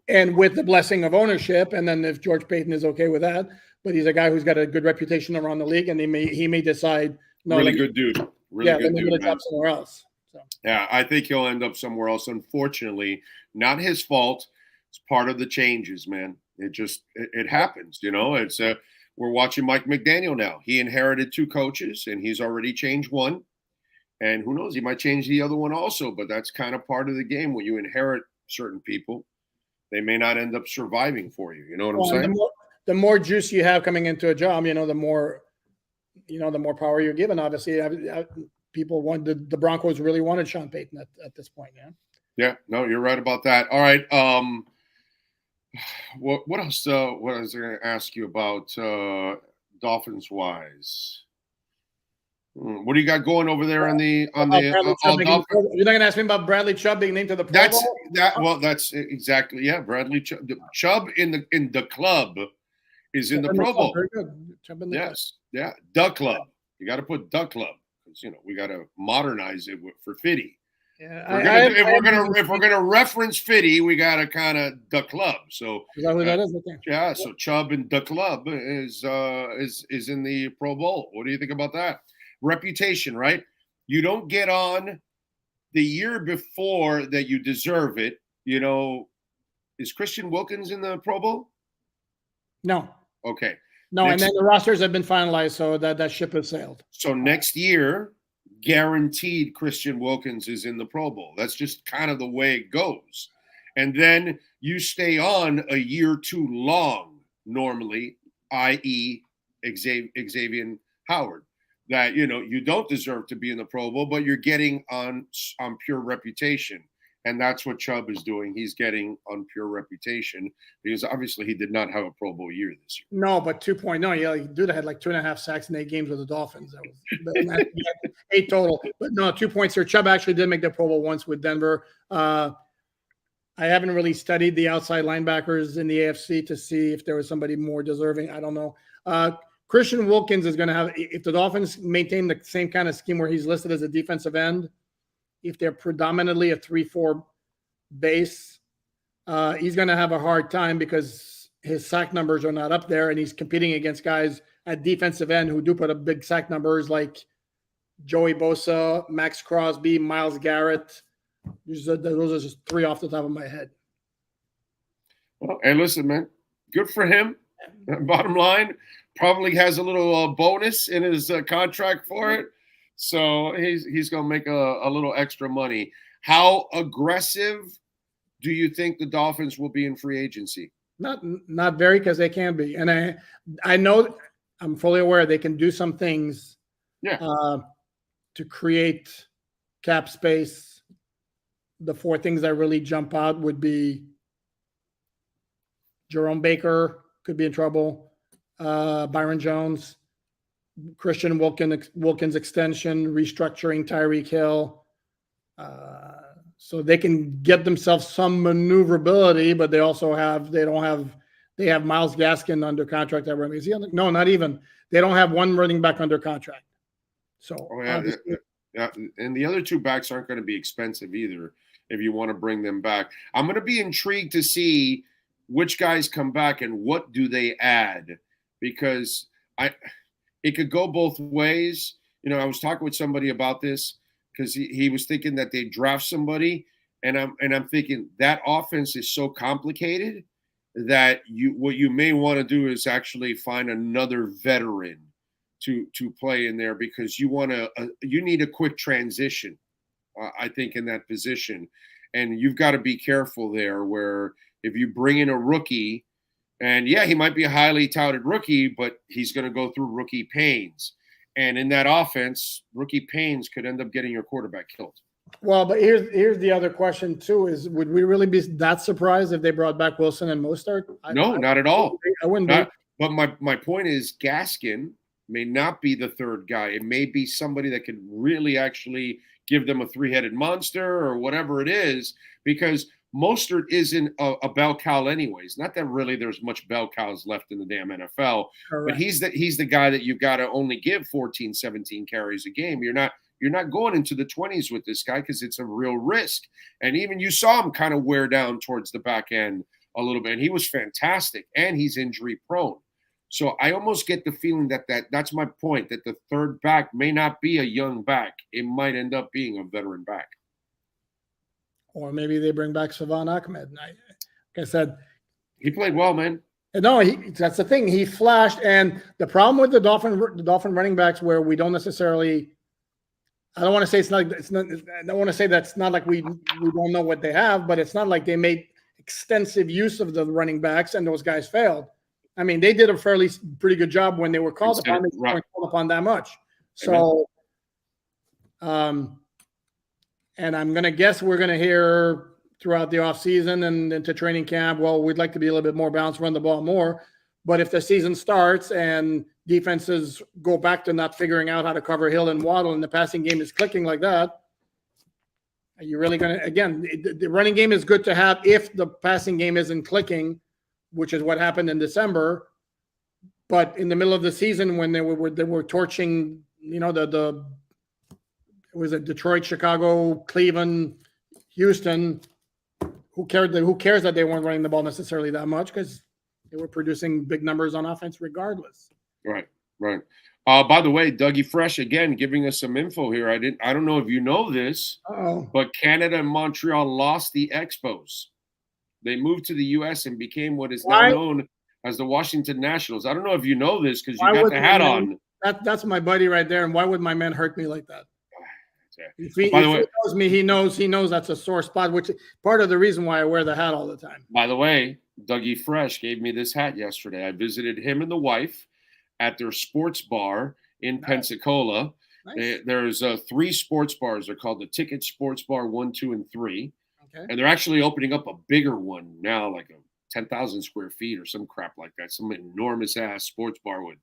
And with the blessing of ownership, and then if George Payton is okay with that, but he's a guy who's got a good reputation around the league, and he may decide. No, really good dude. Really good dude. Up somewhere else. So. Yeah, I think he'll end up somewhere else. Unfortunately, not his fault. It's part of the changes, man. It happens. It's we're watching Mike McDaniel now. He inherited 2 coaches, and he's already changed one. And who knows? He might change the other one also. But that's kind of part of the game when you inherit certain people. They may not end up surviving for you. You know what I'm saying? The more juice you have coming into a job, the more power you're given. Obviously, people wanted the Broncos really wanted Sean Payton at this point. Yeah. Yeah. No, you're right about that. All right. What else? What was I going to ask you about Dolphins wise? What do you got going over there on the all You're not Dolphins? going to ask me about Bradley Chubb being named to the Pro Bowl? That's exactly, yeah. Bradley Chubb in the club is in the Pro Bowl. Very good. Chubb in the club. Yes, yeah, the club. You got to put the club because we got to modernize it for Fitty. Yeah, if we're gonna reference Fitty, we got to kind of the club. So is that who that is? Okay. Yeah, so Chubb in the club is in the Pro Bowl. What do you think about that? Reputation, right? You don't get on the year before that you deserve it. Is Christian Wilkins in the Pro Bowl? No. Okay. No, and then the rosters have been finalized, so that ship has sailed. So next year, guaranteed Christian Wilkins is in the Pro Bowl. That's just kind of the way it goes. And then you stay on a year too long, normally, i.e. Xavier Howard, that, you don't deserve to be in the Pro Bowl, but you're getting on pure reputation. And that's what Chubb is doing. He's getting on pure reputation because obviously he did not have a Pro Bowl year this year. No, but 2.0. Yeah, dude had like 2.5 sacks in 8 games with the Dolphins. That was 8 total. But no, 2 points here. Chubb actually did make the Pro Bowl once with Denver. I haven't really studied the outside linebackers in the AFC to see if there was somebody more deserving. I don't know. Christian Wilkins is going to have, if the Dolphins maintain the same kind of scheme where he's listed as a defensive end, if they're predominantly a 3-4 base, he's going to have a hard time because his sack numbers are not up there, and he's competing against guys at defensive end who do put up big sack numbers like Joey Bosa, Max Crosby, Myles Garrett. Those are just 3 off the top of my head. Well, hey, listen, man, good for him. Bottom line, probably has a little bonus in his contract for it. So he's going to make a little extra money. How aggressive do you think the Dolphins will be in free agency? Not very, because they can be. And I know, I'm fully aware they can do some things to create cap space. The 4 things that really jump out would be Jerome Baker could be in trouble, Byron Jones, Christian Wilkins extension, restructuring Tyreek Hill. So they can get themselves some maneuverability, but they have Myles Gaskin under contract. Is he no, not even. They don't have one running back under contract. So and the other 2 backs aren't going to be expensive either if you want to bring them back. I'm going to be intrigued to see which guys come back and what do they add, because it could go both ways. I was talking with somebody about this because he was thinking that they draft somebody, and I'm thinking that offense is so complicated that what you may want to do is actually find another veteran to play in there, because you need a quick transition, I think, in that position, and you've got to be careful there. Where if you bring in a rookie, and he might be a highly touted rookie, but he's going to go through rookie pains. And in that offense, rookie pains could end up getting your quarterback killed. Well, but here's the other question too: is would we really be that surprised if they brought back Wilson and Mostert? No, not at all. I wouldn't be. But my point is, Gaskin may not be the third guy. It may be somebody that could really actually give them a 3-headed monster or whatever it is, because Mostert isn't a bell cow anyways. Not that really there's much bell cows left in the damn NFL. Correct. But he's the guy that you've got to only give 14, 17 carries a game. You're not going into the 20s with this guy because it's a real risk. And even you saw him kind of wear down towards the back end a little bit. And he was fantastic, and he's injury prone. So I almost get the feeling that's my point, that the third back may not be a young back. It might end up being a veteran back. Or maybe they bring back Savon Ahmed. Like I said, he played well, man. No, that's the thing. He flashed, and the problem with the Dolphin running backs, where we don't necessarily. I don't want to say it's not. I don't want to say that's not like we don't know what they have, but it's not like they made extensive use of the running backs and those guys failed. I mean, they did a pretty good job when they were called upon. They weren't called upon that much. So, and I'm going to guess we're going to hear throughout the offseason and into training camp, well, we'd like to be a little bit more balanced, run the ball more. But if the season starts and defenses go back to not figuring out how to cover Hill and Waddle, and the passing game is clicking like that, are you really going to, again, the running game is good to have if the passing game isn't clicking, which is what happened in December. But in the middle of the season, when they were torching, it was Detroit, Chicago, Cleveland, Houston. Who cares that they weren't running the ball necessarily that much, because they were producing big numbers on offense regardless. Right. By the way, Dougie Fresh again giving us some info here. I don't know if you know this, but Canada and Montreal lost the Expos. They moved to the U.S. and became what is now known as the Washington Nationals. I don't know if you know this because you got the hat on. That's my buddy right there. And why would my man hurt me like that? If he By the way, knows me, he knows that's a sore spot, which is part of the reason why I wear the hat all the time. By the way, Dougie Fresh gave me this hat yesterday. I visited him and the wife at their sports bar in Pensacola. Nice. There's 3 sports bars. They're called the Ticket Sports Bar 1, 2, and 3. Okay. And they're actually opening up a bigger one now, like a 10,000 square feet or some crap like that. Some enormous ass sports bar with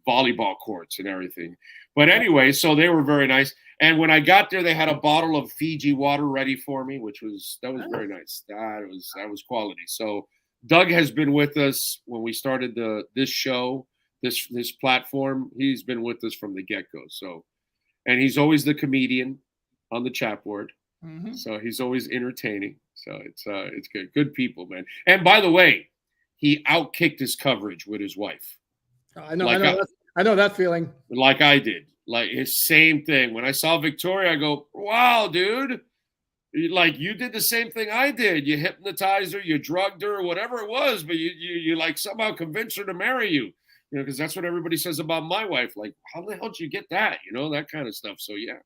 volleyball courts and everything. But anyway, so they were very nice. And when I got there, they had a bottle of Fiji water ready for me, that was very nice. That was quality. So Doug has been with us when we started this show, this platform. He's been with us from the get-go. So, and he's always the comedian on the chat board. Mm-hmm. So he's always entertaining. So it's good. Good people, man. And by the way, he outkicked his coverage with his wife. I know that feeling. Like I did. Like his same thing. When I saw Victoria, I go, wow, dude. Like you did the same thing I did. You hypnotized her, you drugged her, whatever it was, but you like somehow convinced her to marry you. Because that's what everybody says about my wife. Like, how the hell did you get that? That kind of stuff. So yeah.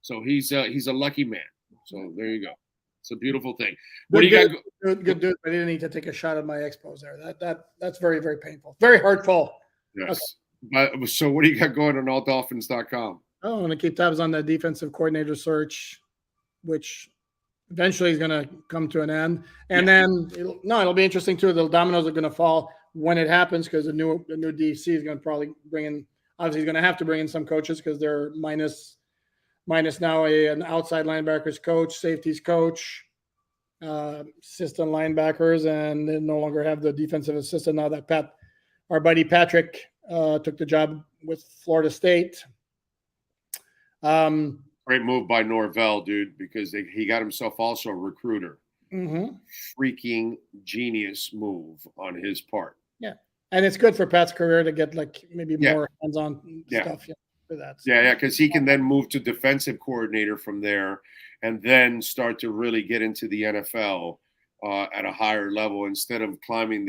So he's a lucky man. So there you go. It's a beautiful thing. What do you got? Good dude. I didn't need to take a shot at my Expos there. That's very, very painful. Very hurtful. Yes. Okay. So what do you got going on alldolphins.com? I'm going to keep tabs on the defensive coordinator search, which eventually is going to come to an end. And then it'll be interesting too. The dominoes are going to fall when it happens, because the new DC is going to probably bring in. Obviously, he's going to have to bring in some coaches because they're minus now an outside linebackers coach, safeties coach, assistant linebackers, and they no longer have the defensive assistant now that our buddy Patrick took the job with Florida State. Great move by Norvell, dude, because he got himself also a recruiter. Mm-hmm. Freaking genius move on his part. Yeah, and it's good for Pat's career to get maybe more hands-on stuff. For that. So. Yeah, because he can then move to defensive coordinator from there and then start to really get into the NFL at a higher level instead of climbing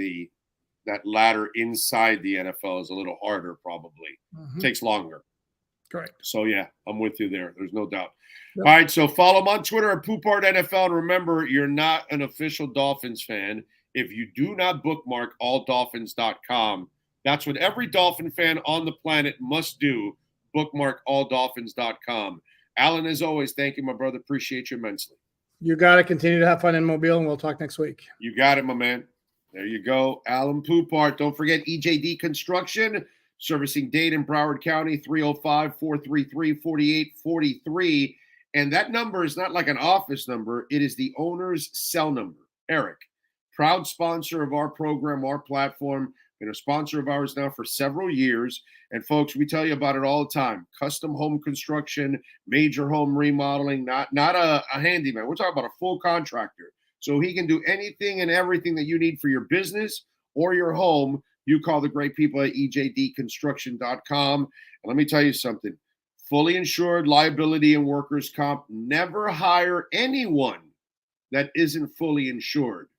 that ladder inside the NFL is a little harder probably. Mm-hmm. Takes longer. Correct. So, yeah, I'm with you there. There's no doubt. Yep. All right, so follow him on Twitter at Poopart NFL. And remember, you're not an official Dolphins fan if you do not bookmark alldolphins.com. That's what every Dolphin fan on the planet must do. Bookmark alldolphins.com. Alan, as always, thank you, my brother. Appreciate you immensely. You got to continue to have fun in Mobile, and we'll talk next week. You got it, my man. There you go. Alan Poopart. Don't forget EJD Construction, servicing Dade and Broward County, 305-433-4843. And that number is not like an office number. It is the owner's cell number. Eric, proud sponsor of our program, our platform. Been a sponsor of ours now for several years. And folks, we tell you about it all the time. Custom home construction, major home remodeling, not a handyman. We're talking about a full contractor. So he can do anything and everything that you need for your business or your home. You call the great people at ejdconstruction.com. And let me tell you something. Fully insured liability and workers' comp. Never hire anyone that isn't fully insured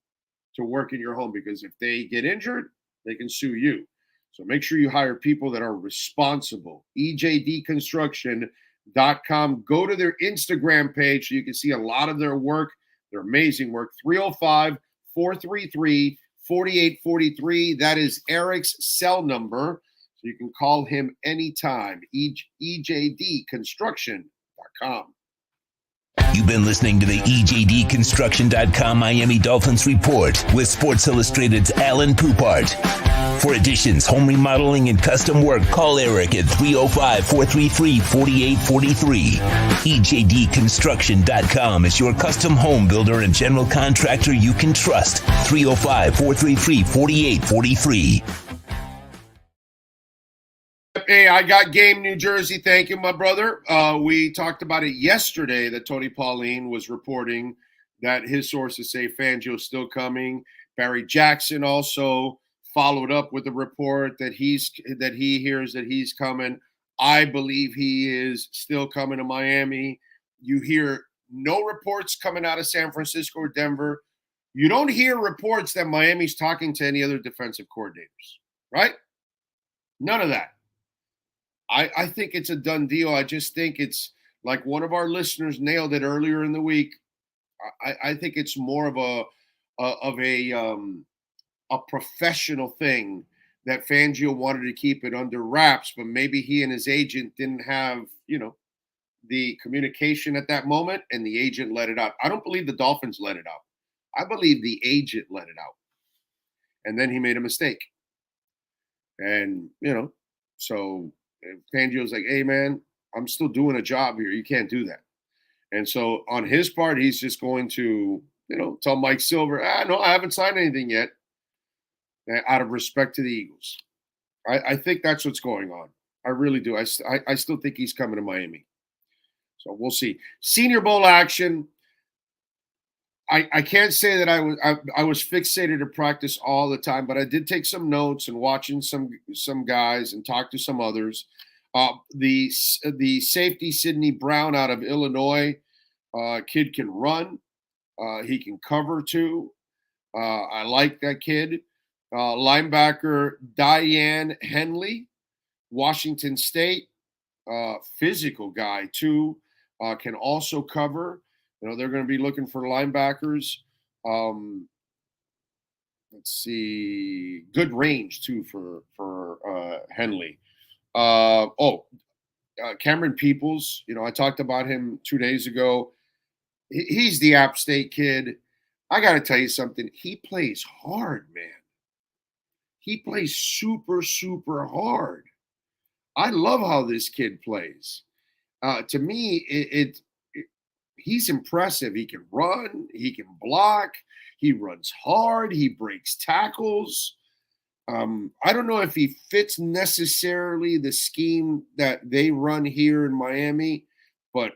to work in your home, because if they get injured, they can sue you. So make sure you hire people that are responsible. ejdconstruction.com. Go to their Instagram page so you can see a lot of their work, their amazing work. 305-433-4843. That is Eric's cell number. So you can call him anytime. ejdconstruction.com. You've been listening to the EJDconstruction.com Miami Dolphins Report with Sports Illustrated's Alan Poopart. For additions, home remodeling, and custom work, call Eric at 305-433-4843. EJDconstruction.com is your custom home builder and general contractor you can trust. 305-433-4843. Hey, I got game, New Jersey. Thank you, my brother. We talked about it yesterday that Tony Pauline was reporting that his sources say Fangio's still coming. Barry Jackson also followed up with a report that he hears that he's coming. I believe he is still coming to Miami. You hear no reports coming out of San Francisco or Denver. You don't hear reports that Miami's talking to any other defensive coordinators, right? None of that. I think it's a done deal. I just think it's like one of our listeners nailed it earlier in the week. I think it's more of a professional thing that Fangio wanted to keep it under wraps, but maybe he and his agent didn't have, the communication at that moment, and the agent let it out. I don't believe the Dolphins let it out. I believe the agent let it out. And then he made a mistake. And, so Fangio's like, hey, man, I'm still doing a job here. You can't do that. And so on his part, he's just going to, tell Mike Silver, no, I haven't signed anything yet, out of respect to the Eagles. I think that's what's going on. I really do. I still think he's coming to Miami. So we'll see. Senior Bowl action. I can't say that I was fixated to practice all the time, but I did take some notes and watching some guys and talk to some others. The safety Sidney Brown out of Illinois, kid can run. He can cover too. I like that kid. Linebacker Diane Henley, Washington State, physical guy too, can also cover. They're going to be looking for linebackers. Let's see, good range too for Henley. Cameron Peoples. I talked about him 2 days ago. He's the App State kid. I got to tell you something. He plays hard, man. He plays super, super hard. I love how this kid plays. To me, he's impressive. He can run. He can block. He runs hard. He breaks tackles. I don't know if he fits necessarily the scheme that they run here in Miami, but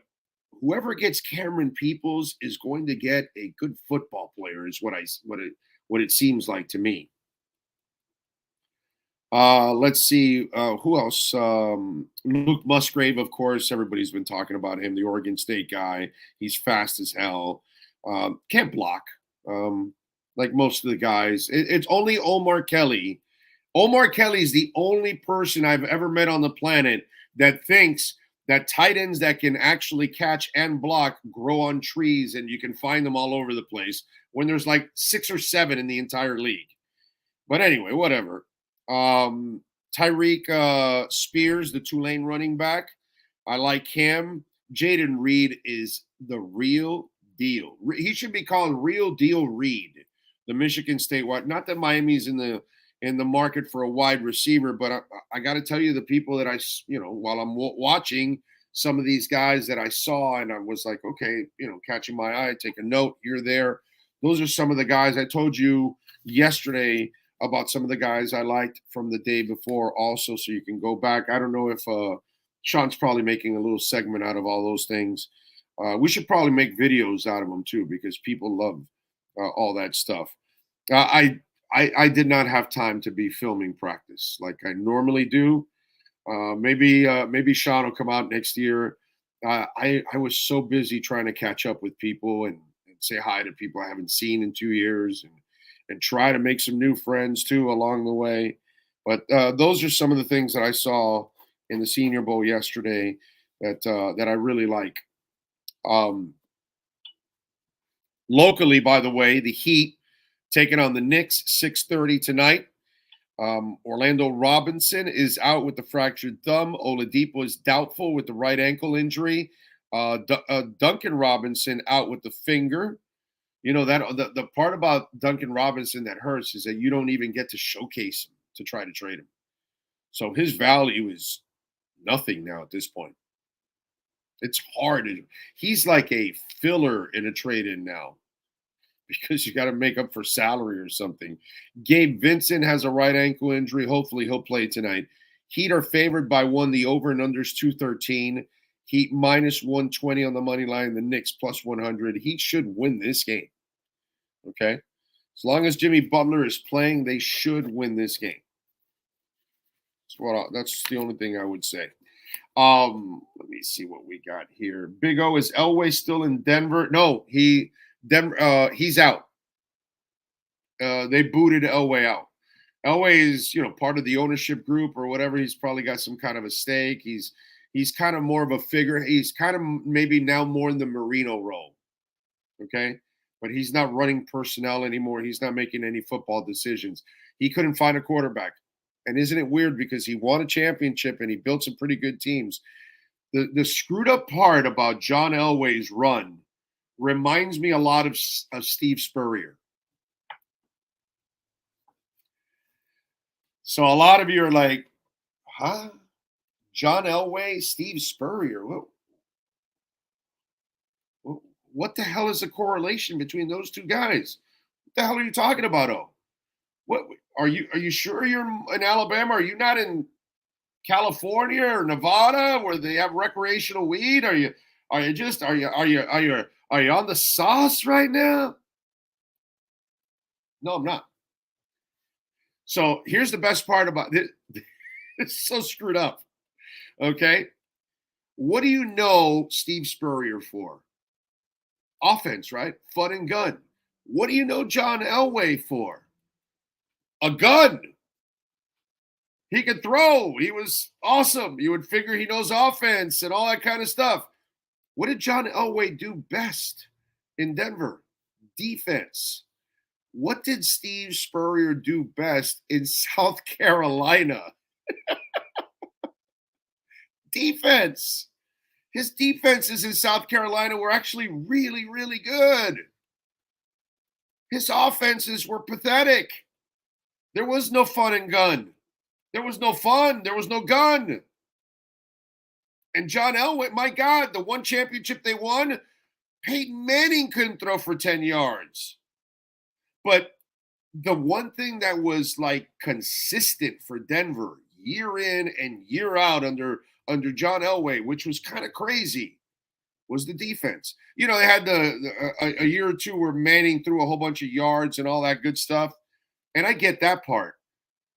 whoever gets Cameron Peoples is going to get a good football player, is what it seems like to me. Let's see who else. Luke Musgrave, of course, everybody's been talking about him, the Oregon State guy. He's fast as hell. Can't block like most of the guys. It's only Omar Kelly. Omar Kelly is the only person I've ever met on the planet that thinks that tight ends that can actually catch and block grow on trees and you can find them all over the place when there's like 6 or 7 in the entire league. But anyway, whatever. Tyreek Spears, the Tulane running back. I like him. Jaden Reed is the real deal. He should be called Real Deal Reed, the Michigan State wide. Not that Miami's in the market for a wide receiver, but I got to tell you, the people that while I'm watching some of these guys that I saw, and I was like, okay, catching my eye, take a note here, there. Those are some of the guys I told you yesterday about, some of the guys I liked from the day before also, so you can go back. I don't know if Sean's probably making a little segment out of all those things. We should probably make videos out of them too, because people love all that stuff. I did not have time to be filming practice like I normally do. Maybe Sean will come out next year. I was so busy trying to catch up with people and say hi to people I haven't seen in 2 years, and try to make some new friends too along the way. But those are some of the things that I saw in the Senior Bowl yesterday that I really like. Locally, by the way, the Heat taking on the Knicks, 6:30 tonight. Orlando Robinson is out with the fractured thumb. Oladipo is doubtful with the right ankle injury. Duncan Robinson out with the finger. That the part about Duncan Robinson that hurts is that you don't even get to showcase him. to try to trade him. So his value is nothing now at this point. It's hard. He's like a filler in a trade-in now because you got to make up for salary or something. Gabe Vincent has a right ankle injury. Hopefully he'll play tonight. Heat are favored by 1. The over and under is 213. Heat minus 120 on the money line. The Knicks plus 100. Heat should win this game. Okay? As long as Jimmy Butler is playing, they should win this game. That's the only thing I would say. Let me see what we got here. Big O, is Elway still in Denver? No, he's out. They booted Elway out. Elway is, part of the ownership group or whatever. He's probably got some kind of a stake. He's kind of more of a figure. He's kind of maybe now more in the Marino role. Okay? But he's not running personnel anymore. He's not making any football decisions. He couldn't find a quarterback. And isn't it weird because he won a championship and he built some pretty good teams. The screwed up part about John Elway's run reminds me a lot of Steve Spurrier. So a lot of you are like, huh? John Elway, Steve Spurrier. What the hell is the correlation between those two guys? What the hell are you talking about, O? What are you sure you're in Alabama? Are you not in California or Nevada where they have recreational weed? Are you on the sauce right now? No, I'm not. So here's the best part about this. It's so screwed up. Okay. What do you know Steve Spurrier for? Offense, right? Fun and gun. What do you know John Elway for? A gun. He could throw. He was awesome. You would figure he knows offense and all that kind of stuff. What did John Elway do best in Denver? Defense. What did Steve Spurrier do best in South Carolina? Defense. His defenses in South Carolina were actually really, really good. His offenses were pathetic. There was no fun and gun. There was no fun. There was no gun. And John Elway, my God, the one championship they won, Peyton Manning couldn't throw for 10 yards. But the one thing that was like consistent for Denver year in and year out under John Elway, which was kind of crazy, was the defense. They had a year or two where Manning threw a whole bunch of yards and all that good stuff. And I get that part.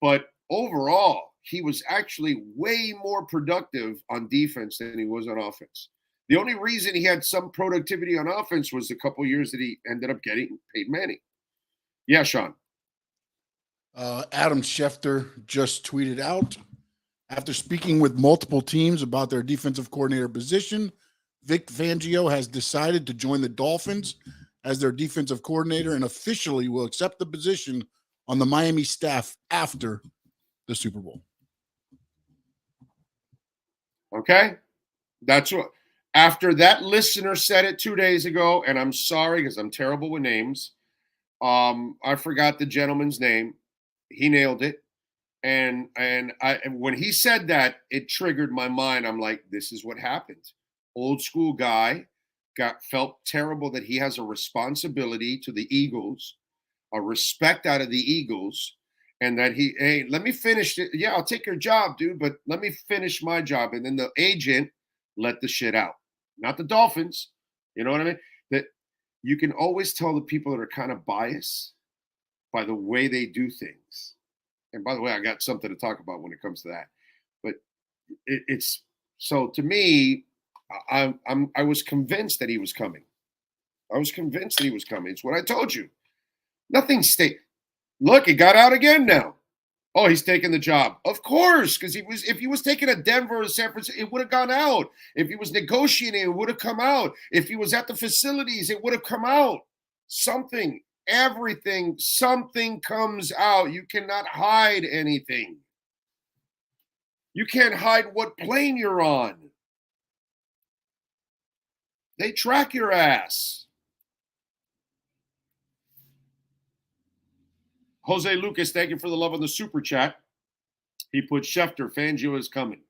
But overall, he was actually way more productive on defense than he was on offense. The only reason he had some productivity on offense was the couple years that he ended up getting Peyton Manning. Yeah, Sean. Adam Schefter just tweeted out, after speaking with multiple teams about their defensive coordinator position, Vic Fangio has decided to join the Dolphins as their defensive coordinator and officially will accept the position on the Miami staff after the Super Bowl. Okay. That's what, after that listener said it 2 days ago, and I'm sorry because I'm terrible with names. I forgot the gentleman's name. He nailed it. And when he said that, it triggered my mind. I'm like, this is what happened. Old school guy felt terrible that he has a responsibility to the Eagles, a respect out of the Eagles, and that hey, let me finish it. Yeah, I'll take your job, dude, but let me finish my job. And then the agent let the shit out. Not the Dolphins. You know what I mean? That you can always tell the people that are kind of biased by the way they do things. And by the way, I got something to talk about when it comes to that. But it's so to me, I was convinced that he was coming. I was convinced that he was coming. It's what I told you. Nothing stayed. Look, he got out again now. Oh, he's taking the job. Of course, because if he was taking a Denver or San Francisco, it would have gone out. If he was negotiating, it would have come out. If he was at the facilities, it would have come out. Something, everything, something comes out. You cannot hide anything. You can't hide what plane you're on. They track your ass. Jose Lucas, thank you for the love on the super chat. He put Schefter. Fangio is coming.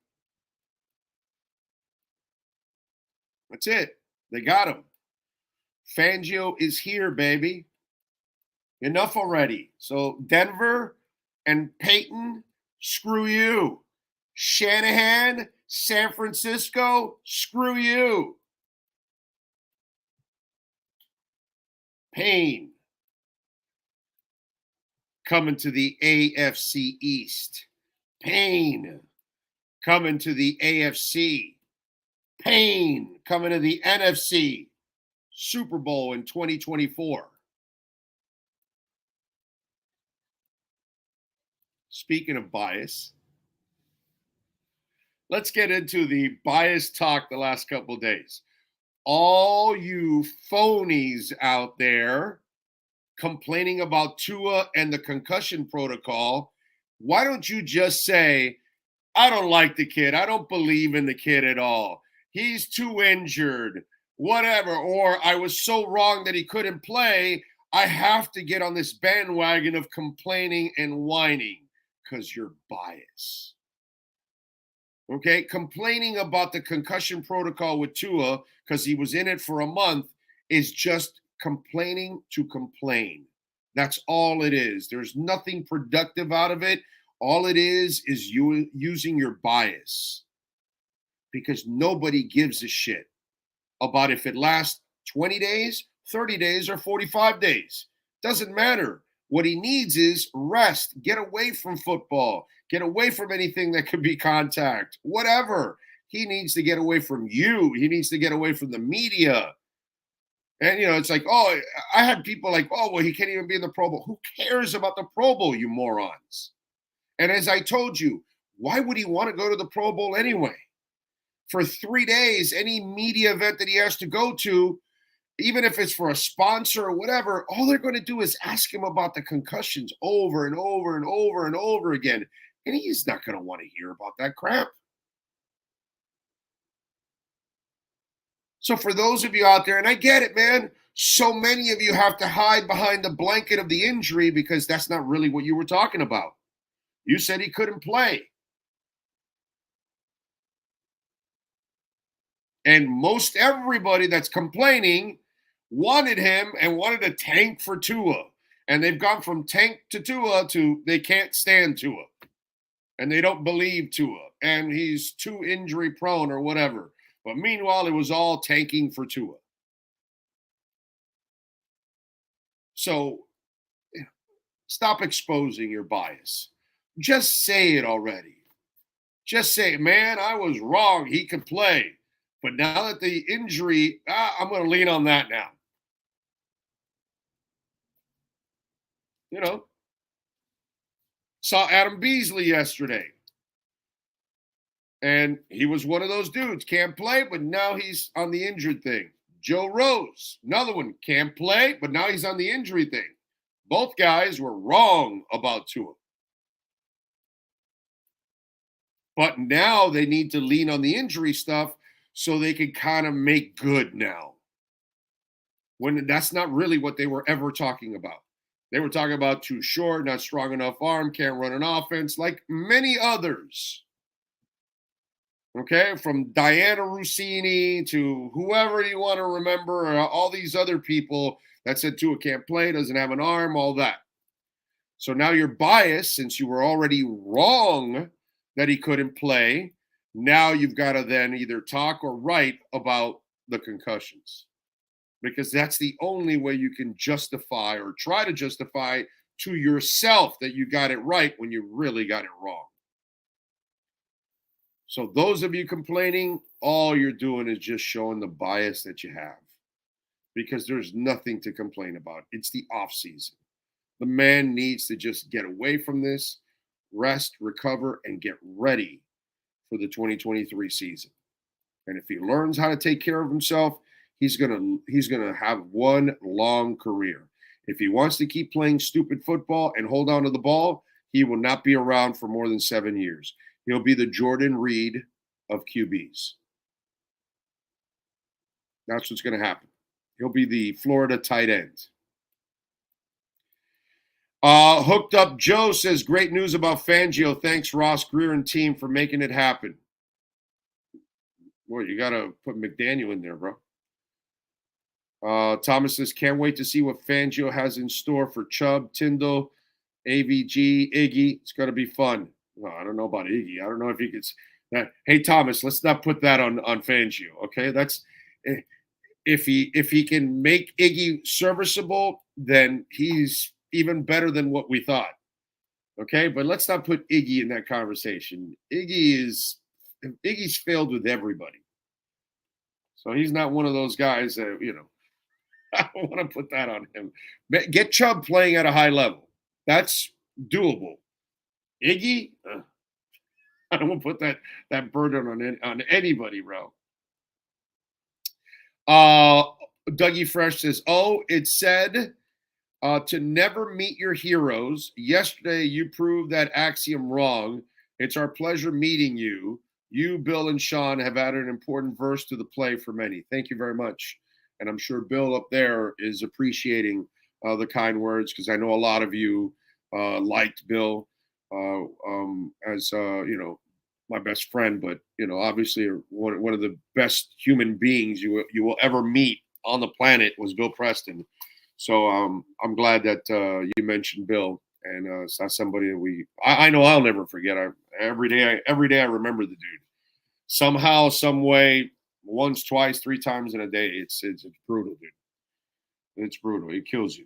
That's it. They got him. Fangio is here, baby. Enough already. So Denver and Peyton, screw you. Shanahan, San Francisco, screw you. Payne coming to the AFC East. Payne coming to the AFC. Payne coming to the NFC. Super Bowl in 2024. Speaking of bias, let's get into the bias talk the last couple of days. All you phonies out there complaining about Tua and the concussion protocol, why don't you just say, I don't like the kid. I don't believe in the kid at all. He's too injured, whatever. Or I was so wrong that he couldn't play. I have to get on this bandwagon of complaining and whining because you're biased. Okay, complaining about the concussion protocol with Tua because he was in it for a month is just complaining to complain. That's all it is. There's nothing productive out of it. All it is you using your bias because nobody gives a shit about if it lasts 20 days, 30 days, or 45 days. Doesn't matter. What he needs is rest. Get away from football. Get away from anything that could be contact. Whatever. He needs to get away from you. He needs to get away from the media. And, it's like, oh, I had people like, oh, well, he can't even be in the Pro Bowl. Who cares about the Pro Bowl, you morons? And as I told you, why would he want to go to the Pro Bowl anyway? For 3 days, any media event that he has to go to, even if it's for a sponsor or whatever, all they're going to do is ask him about the concussions over and over and over and over again. And he's not going to want to hear about that crap. So for those of you out there, and I get it, man, so many of you have to hide behind the blanket of the injury because that's not really what you were talking about. You said he couldn't play. And most everybody that's complaining wanted him and wanted a tank for Tua. And they've gone from tank to Tua to they can't stand Tua. And they don't believe Tua. And he's too injury prone or whatever. But meanwhile, it was all tanking for Tua. So stop exposing your bias. Just say it already. Just say, man, I was wrong. He could play. But now that the injury, I'm going to lean on that now. Saw Adam Beasley yesterday. And he was one of those dudes, can't play, but now he's on the injured thing. Joe Rose, another one, can't play, but now he's on the injury thing. Both guys were wrong about Tua. But now they need to lean on the injury stuff so they can kind of make good now. When that's not really what they were ever talking about. They were talking about too short, not strong enough arm, can't run an offense, like many others. Okay, from Diana Rossini to whoever you want to remember, all these other people that said Tua can't play, doesn't have an arm, all that. So now you're biased since you were already wrong that he couldn't play. Now you've got to then either talk or write about the concussions because that's the only way you can justify or try to justify to yourself that you got it right when you really got it wrong. So those of you complaining, all you're doing is just showing the bias that you have because there's nothing to complain about. It's the off season. The man needs to just get away from this, rest, recover, and get ready for the 2023 season. And if he learns how to take care of himself, he's gonna have one long career. If he wants to keep playing stupid football and hold on to the ball, he will not be around for more than 7 years. He'll be the Jordan Reed of QBs. That's what's going to happen. He'll be the Florida tight end. Hooked Up Joe says, great news about Fangio. Thanks, Ross Greer and team, for making it happen. Boy, you got to put McDaniel in there, bro. Thomas says, can't wait to see what Fangio has in store for Chubb, Tyndall, AVG, Iggy. It's going to be fun. Well, I don't know about Iggy. I don't know if he gets that. Hey, Thomas, let's not put that on Fangio, okay? That's if he can make Iggy serviceable, then he's even better than what we thought. Okay, but let's not put Iggy in that conversation. Iggy's failed with everybody. So he's not one of those guys that, I don't want to put that on him. Get Chubb playing at a high level. That's doable. Iggy, I don't want to put that burden on anybody, bro. Dougie Fresh says, it said to never meet your heroes. Yesterday, you proved that axiom wrong. It's our pleasure meeting you. You, Bill, and Sean have added an important verse to the play for many. Thank you very much. And I'm sure Bill up there is appreciating the kind words, because I know a lot of you liked Bill as my best friend, but obviously one of the best human beings you will ever meet on the planet was Bill Preston. So I'm glad that you mentioned Bill, and it's not somebody that I know I'll never forget. Every day I remember the dude. Somehow, some way, once, twice, 3 times in a day. It's brutal, dude. It's brutal. It kills you.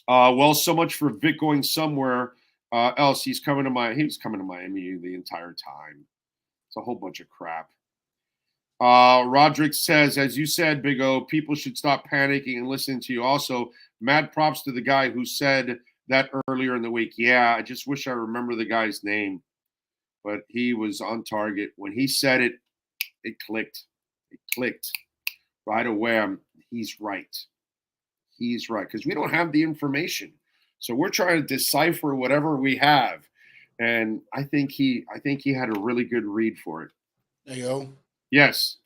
Well, so much for Vic going somewhere else. He was coming to Miami the entire time. It's a whole bunch of crap. Roderick says, as you said, Big O, people should stop panicking and listening to you. Also, mad props to the guy who said that earlier in the week. Yeah, I just wish I remember the guy's name, but he was on target. When he said it, it clicked. It clicked right away. He's right. He's right, because we don't have the information. So we're trying to decipher whatever we have. And I think he had a really good read for it. Hey, yo. Yes.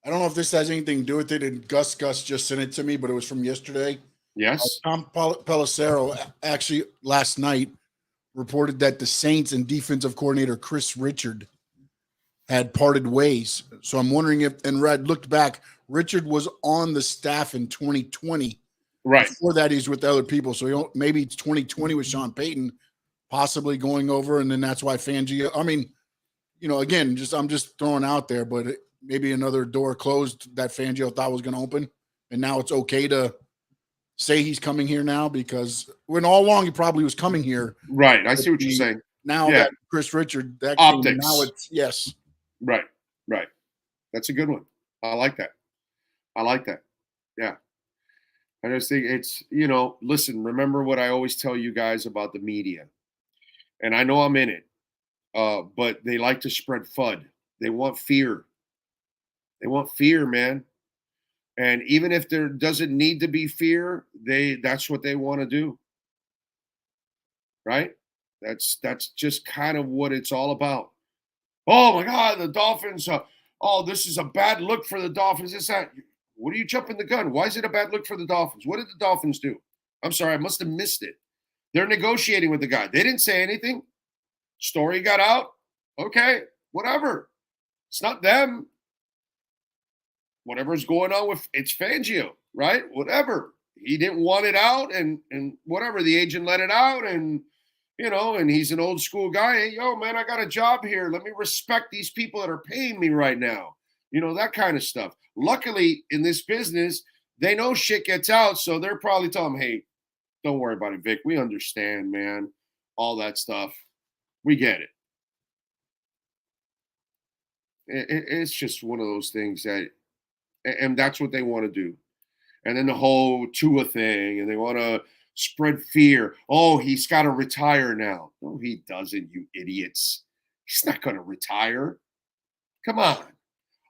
I don't know if this has anything to do with it, and Gus just sent it to me, but it was from yesterday. Yes. Tom Pelissero actually last night reported that the Saints and defensive coordinator Chris Richard had parted ways. So I'm wondering if, and Red looked back, Richard was on the staff in 2020. Right. Before that, he's with other people. So maybe it's 2020 with Sean Payton possibly going over, and then that's why Fangio. I mean, again, I'm just throwing out there, but maybe another door closed that Fangio thought was going to open, and now it's okay to say he's coming here now, because when all along he probably was coming here. Right. I see what you're saying. Now that Chris Richard, that optics. Now it's yes. Right. That's a good one. I like that. Yeah. I just think it's, listen, remember what I always tell you guys about the media. And I know I'm in it, but they like to spread FUD. They want fear. They want fear, man. And even if there doesn't need to be fear, that's what they want to do. Right? That's just kind of what it's all about. Oh, my God, the Dolphins. This is a bad look for the Dolphins. What are you jumping the gun? Why is it a bad look for the Dolphins? What did the Dolphins do? I'm sorry, I must have missed it. They're negotiating with the guy. They didn't say anything. Story got out. Okay, whatever. It's not them. Whatever's going on it's Fangio, right? Whatever. He didn't want it out, and whatever. The agent let it out, and and he's an old school guy. Hey, yo, man, I got a job here. Let me respect these people that are paying me right now. That kind of stuff. Luckily, in this business, they know shit gets out, so they're probably telling him, hey, don't worry about it, Vic. We understand, man. All that stuff. We get it. It's just one of those things and that's what they want to do. And then the whole Tua thing, and they want to spread fear. Oh, he's got to retire now. No, he doesn't, you idiots. He's not going to retire. Come on.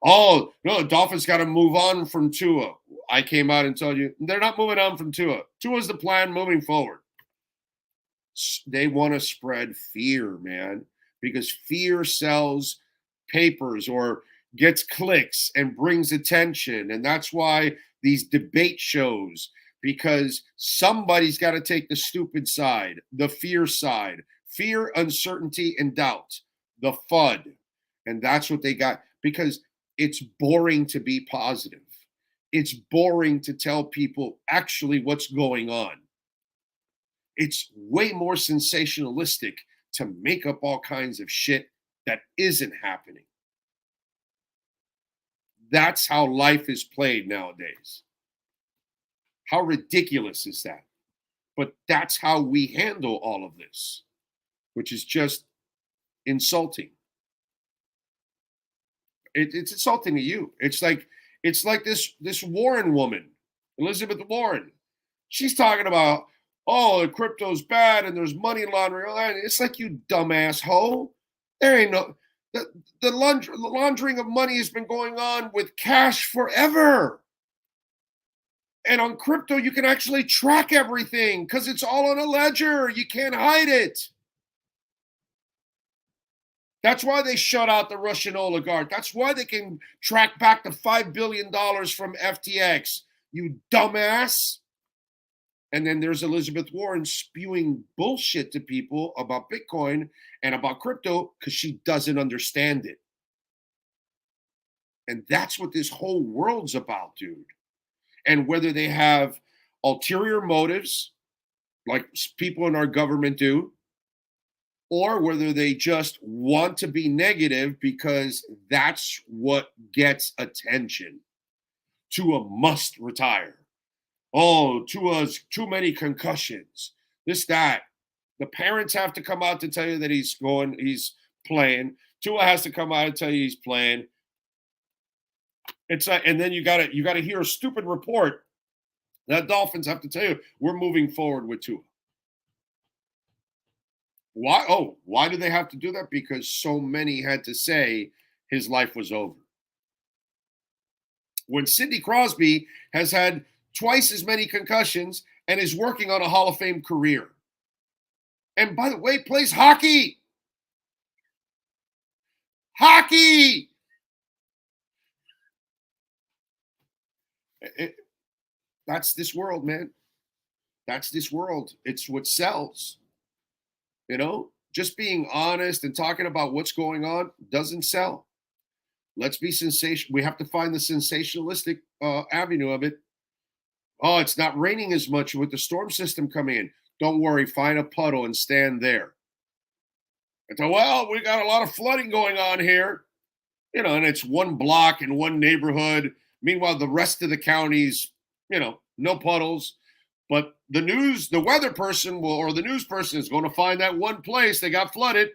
Oh, no, the Dolphins got to move on from Tua. I came out and told you, they're not moving on from Tua. Tua's the plan moving forward. They want to spread fear, man, because fear sells papers or gets clicks and brings attention. And that's why these debate shows, because somebody's got to take the stupid side, the fear side, fear, uncertainty, and doubt, the FUD. And that's what they got, because it's boring to be positive. It's boring to tell people actually what's going on. It's way more sensationalistic to make up all kinds of shit that isn't happening. That's how life is played nowadays. How ridiculous is that? But that's how we handle all of this, which is just insulting. It's insulting to you. It's like this Warren woman, Elizabeth Warren. She's talking about, oh, the crypto's bad and there's money laundering. It's like, you dumbass hoe. There ain't no the laundering of money has been going on with cash forever. And on crypto, you can actually track everything because it's all on a ledger. You can't hide it. That's why they shut out the Russian oligarch. That's why they can track back the $5 billion from FTX. You dumbass. And then there's Elizabeth Warren spewing bullshit to people about Bitcoin and about crypto because she doesn't understand it. And that's what this whole world's about, dude. And whether they have ulterior motives, like people in our government do, or whether they just want to be negative because that's what gets attention. Tua must retire. Oh, Tua's too many concussions. This, that. The parents have to come out to tell you that he's playing. Tua has to come out and tell you he's playing. It's like, and then you gotta hear a stupid report that Dolphins have to tell you we're moving forward with Tua. Why? Oh, why do they have to do that? Because so many had to say his life was over. When Sidney Crosby has had twice as many concussions and is working on a Hall of Fame career. And by the way, plays hockey. Hockey! That's this world, man. That's this world. It's what sells. You know, just being honest and talking about what's going on doesn't sell. Let's be sensational. We have to find the sensationalistic avenue of it. Oh, it's not raining as much with the storm system coming in. Don't worry. Find a puddle and stand there. And so, well, we got a lot of flooding going on here. You know, and it's one block in one neighborhood. Meanwhile, the rest of the counties, you know, no puddles. But the weather person or the news person is going to find that one place they got flooded.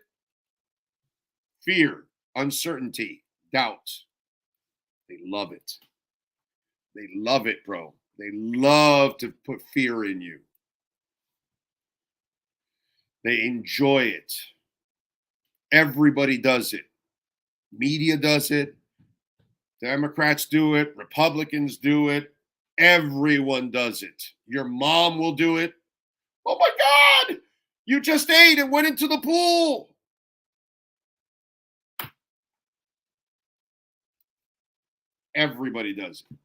Fear, uncertainty, doubt. They love it. They love it, bro. They love to put fear in you. They enjoy it. Everybody does it. Media does it. Democrats do it. Republicans do it. Everyone does it. Your mom will do it. Oh my God, you just ate and went into the pool. Everybody does it.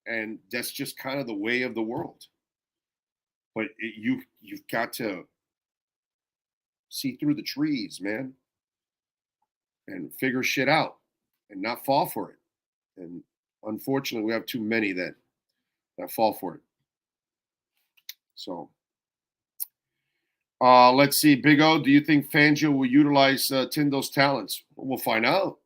And that's just kind of the way of the world. But you've got to see through the trees, man, and figure shit out and not fall for it. And unfortunately, we have too many that fall for it. So, let's see. Big O, do you think Fangio will utilize Tyndall's talents? We'll find out.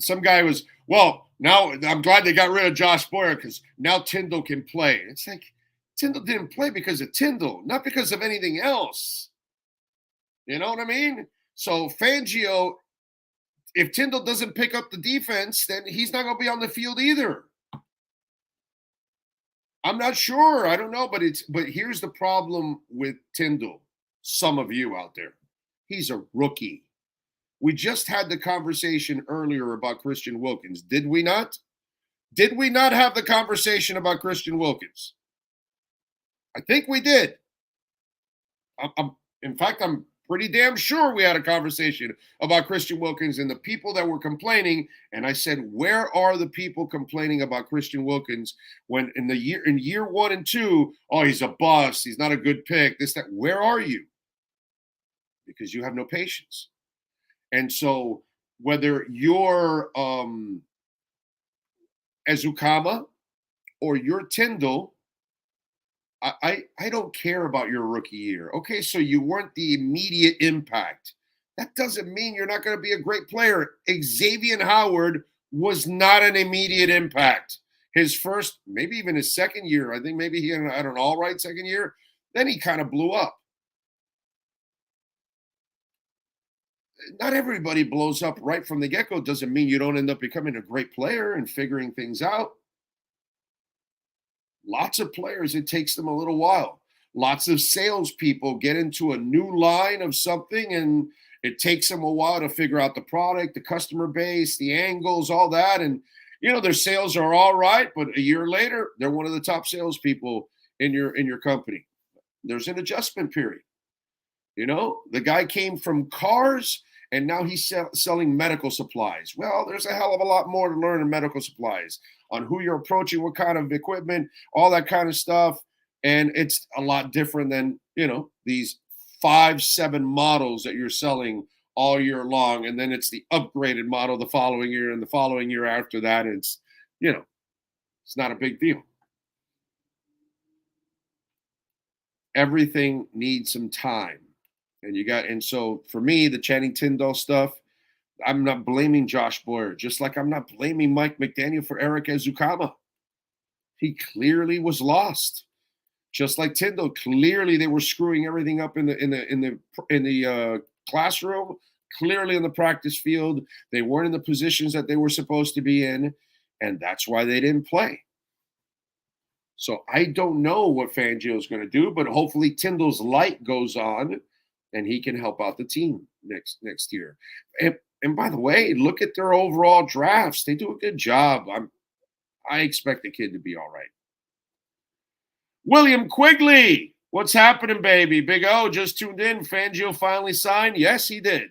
Some guy was, well, now I'm glad they got rid of Josh Boyer because now Tyndall can play. It's like Tyndall didn't play because of Tyndall, not because of anything else. You know what I mean? So Fangio, if Tyndall doesn't pick up the defense, then he's not going to be on the field either. I'm not sure. I don't know, but here's the problem with Tyndall. Some of you out there, he's a rookie. We just had the conversation earlier about Christian Wilkins. Did we not? Did we not have the conversation about Christian Wilkins? I think we did. In fact, I'm pretty damn sure we had a conversation about Christian Wilkins and the people that were complaining. And I said, where are the people complaining about Christian Wilkins when in year 1 and 2, oh, he's a bust, he's not a good pick, this, that. Where are you? Because you have no patience. And so whether you're Ezukama or you're Tyndall, I don't care about your rookie year. Okay, so you weren't the immediate impact. That doesn't mean you're not going to be a great player. Xavier Howard was not an immediate impact. His first, maybe even his second year, I think maybe he had an all right second year. Then he kind of blew up. Not everybody blows up right from the get-go. Doesn't mean you don't end up becoming a great player and figuring things out. Lots of players, it takes them a little while. Lots of salespeople get into a new line of something, and it takes them a while to figure out the product, the customer base, the angles, all that. And, their sales are all right, but a year later, they're one of the top salespeople in your company. There's an adjustment period. The guy came from cars, and now he's selling medical supplies. Well, there's a hell of a lot more to learn in medical supplies on who you're approaching, what kind of equipment, all that kind of stuff. And it's a lot different than, these 5-7 models that you're selling all year long. And then it's the upgraded model the following year and the following year after that. It's, it's not a big deal. Everything needs some time. And so for me, the Channing Tindall stuff, I'm not blaming Josh Boyer, just like I'm not blaming Mike McDaniel for Eric Ezukama. He clearly was lost. Just like Tindall, clearly they were screwing everything up in the classroom, clearly in the practice field. They weren't in the positions that they were supposed to be in, and that's why they didn't play. So I don't know what Fangio is going to do, but hopefully Tindall's light goes on and he can help out the team next year. And by the way, look at their overall drafts. They do a good job. I expect the kid to be all right. William Quigley, what's happening, baby? Big O just tuned in. Fangio finally signed. Yes, he did.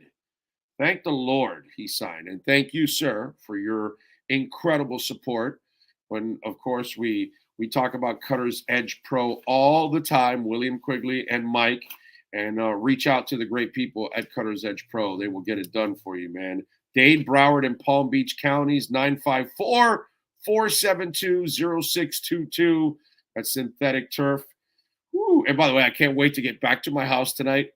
Thank the Lord he signed. And thank you, sir, for your incredible support. When, of course, we talk about Cutter's Edge Pro all the time, William Quigley and Mike. And reach out to the great people at Cutter's Edge Pro. They will get it done for you, man. Dade, Broward, and Palm Beach counties, 954-472-0622. That's synthetic turf. Woo. And by the way, I can't wait to get back to my house tonight.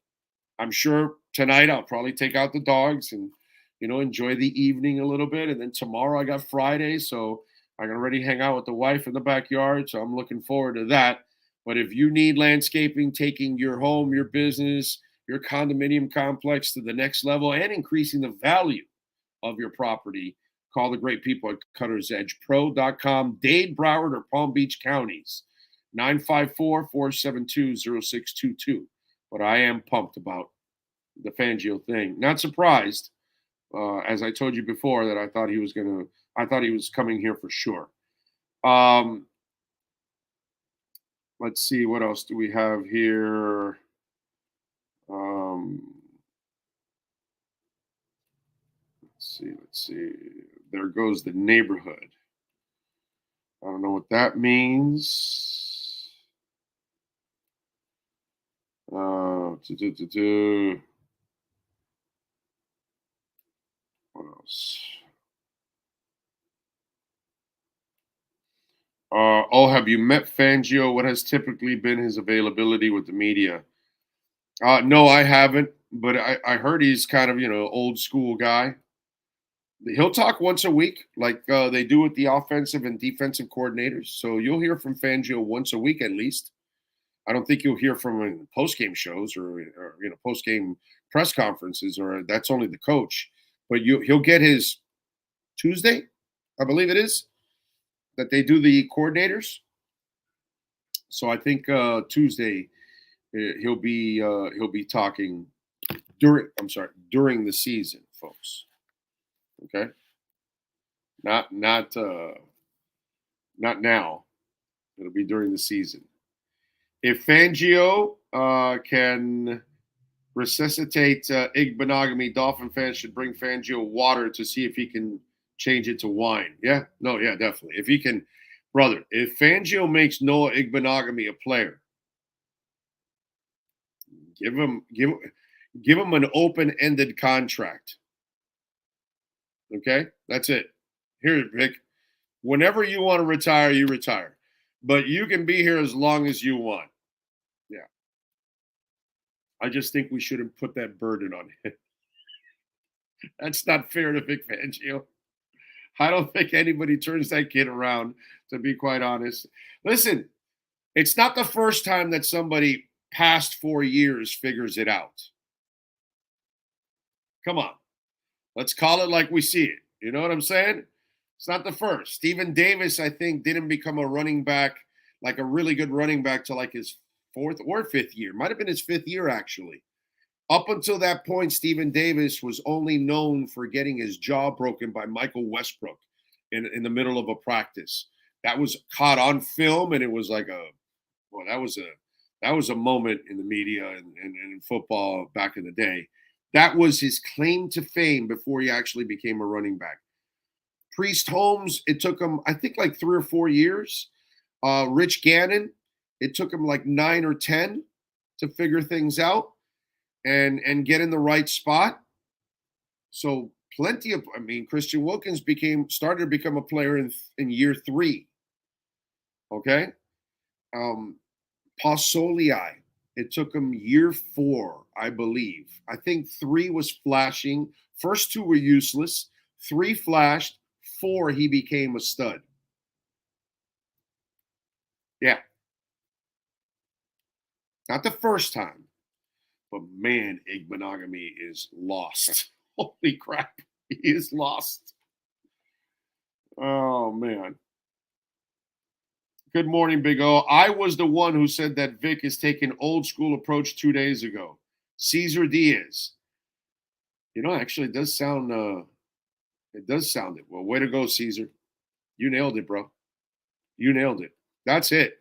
I'm sure tonight I'll probably take out the dogs and, enjoy the evening a little bit. And then tomorrow I got Friday, so I can already hang out with the wife in the backyard. So I'm looking forward to that. But if you need landscaping, taking your home, your business, your condominium complex to the next level and increasing the value of your property, call the great people at cuttersedgepro.com, Dade, Broward, or Palm Beach counties, 954-472-0622. But I am pumped about the Fangio thing. Not surprised, as I told you before, that I thought he was coming here for sure. Let's see, what else do we have here? Let's see. There goes the neighborhood. I don't know what that means. What else? Have you met Fangio? What has typically been his availability with the media? No, I haven't, but I heard he's kind of, old school guy. He'll talk once a week like they do with the offensive and defensive coordinators. So you'll hear from Fangio once a week at least. I don't think you'll hear from him in post-game shows or post-game press conferences, or that's only the coach. But he'll get his Tuesday, I believe it is, that they do the coordinators. So I think Tuesday he'll be talking during the season, folks. Okay, not now. It'll be during the season. If Fangio can Resuscitate Igbenogamy. Dolphin fans should bring Fangio water to see if he can change it to wine. Yeah, no, yeah, definitely. If he can, brother, if Fangio makes Noah Igbenogamy a player, give him an open-ended contract. Okay, that's it. Here, Vic. Whenever you want to retire, you retire, but you can be here as long as you want. Yeah, I just think we shouldn't put that burden on him. That's not fair to Vic Fangio. I don't think anybody turns that kid around, to be quite honest. Listen, it's not the first time that somebody past 4 years figures it out. Come on. Let's call it like we see it. You know what I'm saying? It's not the first. Steven Davis, I think, didn't become a running back, like a really good running back, till like his 4th or 5th year. Might have been his 5th year, actually. Up until that point, Steven Davis was only known for getting his jaw broken by Michael Westbrook in the middle of a practice. That was caught on film, and it was like that was a moment in the media and in football back in the day. That was his claim to fame before he actually became a running back. Priest Holmes, it took him, I think, like 3 or 4 years. Rich Gannon, it took him like 9 or 10 to figure things out and get in the right spot. So Christian Wilkins started to become a player in year 3. Okay. Pasolii, it took him year 4, I believe. I think 3 was flashing. First 2 were useless. 3 flashed. 4, he became a stud. Yeah. Not the first time. But man, Igbenogamy is lost. Holy crap. He is lost. Oh, man. Good morning, Big O. I was the one who said that Vic is taking old school approach 2 days ago. Cesar Diaz. Actually, it does sound it. Well, way to go, Caesar. You nailed it, bro. You nailed it. That's it.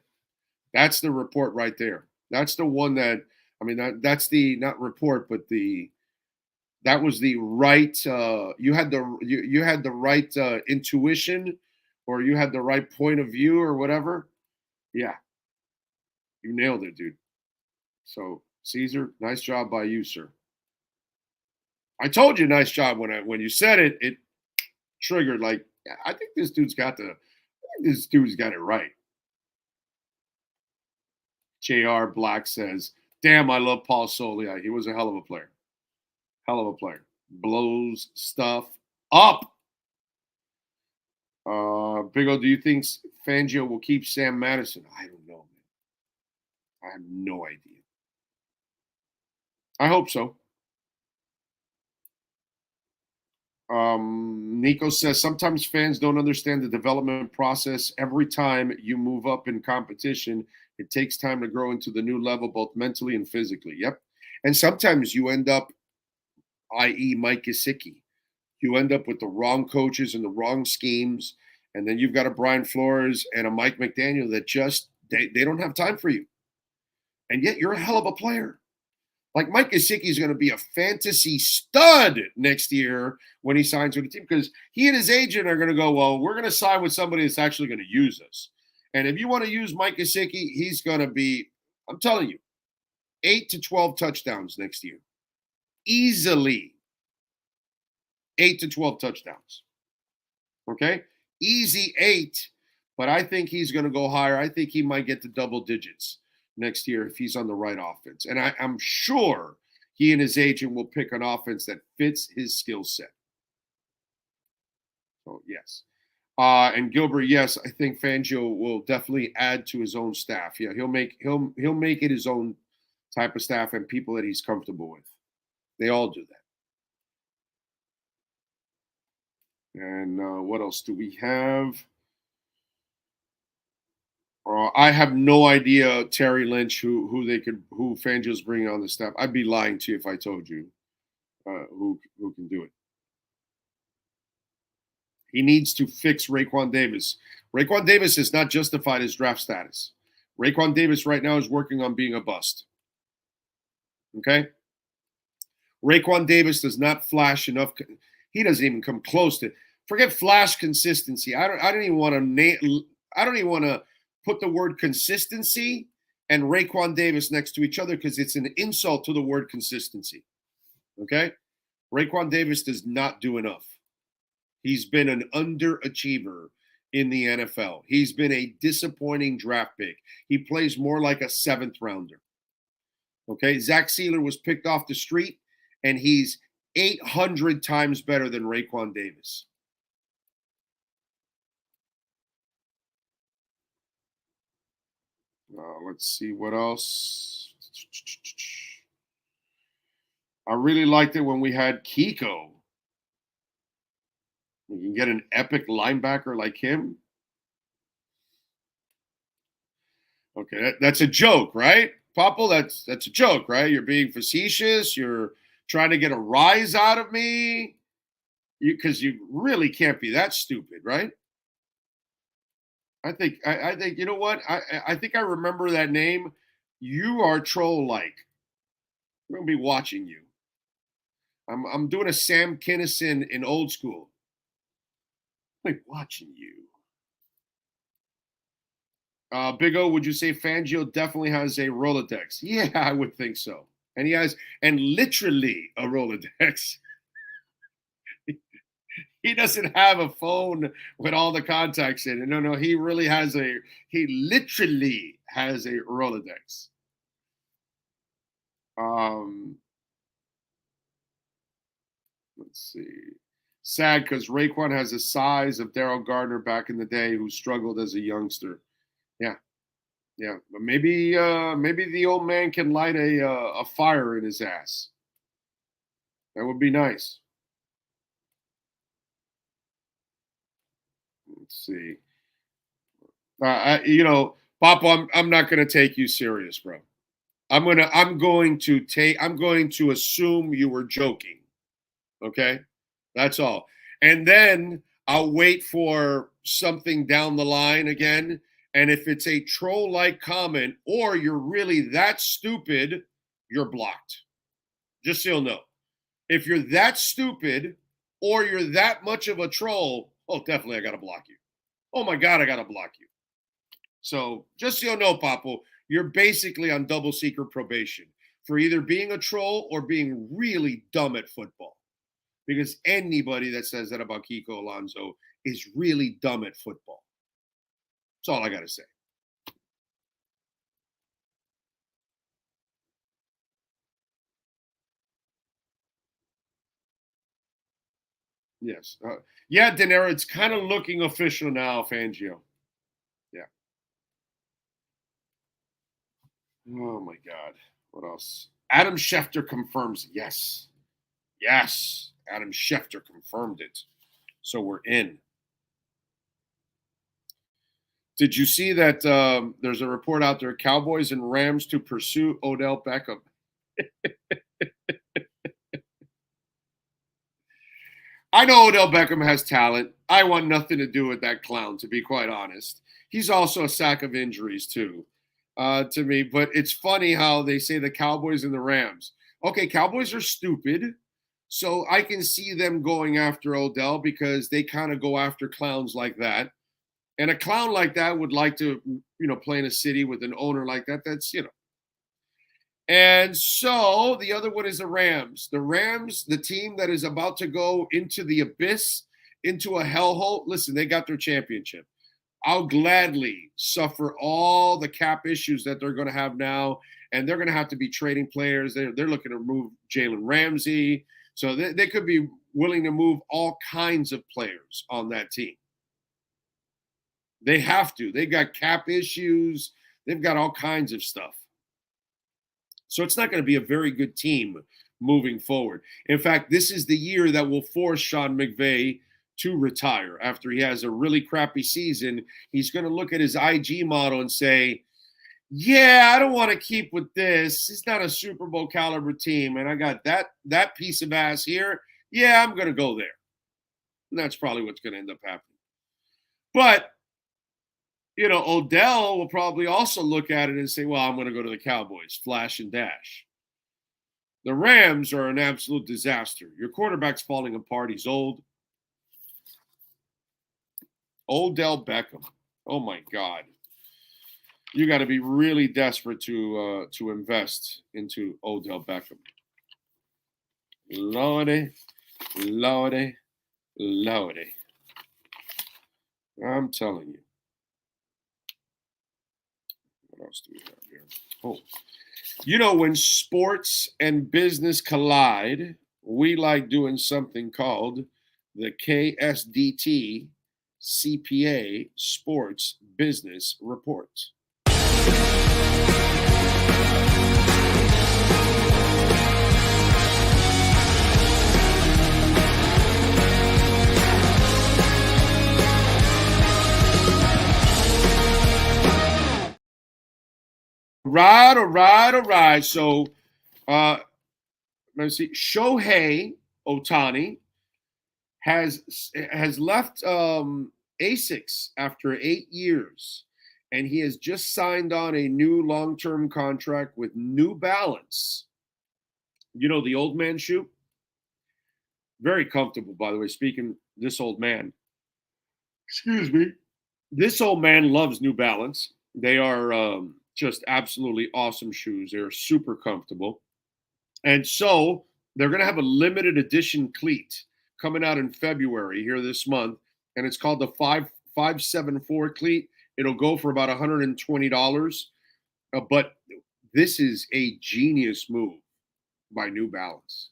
That's the report right there. That's the one that's the, not report, but that was the right, you had the right intuition, or you had the right point of view or whatever. Yeah. You nailed it, dude. So, Caesar, nice job by you, sir. I told you nice job when you said it. It triggered, like, I think this dude's got it right. JR Black says, damn, I love Paul Soliai. He was a hell of a player. Hell of a player. Blows stuff up. Big O, do you think Fangio will keep Sam Madison? I don't know, man. I have no idea. I hope so. Nico says, sometimes fans don't understand the development process. Every time you move up in competition, it takes time to grow into the new level, both mentally and physically. Yep. And sometimes you end up, i.e. Mike Gesicki, you end up with the wrong coaches and the wrong schemes. And then you've got a Brian Flores and a Mike McDaniel that just, they don't have time for you. And yet you're a hell of a player. Like Mike Gesicki is going to be a fantasy stud next year when he signs with the team, because he and his agent are going to go, well, we're going to sign with somebody that's actually going to use us. And if you want to use Mike Gesicki, he's going to be, I'm telling you, 8 to 12 touchdowns next year. Easily 8 to 12 touchdowns. Okay? Easy 8, but I think he's going to go higher. I think he might get to double digits next year if he's on the right offense. And I'm sure he and his agent will pick an offense that fits his skill set. So, yes. And Gilbert, yes, I think Fangio will definitely add to his own staff. Yeah, he'll make it his own type of staff and people that he's comfortable with. They all do that. And what else do we have? I have no idea, Terry Lynch, who Fangio's bringing on the staff. I'd be lying to you if I told you who can do it. He needs to fix Raekwon Davis. Raekwon Davis has not justified his draft status. Raekwon Davis right now is working on being a bust. Okay? Raekwon Davis does not flash enough. He doesn't even come close to. Forget flash consistency. I don't even want to I don't even want to put the word consistency and Raekwon Davis next to each other because it's an insult to the word consistency. Okay? Raekwon Davis does not do enough. He's been an underachiever in the NFL. He's been a disappointing draft pick. He plays more like a 7th rounder. Okay? Zach Sealer was picked off the street, and he's 800 times better than Raekwon Davis. Let's see what else. I really liked it when we had Kiko. You can get an epic linebacker like him. Okay, that's a joke, right? Popple, that's a joke, right? You're being facetious. You're trying to get a rise out of me. Because you really can't be that stupid, right? I think you know what? I think I remember that name. You are troll-like. I'm gonna be watching you. I'm doing a Sam Kinison in old school. I'm watching you. Big O, would you say Fangio definitely has a Rolodex? Yeah, I would think so. And he has, and literally a Rolodex. He doesn't have a phone with all the contacts in it. No, he literally has a Rolodex. Let's see. Sad because Raekwon has the size of Daryl Gardner back in the day who struggled as a youngster. Yeah. But maybe the old man can light a fire in his ass. That would be nice. Let's see. Papa, I'm not going to take you serious, bro. I'm going to assume you were joking. Okay? That's all. And then I'll wait for something down the line again. And if it's a troll-like comment or you're really that stupid, you're blocked. Just so you'll know. If you're that stupid or you're that much of a troll, oh, definitely I got to block you. Oh, my God, I got to block you. So just so you'll know, Papo, you're basically on double secret probation for either being a troll or being really dumb at football. Because anybody that says that about Kiko Alonso is really dumb at football. That's all I got to say. Yes. Yeah, Denera, it's kind of looking official now, Fangio. Yeah. Oh, my God. What else? Adam Schefter confirms. Yes. Adam Schefter confirmed it. So we're in. Did you see that there's a report out there, Cowboys and Rams to pursue Odell Beckham? I know Odell Beckham has talent. I want nothing to do with that clown, to be quite honest. He's also a sack of injuries, too, to me. But it's funny how they say the Cowboys and the Rams. Okay, Cowboys are stupid. So I can see them going after Odell because they kind of go after clowns like that. And a clown like that would like to, play in a city with an owner like that. That's, And so the other one is the Rams. The Rams, the team that is about to go into the abyss, into a hellhole. Listen, they got their championship. I'll gladly suffer all the cap issues that they're going to have now. And they're going to have to be trading players. They're looking to move Jalen Ramsey. So they could be willing to move all kinds of players on that team. They have to. They got cap issues. They've got all kinds of stuff. So it's not going to be a very good team moving forward. In fact, this is the year that will force Sean McVay to retire. After he has a really crappy season, he's going to look at his IG model and say, yeah, I don't want to keep with this. It's not a Super Bowl caliber team, and I got that piece of ass here. Yeah, I'm going to go there. And that's probably what's going to end up happening. But, Odell will probably also look at it and say, well, I'm going to go to the Cowboys, flash and dash. The Rams are an absolute disaster. Your quarterback's falling apart. He's old. Odell Beckham. Oh, my God. You got to be really desperate to invest into Odell Beckham. Lordy, Lordy, Lordy. I'm telling you. What else do we have here? Oh, you know, when sports and business collide, we like doing something called the KSDT CPA Sports Business Report. All right. So, let's see. Shohei Ohtani has left ASICS after 8 years, and he has just signed on a new long-term contract with New Balance. You know, the old man shoe? Very comfortable, by the way. Speaking, this old man. Excuse me. This old man loves New Balance. They are just absolutely awesome shoes. They're super comfortable. And so they're going to have a limited edition cleat coming out in February here this month. And it's called the 574 cleat. It'll go for about $120. But this is a genius move by New Balance.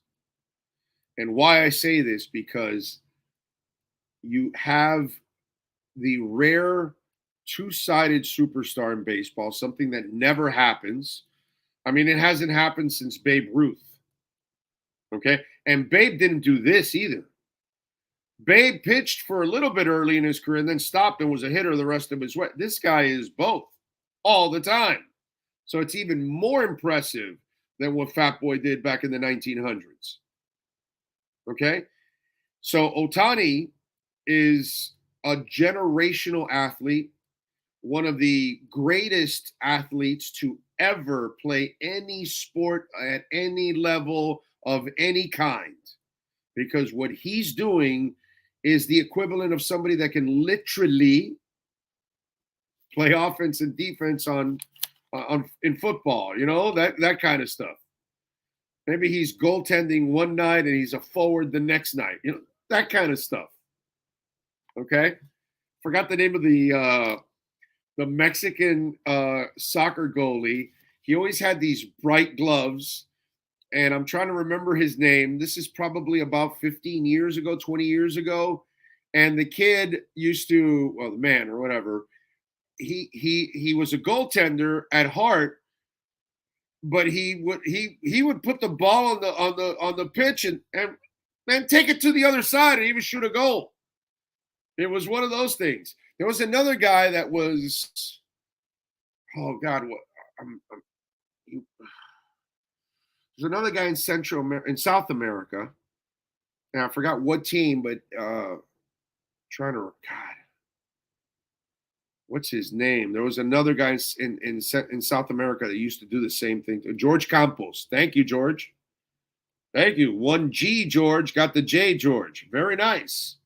And why I say this, because you have the rare two-sided superstar in baseball, something that never happens. I mean, it hasn't happened since Babe Ruth. Okay? And Babe didn't do this either. Babe pitched for a little bit early in his career and then stopped and was a hitter the rest of his way. This guy is both all the time. So it's even more impressive than what Fat Boy did back in the 1900s. Okay? So Ohtani is a generational athlete, one of the greatest athletes to ever play any sport at any level of any kind. Because what he's doing is the equivalent of somebody that can literally play offense and defense on in football, you know, that kind of stuff. Maybe he's goaltending one night and he's a forward the next night, you know, that kind of stuff. Okay, forgot the name of the Mexican soccer goalie. He always had these bright gloves, and I'm trying to remember his name. This is probably about 15 years ago, 20 years ago, and the kid used to, well, the man or whatever, he was a goaltender at heart, but he would put the ball on the pitch and take it to the other side and even shoot a goal. It was one of those things. There was another guy that was, oh God, what? There's another guy in South America, and I forgot what team, but God, what's his name? There was another guy in South America that used to do the same thing. George Campos. Thank you, George. Thank you. 1G, George. Got the J, George. Very nice.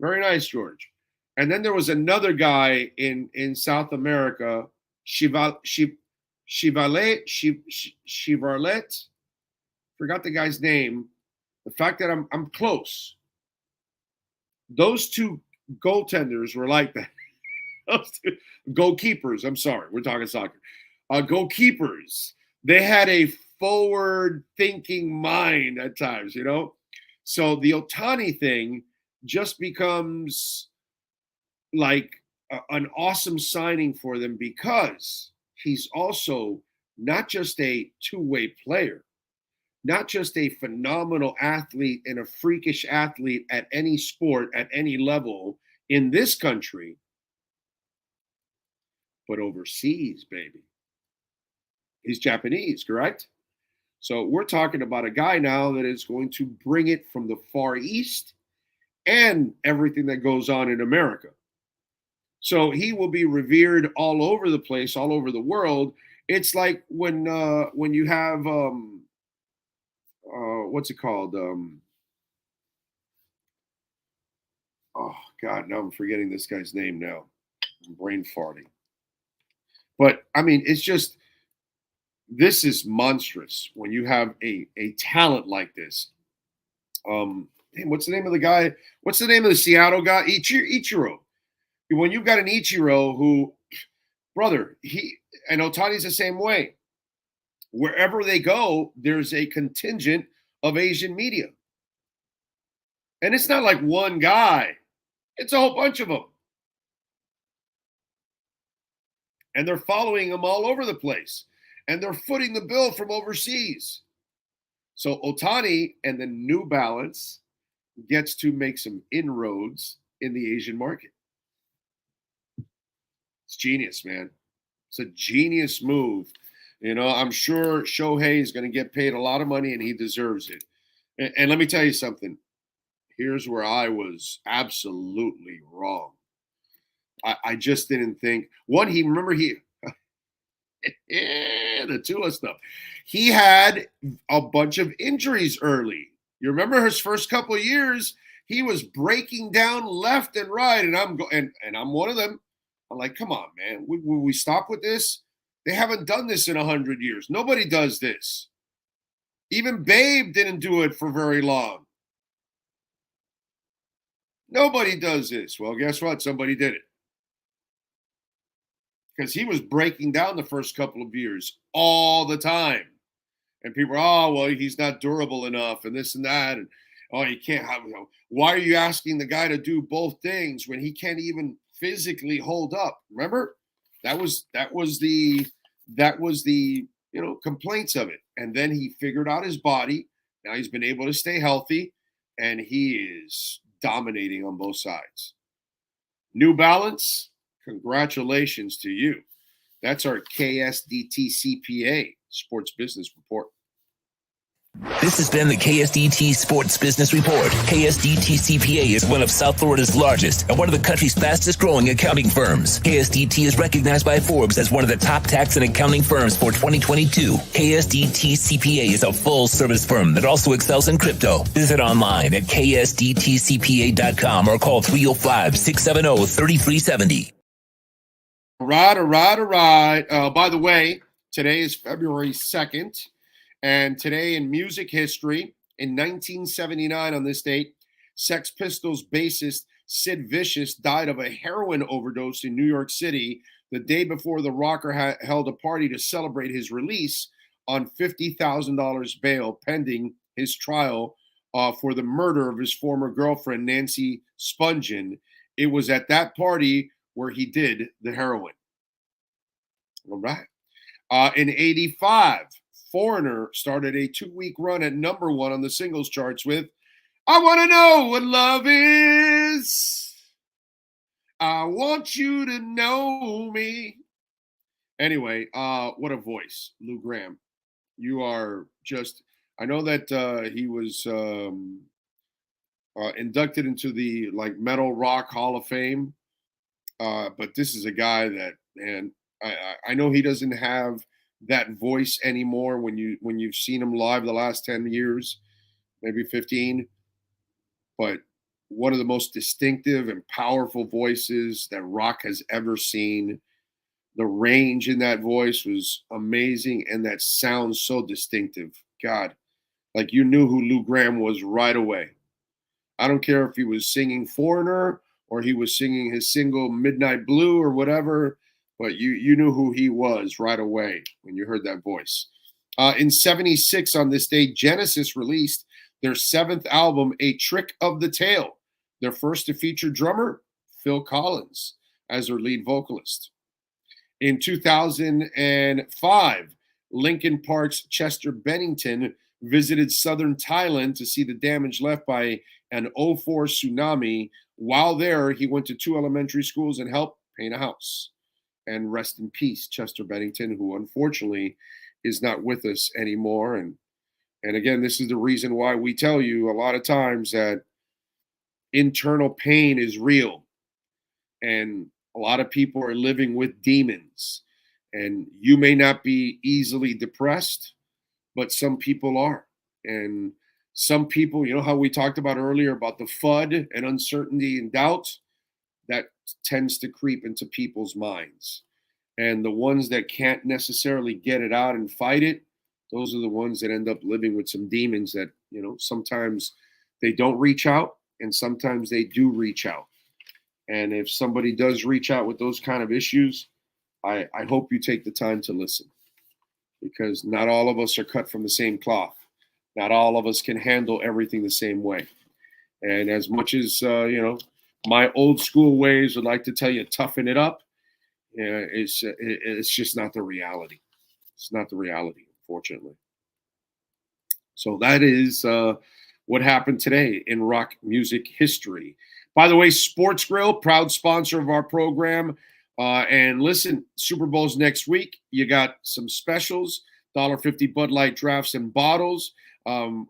Very nice, George. And then there was another guy in South America, Chivalet. Forgot the guy's name. The fact that I'm close. Those two goaltenders were like that. Those two goalkeepers. I'm sorry, we're talking soccer. Goalkeepers. They had a forward-thinking mind at times, you know. So the Ohtani thing just becomes like an awesome signing for them, because he's also not just a two-way player, not just a phenomenal athlete and a freakish athlete at any sport, at any level in this country, but overseas, baby. He's Japanese, correct? So we're talking about a guy now that is going to bring it from the Far East and everything that goes on in America. So he will be revered all over the place, all over the world. It's like when you have what's it called? Oh God, now I'm forgetting this guy's name now. I'm brain farting. But I mean, it's just, this is monstrous when you have a talent like this. What's the name of the guy? What's the name of the Seattle guy? Ichiro. When you've got an Ichiro who, brother, and Otani's the same way. Wherever they go, there's a contingent of Asian media. And it's not like one guy. It's a whole bunch of them. And they're following him all over the place. And they're footing the bill from overseas. So Otani and the New Balance gets to make some inroads in the Asian market. It's genius, man. It's a genius move. You know, I'm sure Shohei is going to get paid a lot of money and he deserves it. And let me tell you something. Here's where I was absolutely wrong. I just didn't think. One, the Tua stuff. He had a bunch of injuries early. You remember his first couple of years, he was breaking down left and right, and I'm one of them. I'm like, come on, man. Will we stop with this? They haven't done this in 100 years. Nobody does this. Even Babe didn't do it for very long. Nobody does this. Well, guess what? Somebody did it. Because he was breaking down the first couple of years all the time. And people are, oh, well, he's not durable enough and this and that. And, oh, you can't have, why are you asking the guy to do both things when he can't even physically hold up? Remember? That was the complaints of it. And then he figured out his body. Now he's been able to stay healthy, and he is dominating on both sides. New Balance, congratulations to you. That's our KSDT CPA Sports Business Report. This has been the KSDT Sports Business Report. KSDT CPA is one of South Florida's largest and one of the country's fastest growing accounting firms. KSDT is recognized by Forbes as one of the top tax and accounting firms for 2022. KSDT CPA is a full service firm that also excels in crypto. Visit online at ksdtcpa.com or call 305-670-3370. All right. By the way, today is February 2nd. And today in music history, in 1979 on this date, Sex Pistols bassist Sid Vicious died of a heroin overdose in New York City the day before the rocker held a party to celebrate his release on $50,000 bail pending his trial for the murder of his former girlfriend, Nancy Spungen. It was at that party where he did the heroin. All right. In 85, Foreigner started a 2-week run at number 1 on the singles charts with I Want to Know What Love Is. I want you to know me. Anyway, what a voice, Lou Gramm. You are just, I know that he was inducted into the Metal Rock Hall of Fame, but this is a guy that, man, I know he doesn't have that voice anymore when you've seen him live the last 10 years, maybe 15, but one of the most distinctive and powerful voices that rock has ever seen. The range in that voice was amazing, and that sounds so distinctive. God, you knew who Lou Gramm was right away. I don't care if he was singing Foreigner or he was singing his single Midnight Blue or whatever, but you knew who he was right away when you heard that voice. In 76 on this day, Genesis released their 7th album, A Trick of the Tail, their first to feature drummer Phil Collins as their lead vocalist. In 2005, Linkin Park's Chester Bennington visited southern Thailand to see the damage left by an 04 tsunami. While there, he went to 2 elementary schools and helped paint a house. And rest in peace, Chester Bennington, who unfortunately is not with us anymore. And again, this is the reason why we tell you a lot of times that internal pain is real. And a lot of people are living with demons. And you may not be easily depressed, but some people are. And some people, you know how we talked about earlier about the FUD and uncertainty and doubt, that tends to creep into people's minds. And the ones that can't necessarily get it out and fight it, those are the ones that end up living with some demons that, you know, sometimes they don't reach out and sometimes they do reach out. And if somebody does reach out with those kind of issues, I hope you take the time to listen, because not all of us are cut from the same cloth. Not all of us can handle everything the same way. And as much as, you know, my old school ways would like to tell you, toughen it up, it's just not the reality. It's not the reality, unfortunately. So that is what happened today in rock music history. By the way, Sports Grill, proud sponsor of our program. And listen, Super Bowl's next week. You got some specials, $1.50 Bud Light drafts and bottles.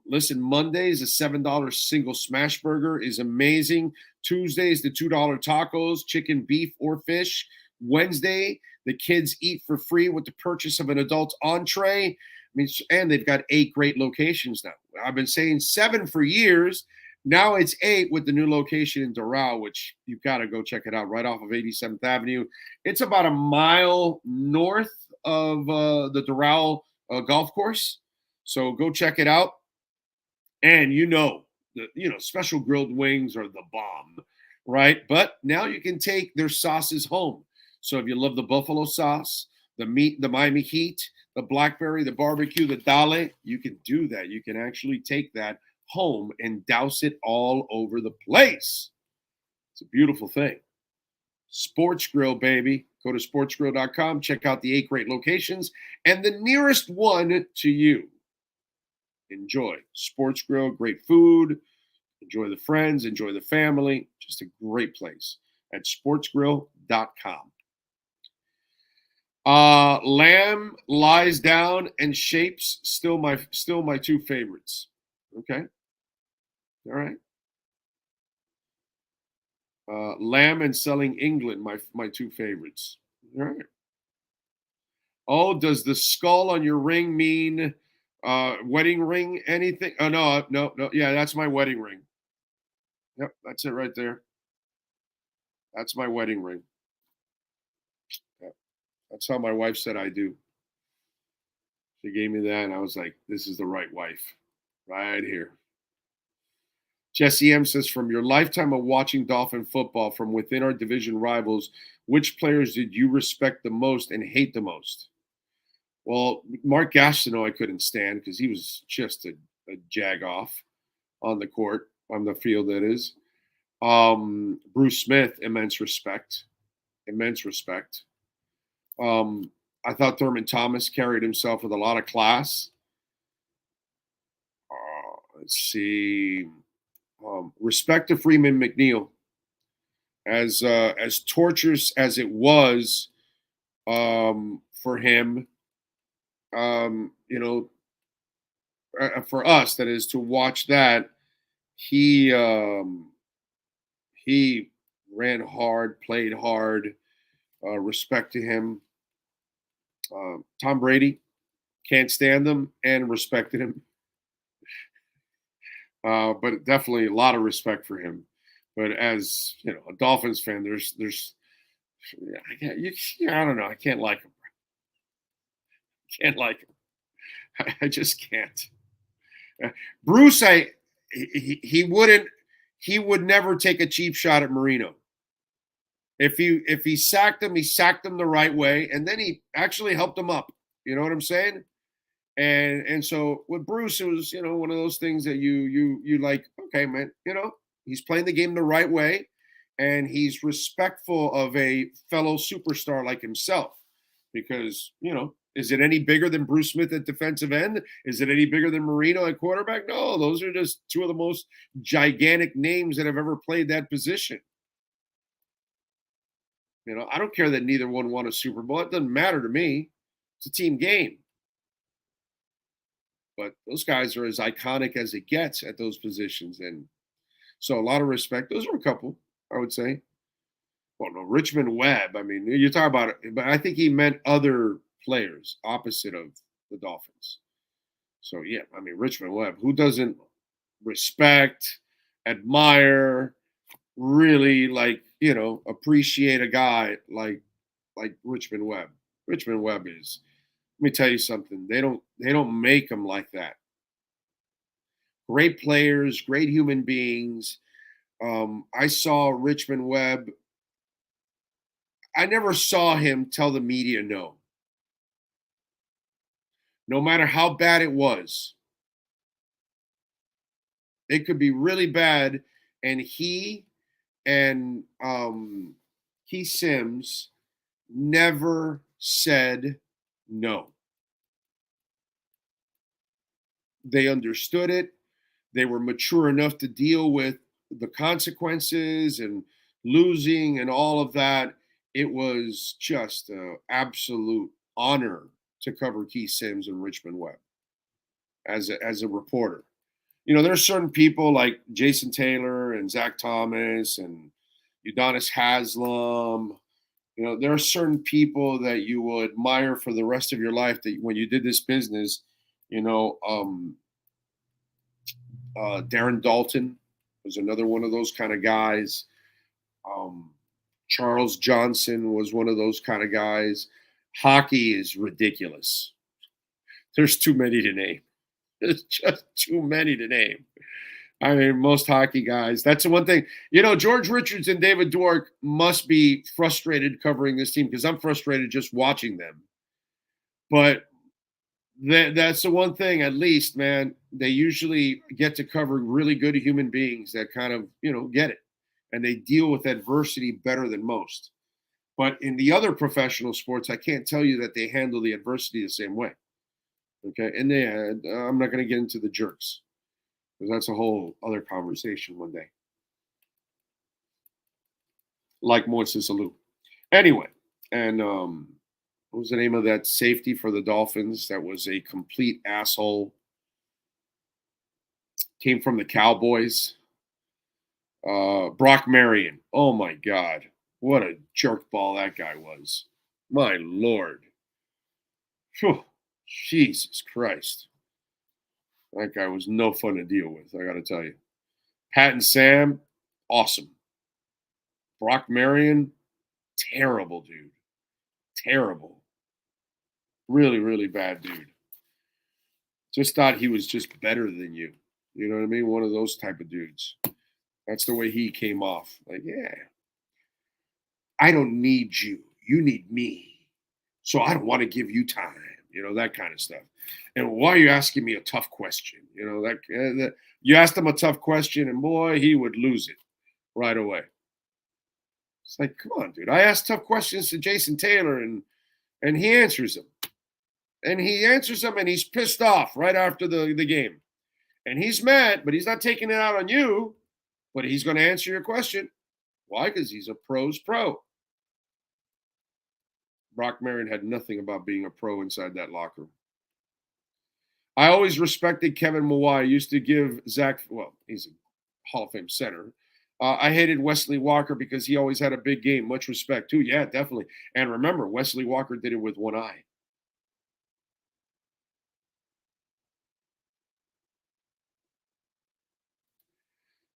Listen, Mondays, a $7 single smash burger is amazing. Tuesdays, the $2 tacos, chicken, beef, or fish. Wednesday, the kids eat for free with the purchase of an adult entree. I mean, and they've got 8 great locations now. I've been saying 7 for years. Now it's 8 with the new location in Doral, which you've got to go check it out, right off of 87th Avenue. It's about a mile north of the Doral golf course. So go check it out. And special grilled wings are the bomb, right? But now you can take their sauces home. So if you love the buffalo sauce, the meat, the Miami Heat, the blackberry, the barbecue, the dale, you can do that. You can actually take that home and douse it all over the place. It's a beautiful thing. Sports Grill, baby. Go to sportsgrill.com. Check out the 8 great locations and the nearest one to you. Enjoy. Sports Grill, great food. Enjoy the friends. Enjoy the family. Just a great place at sportsgrill.com. Lamb, Lies Down, and Shapes, still my 2 favorites. Okay. All right. Lamb and Selling England, my 2 favorites. All right. Oh, does the skull on your ring mean wedding ring? Anything? Oh, no. Yeah, that's my wedding ring. Yep, that's it right there. That's my wedding ring. Yep. That's how my wife said I do. She gave me that, and I was like, this is the right wife. Right here. Jesse M says, from your lifetime of watching Dolphin football from within our division rivals, which players did you respect the most and hate the most? Well, Mark Gastineau I couldn't stand because he was just a jag-off on the court, on the field, that is. Bruce Smith, immense respect. Immense respect. I thought Thurman Thomas carried himself with a lot of class. Let's see. Respect to Freeman McNeil. As torturous as it was for him, for us, that is, to watch that, he ran hard, played hard. Respect to him. Tom Brady, can't stand him and respected him. But definitely a lot of respect for him. But as a Dolphins fan, I don't know. I can't like him. Can't like him. I just can't. Bruce, he would never take a cheap shot at Marino. If he sacked him, he sacked him the right way, and then he actually helped him up. You know what I'm saying? And so with Bruce, it was one of those things that you like. Okay, man, he's playing the game the right way, and he's respectful of a fellow superstar like himself. Because is it any bigger than Bruce Smith at defensive end? Is it any bigger than Marino at quarterback? No, those are just 2 of the most gigantic names that have ever played that position. I don't care that neither one won a Super Bowl. It doesn't matter to me. It's a team game. But those guys are as iconic as it gets at those positions. And so a lot of respect. Those are a couple, I would say. Well, no, Richmond Webb. I mean, you're talking about it, but I think he meant other players opposite of the Dolphins. So, yeah, I mean, Richmond Webb. Who doesn't respect, admire, really appreciate a guy like Richmond Webb. Richmond Webb is, let me tell you something. They don't make them like that. Great players, great human beings. I saw Richmond Webb. I never saw him tell the media no. No matter how bad it was. It could be really bad, and he and Keith Sims never said no. They understood it. They were mature enough to deal with the consequences and losing and all of that. It was just an absolute honor to cover Keith Sims and Richmond Webb as a reporter. You know, there's certain people like Jason Taylor and Zach Thomas and Udonis Haslam. You know, there are certain people that you will admire for the rest of your life that when you did this business, Darren Dalton was another one of those kind of guys. Charles Johnson was one of those kind of guys. Hockey is ridiculous. There's too many to name. There's just too many to name. I mean, most hockey guys. That's the one thing. You know, George Richards and David Dwork must be frustrated covering this team because I'm frustrated just watching them. But that's the one thing, at least, man. They usually get to cover really good human beings that kind of, get it. And they deal with adversity better than most. But in the other professional sports, I can't tell you that they handle the adversity the same way. Okay, and I'm not going to get into the jerks because that's a whole other conversation one day. Like Moises Alou. Anyway, and what was the name of that safety for the Dolphins that was a complete asshole? Came from the Cowboys. Brock Marion. Oh my God. What a jerkball that guy was. My Lord. Whew. Jesus Christ. That guy was no fun to deal with, I got to tell you. Pat and Sam, awesome. Brock Marion, terrible dude. Terrible. Really, really bad dude. Just thought he was just better than you. You know what I mean? One of those type of dudes. That's the way he came off. Like, yeah. I don't need you. You need me. So I don't want to give you time. That kind of stuff. And why are you asking me a tough question? That you asked him a tough question, and boy, he would lose it right away. It's like, come on, dude. I asked tough questions to Jason Taylor, and he answers them. And he answers them, and he's pissed off right after the game. And he's mad, but he's not taking it out on you. But he's going to answer your question. Why? Because he's a pro's pro. Brock Marion had nothing about being a pro inside that locker room. I always respected Kevin Mawai. I used to give Zach, well, he's a Hall of Fame center. I hated Wesley Walker because he always had a big game. Much respect, too. Yeah, definitely. And remember, Wesley Walker did it with one eye.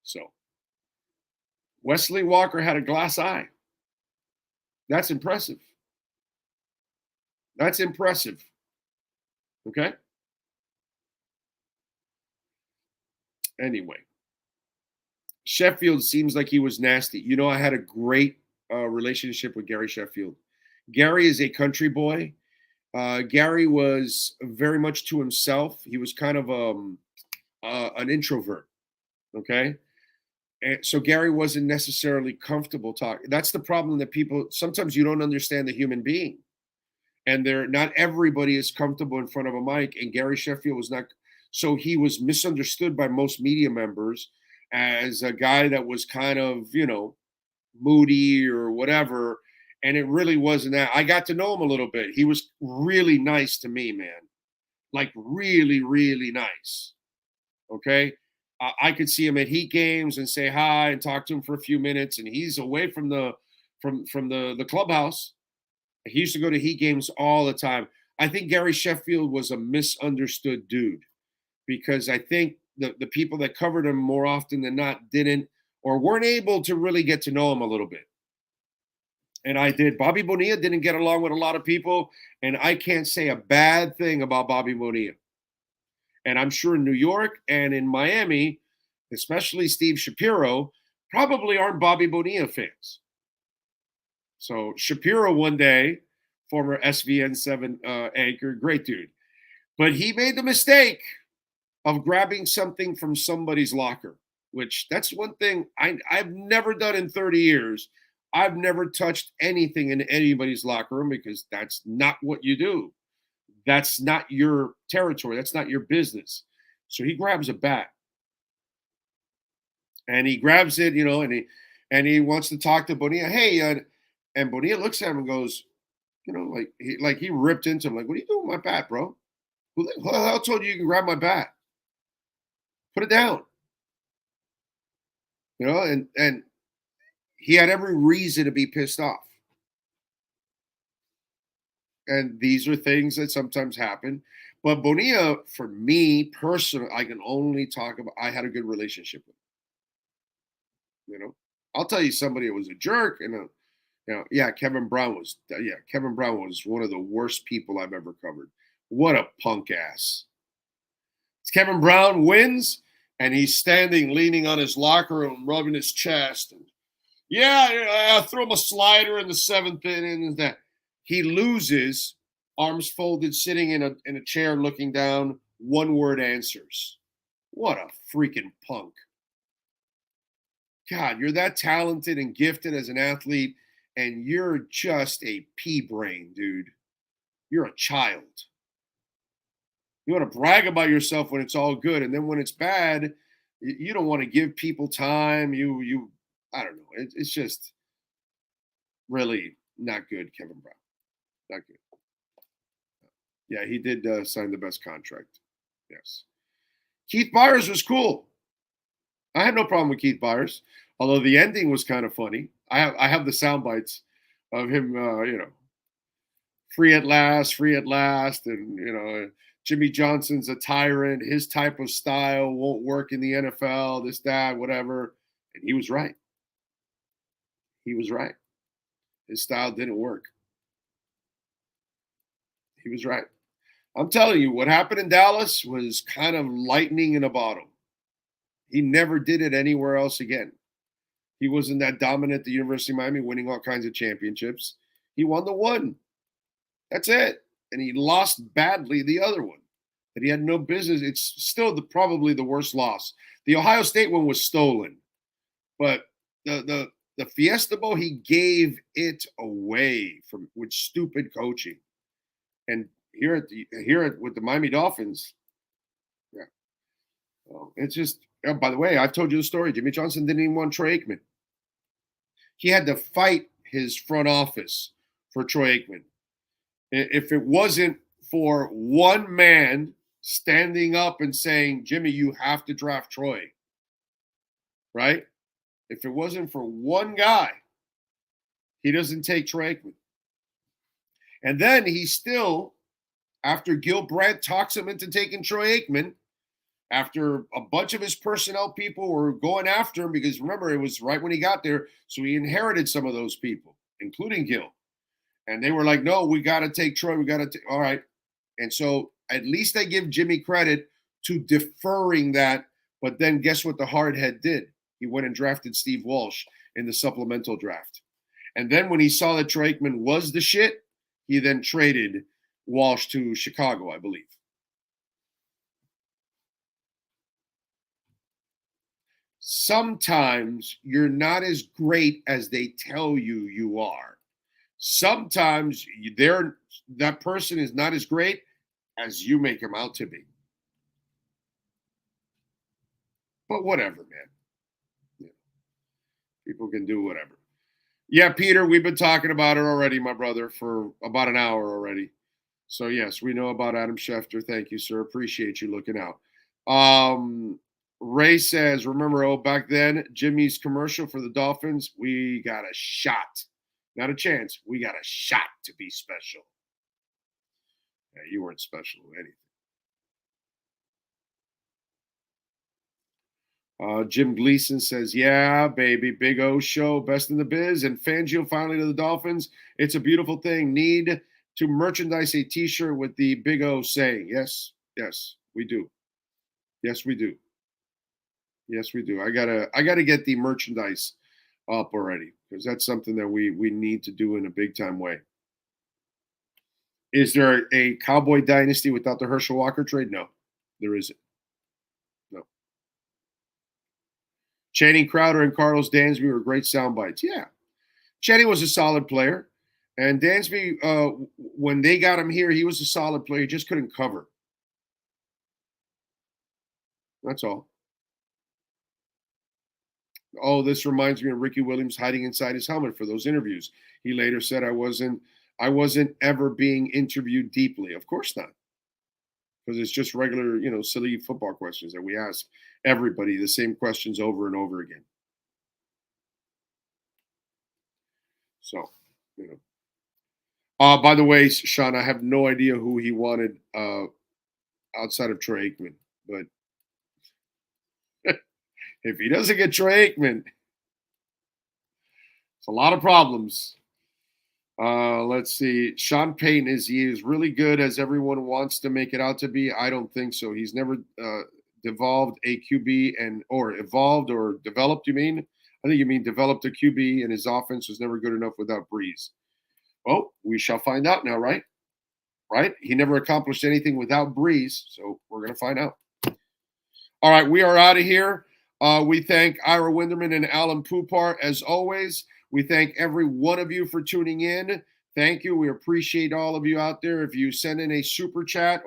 So, Wesley Walker had a glass eye. That's impressive. That's impressive. Okay? Anyway. Sheffield seems like he was nasty. I had a great relationship with Gary Sheffield. Gary is a country boy. Gary was very much to himself. He was kind of an introvert. Okay? And so Gary wasn't necessarily comfortable talking. That's the problem that people, sometimes you don't understand the human being. And not everybody is comfortable in front of a mic. And Gary Sheffield was not. So he was misunderstood by most media members as a guy that was kind of, moody or whatever. And it really wasn't that. I got to know him a little bit. He was really nice to me, man. Like really, really nice. Okay. I could see him at Heat games and say hi and talk to him for a few minutes. And he's away from the clubhouse. He used to go to Heat games all the time. I think Gary Sheffield was a misunderstood dude because I think the people that covered him more often than not didn't or weren't able to really get to know him a little bit. And I did. Bobby Bonilla didn't get along with a lot of people, and I can't say a bad thing about Bobby Bonilla. And I'm sure in New York and in Miami, especially Steve Shapiro, probably aren't Bobby Bonilla fans. So Shapiro one day, former SVN7 anchor, great dude. But he made the mistake of grabbing something from somebody's locker, which that's one thing I've never done in 30 years. I've never touched anything in anybody's locker room because that's not what you do. That's not your territory. That's not your business. So he grabs a bat. And he grabs it, and he wants to talk to Bonilla. Hey, and Bonilla looks at him and goes, like he ripped into him, like, what are you doing with my bat, bro? Who the hell told you can grab my bat? Put it down. And he had every reason to be pissed off. And these are things that sometimes happen. But Bonilla, for me personally, I can only talk about, I had a good relationship with him. I'll tell you somebody that was a jerk, and Kevin Brown was one of the worst people I've ever covered. What a punk ass. Kevin Brown wins, and he's standing, leaning on his locker and rubbing his chest. And I threw him a slider in the 7th inning. And that he loses, arms folded, sitting in a chair, looking down. 1-word answers. What a freaking punk! God, you're that talented and gifted as an athlete, and you're just a pea brain, dude. You're a child. You want to brag about yourself when it's all good, and then when it's bad, you don't want to give people time. I don't know. It's just really not good, Kevin Brown. Not good. Yeah, he did sign the best contract. Yes. Keith Byers was cool. I had no problem with Keith Byers, although the ending was kind of funny. I have the sound bites of him, free at last, and Jimmy Johnson's a tyrant. His type of style won't work in the NFL. This, that, whatever, and he was right. He was right. His style didn't work. He was right. I'm telling you, what happened in Dallas was kind of lightning in a bottle. He never did it anywhere else again. He wasn't that dominant at the University of Miami, winning all kinds of championships. He won the one. That's it. And he lost badly the other one that he had no business. It's still probably the worst loss. The Ohio State one was stolen. But the Fiesta Bowl, he gave it away with stupid coaching. And here with the Miami Dolphins, yeah. Well, it's just, by the way, I've told you the story. Jimmy Johnson didn't even want Troy Aikman. He had to fight his front office for Troy Aikman. If it wasn't for one man standing up and saying, Jimmy, you have to draft Troy, right? If it wasn't for one guy, he doesn't take Troy Aikman. And then he still, after Gil Brandt talks him into taking Troy Aikman, after a bunch of his personnel people were going after him, because remember, it was right when he got there, so he inherited some of those people, including Gil. And they were like, no, we got to take Troy. We got to take, all right. And so at least I give Jimmy credit to deferring that. But then guess what the hardhead did? He went and drafted Steve Walsh in the supplemental draft. And then when he saw that Troy Aikman was the shit, he then traded Walsh to Chicago, I believe. Sometimes you're not as great as they tell you are. Sometimes that person is not as great as you make him out to be. But whatever, man. Yeah. People can do whatever. Yeah, Peter, we've been talking about it already, my brother, for about an hour already. So, yes, we know about Adam Schefter. Thank you, sir. Appreciate you looking out. Ray says, remember, back then, Jimmy's commercial for the Dolphins, we got a shot. Not a chance. We got a shot to be special. Yeah, you weren't special or anything. Jim Gleason says, yeah, baby, Big O show, best in the biz. And Fangio finally to the Dolphins. It's a beautiful thing. Need to merchandise a T-shirt with the Big O saying. Yes, we do. Yes, we do. Yes, we do. I gotta get the merchandise up already because that's something that we need to do in a big time way. Is there a Cowboy dynasty without the Herschel Walker trade? No, there isn't. No. Channing Crowder and Carlos Dansby were great sound bites. Yeah. Channing was a solid player. And Dansby, when they got him here, he was a solid player. He just couldn't cover. That's all. Oh, this reminds me of Ricky Williams hiding inside his helmet for those interviews. He later said, I wasn't ever being interviewed deeply. Of course not. Because it's just regular, silly football questions that we ask everybody, the same questions over and over again. So, by the way, Sean, I have no idea who he wanted outside of Troy Aikman, but if he doesn't get Troy Aikman, it's a lot of problems. Let's see. Sean Payton, is really good as everyone wants to make it out to be? I don't think so. He's never devolved a QB or evolved or developed, you mean? I think you mean developed a QB, and his offense was never good enough without Breeze. Well, we shall find out now, right? Right? He never accomplished anything without Breeze, so we're going to find out. All right, we are out of here. We thank Ira Winderman and Alan Poopart as always. We thank every one of you for tuning in. Thank you. We appreciate all of you out there. If you send in a super chat,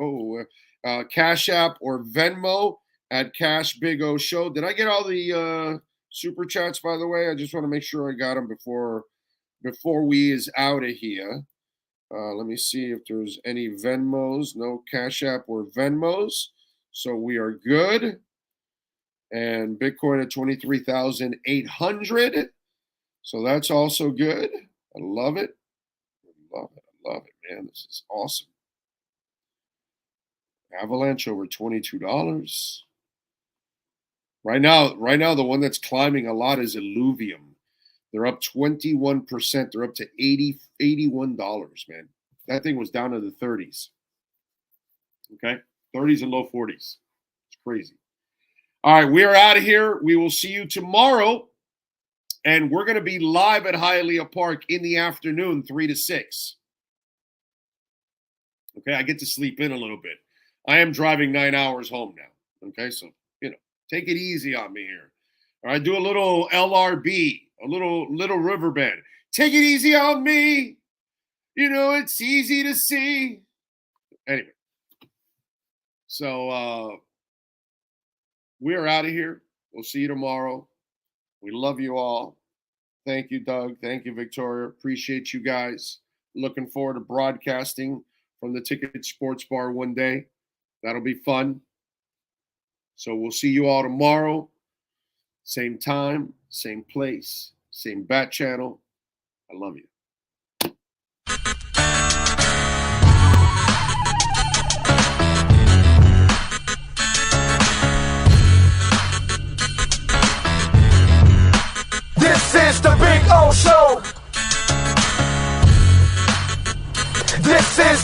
Cash App or Venmo at Cash Big O Show. Did I get all the super chats, by the way? I just want to make sure I got them before we is out of here. Let me see if there's any Venmos. No Cash App or Venmos. So we are good. And Bitcoin at 23,800. So that's also good. I love it. I love it, man. This is awesome. Avalanche over $22. Right now, the one that's climbing a lot is Illuvium. They're up 21%. They're up to $81, man. That thing was down to the 30s. Okay? 30s and low 40s. It's crazy. All right, we are out of here. We will see you tomorrow. And we're going to be live at Hialeah Park in the afternoon, 3 to 6. Okay, I get to sleep in a little bit. I am driving 9 hours home now. Okay, so, take it easy on me here. All right, do a little LRB, a little Riverbend. Take it easy on me. It's easy to see. Anyway, so we are out of here. We'll see you tomorrow. We love you all. Thank you, Doug. Thank you, Victoria. Appreciate you guys. Looking forward to broadcasting from the Ticket Sports Bar one day. That'll be fun. So we'll see you all tomorrow. Same time, same place, same bat channel. I love you.